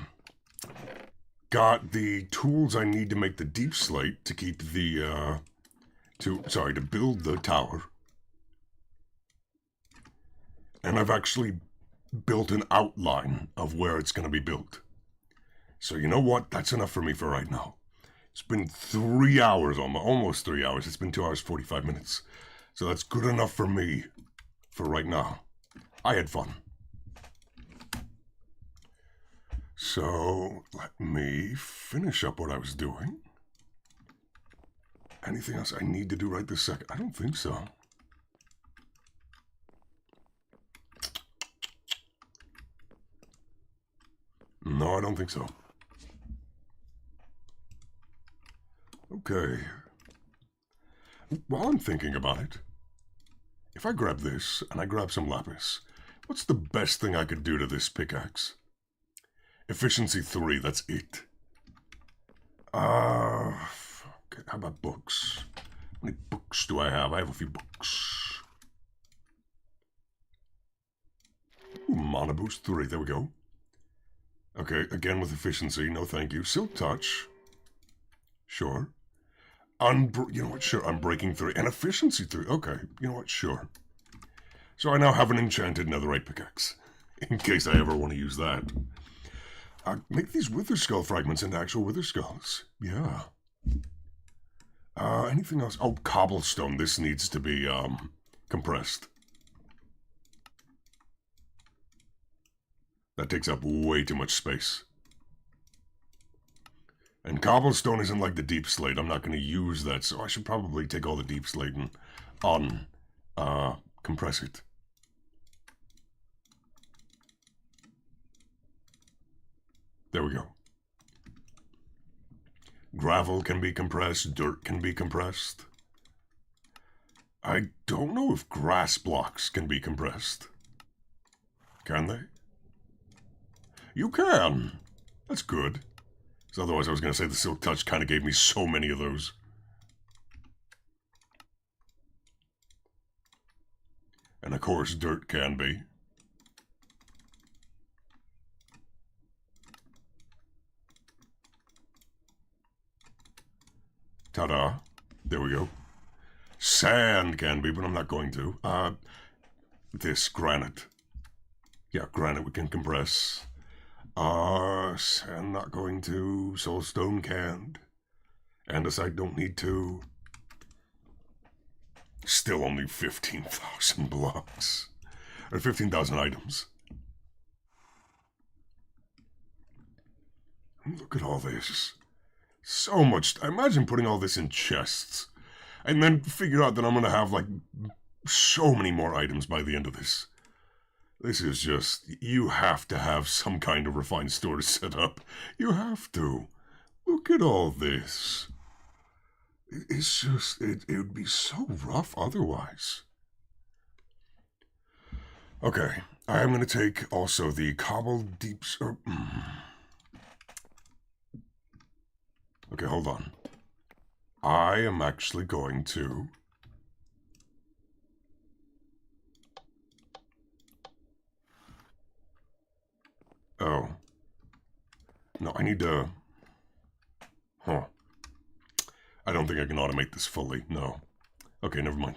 got the tools I need to make the deep slate to keep the to build the tower. And I've actually built an outline of where it's going to be built. So you know what? That's enough for me for right now. It's been 3 hours, almost 3 hours. It's been 2 hours, 45 minutes. So that's good enough for me for right now. I had fun. So let me finish up what I was doing. Anything else I need to do right this second? I don't think so. No, I don't think so. Okay. While I'm thinking about it, if I grab this and I grab some lapis, what's the best thing I could do to this pickaxe? Efficiency 3, that's it. Okay, how about books? How many books do I have? I have a few books. Ooh, Mana Boost 3, there we go. Okay, again with efficiency, no thank you. Silk Touch. Sure. You know what, sure, Unbreaking 3. And Efficiency 3, okay. You know what, sure. So I now have an enchanted netherite pickaxe, in case I ever want to use that. Make these wither skull fragments into actual wither skulls. Yeah. Anything else? Oh, cobblestone. This needs to be, compressed. That takes up way too much space. And cobblestone isn't like the deep slate. I'm not going to use that, so I should probably take all the deep slate and compress it. There we go. Gravel can be compressed. Dirt can be compressed. I don't know if grass blocks can be compressed. Can they? You can. That's good. Because otherwise I was going to say the Silk Touch kind of gave me so many of those. And of course, dirt can be. Ta-da. There we go. Sand can be, but I'm not going to. This granite. Yeah, granite we can compress. Sand not going to. Soulstone can't. Andesite don't need to. Still only 15,000 blocks. Or 15,000 items. Look at all this. So much. I imagine putting all this in chests. And then figure out that I'm going to have, like, so many more items by the end of this. This is just... You have to have some kind of refined storage set up. You have to. Look at all this. It's just... It would be so rough otherwise. Okay. I am going to take also the cobbled deep... Okay, hold on. I am actually going to... Oh. No, I need to... Huh. I don't think I can automate this fully, no. Okay, never mind.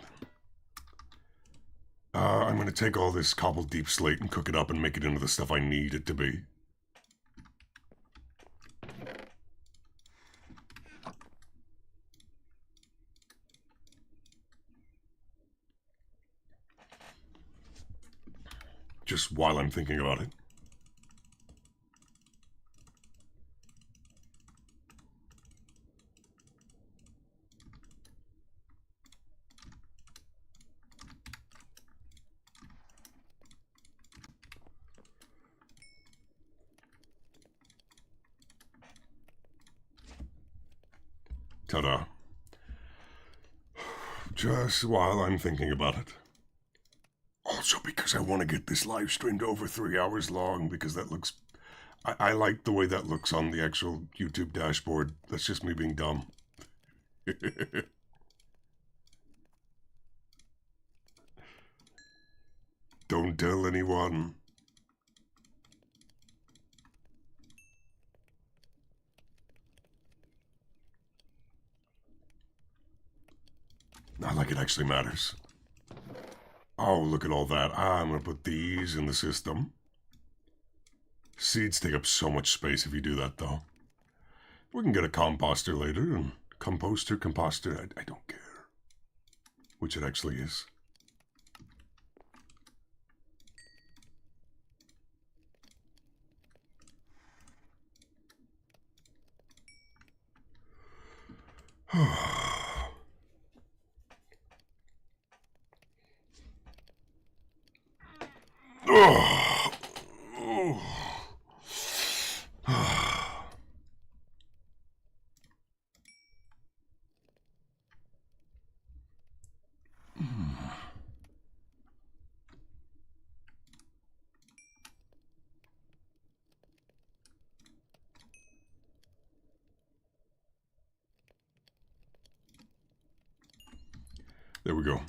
I'm going to take all this cobbled deep slate and cook it up and make it into the stuff I need it to be. Just while I'm thinking about it. Ta-da. Just while I'm thinking about it. Also because I want to get this live stream to over 3 hours long, because that looks... I like the way that looks on the actual YouTube dashboard. That's just me being dumb. Don't tell anyone. Not like it actually matters. Oh, look at all that. I'm going to put these in the system. Seeds take up so much space if you do that, though. We can get a composter later, and composter, I don't care. Which it actually is. There we go.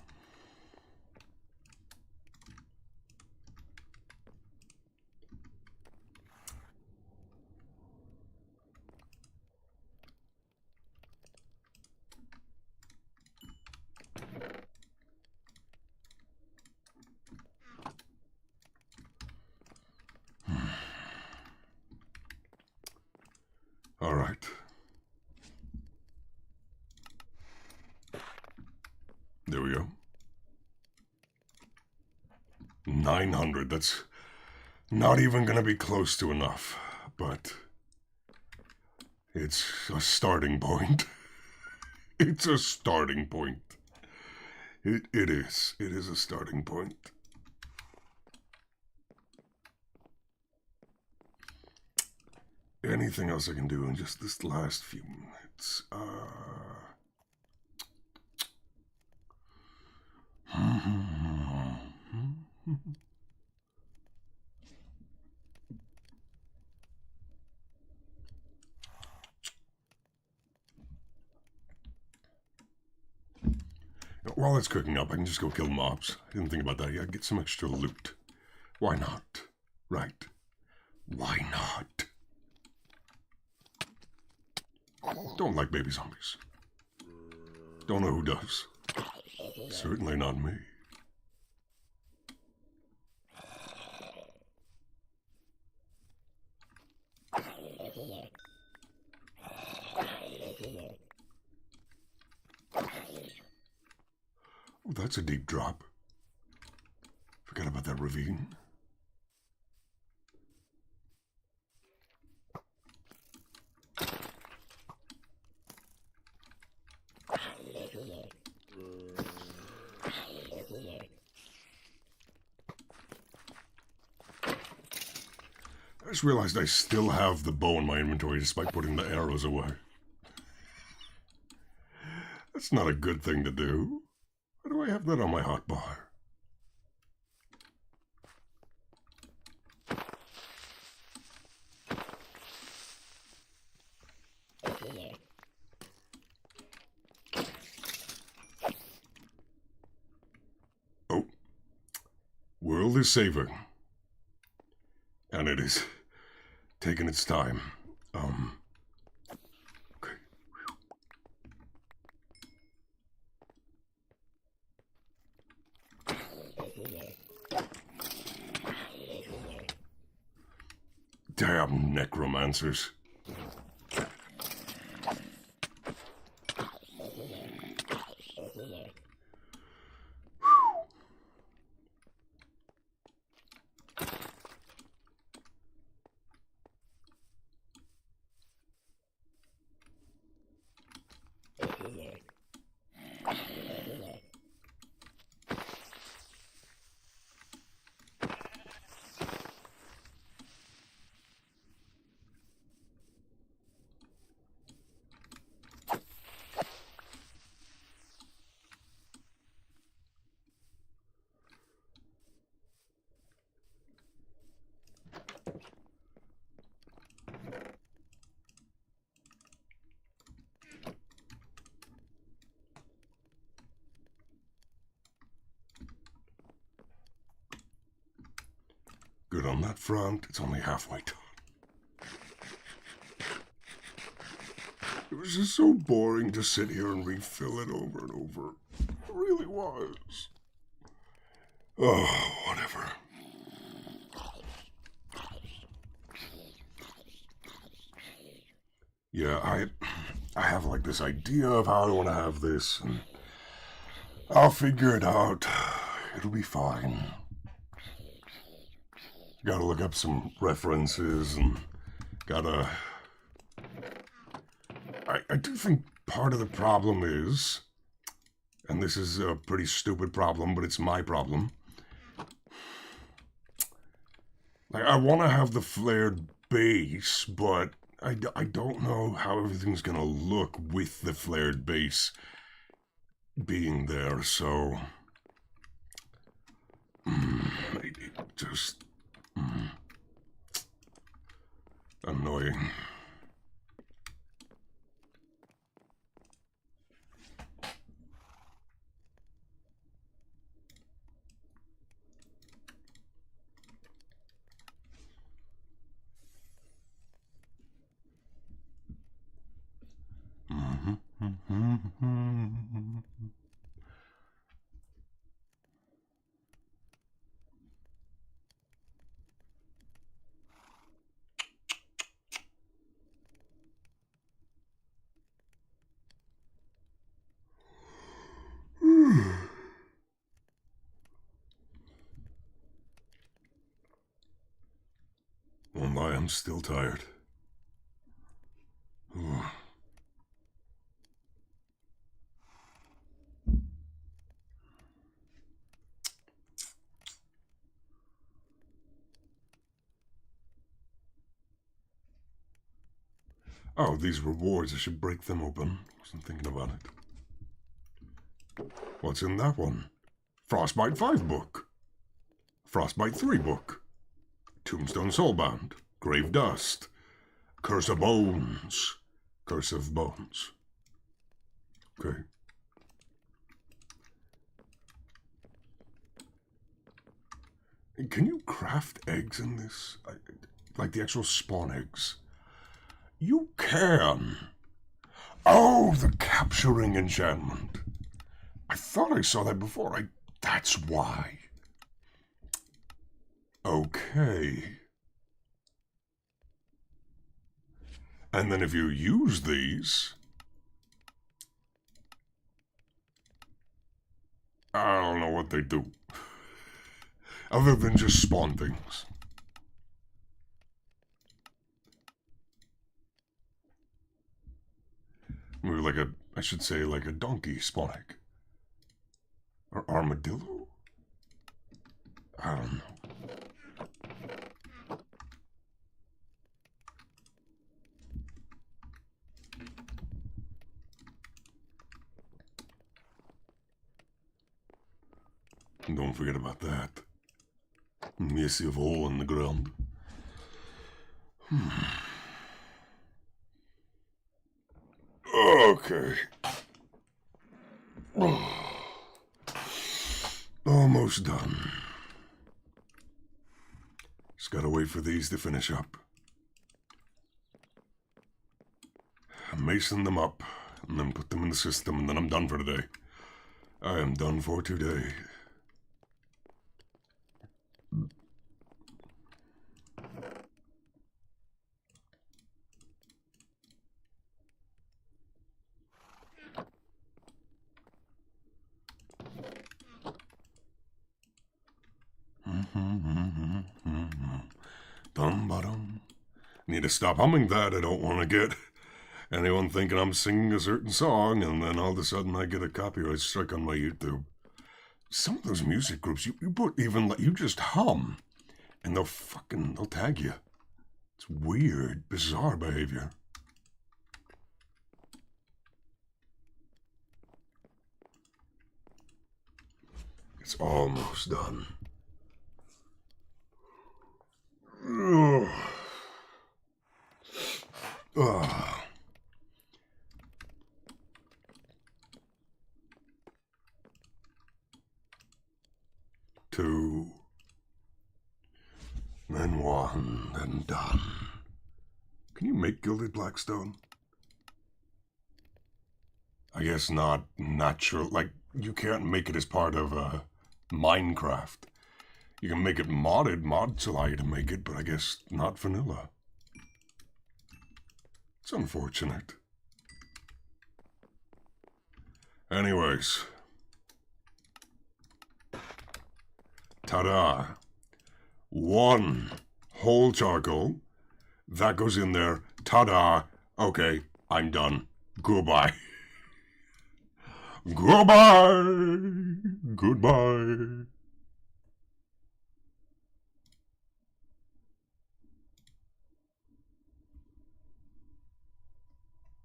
All right. There we go. 900, that's not even going to be close to enough, but it's a starting point. It's a starting point. It is. It is a starting point. Anything else I can do in just this last few minutes? while it's cooking up, I can just go kill mobs. I didn't think about that yet. Get some extra loot. Why not? Right. Why not? Don't like baby zombies. Don't know who does. Certainly not me. Oh, that's a deep drop. Forgot about that ravine. I just realized I still have the bow in my inventory despite putting the arrows away. That's not a good thing to do. Why do I have that on my hotbar? Oh. World is saving. And it is taking its time. Okay. Damn necromancers. Good on that front. It's only halfway done. It was just so boring to sit here and refill it over and over. It really was. Oh, whatever. Yeah, I have like this idea of how I want to have this, and I'll figure it out. It'll be fine. Gotta look up some references and gotta... I do think part of the problem is, and this is a pretty stupid problem, but it's my problem. Like, I want to have the flared base, but I don't know how everything's gonna look with the flared base being there, so... maybe just... annoying. Won't lie, I'm still tired. Oh, these rewards, I should break them open. Wasn't thinking about it. What's in that one? Frostbite 5 book. Frostbite 3 book. Tombstone Soulbound. Grave Dust. Curse of Bones. Curse of Bones. Okay. Can you craft eggs in this? Like the actual spawn eggs? You can. Oh, the capturing enchantment. I thought I saw that before. That's why. Okay. And then if you use these... I don't know what they do. Other than just spawn things. Maybe like I should say like a donkey spawn egg. Or armadillo? I don't know. Don't forget about that. Massive hole in the ground. Okay. Almost done. Just gotta wait for these to finish up. Mason them up, and then put them in the system, and then I'm done for today. I am done for today. Dum-ba-dum. Need to stop humming that. I don't want to get anyone thinking I'm singing a certain song, and then all of a sudden I get a copyright strike on my YouTube. Some of those music groups, you put even like you just hum, and they'll tag you. It's weird, bizarre behavior. It's almost done. Two, then one, then done. Can you make gilded blackstone? I guess not natural. Like, you can't make it as part of Minecraft. You can make it modded. Mods allow you to make it, but I guess not vanilla. It's unfortunate. Anyways. Ta-da. One whole charcoal. That goes in there. Ta-da. Okay, I'm done. Goodbye. Goodbye. Goodbye.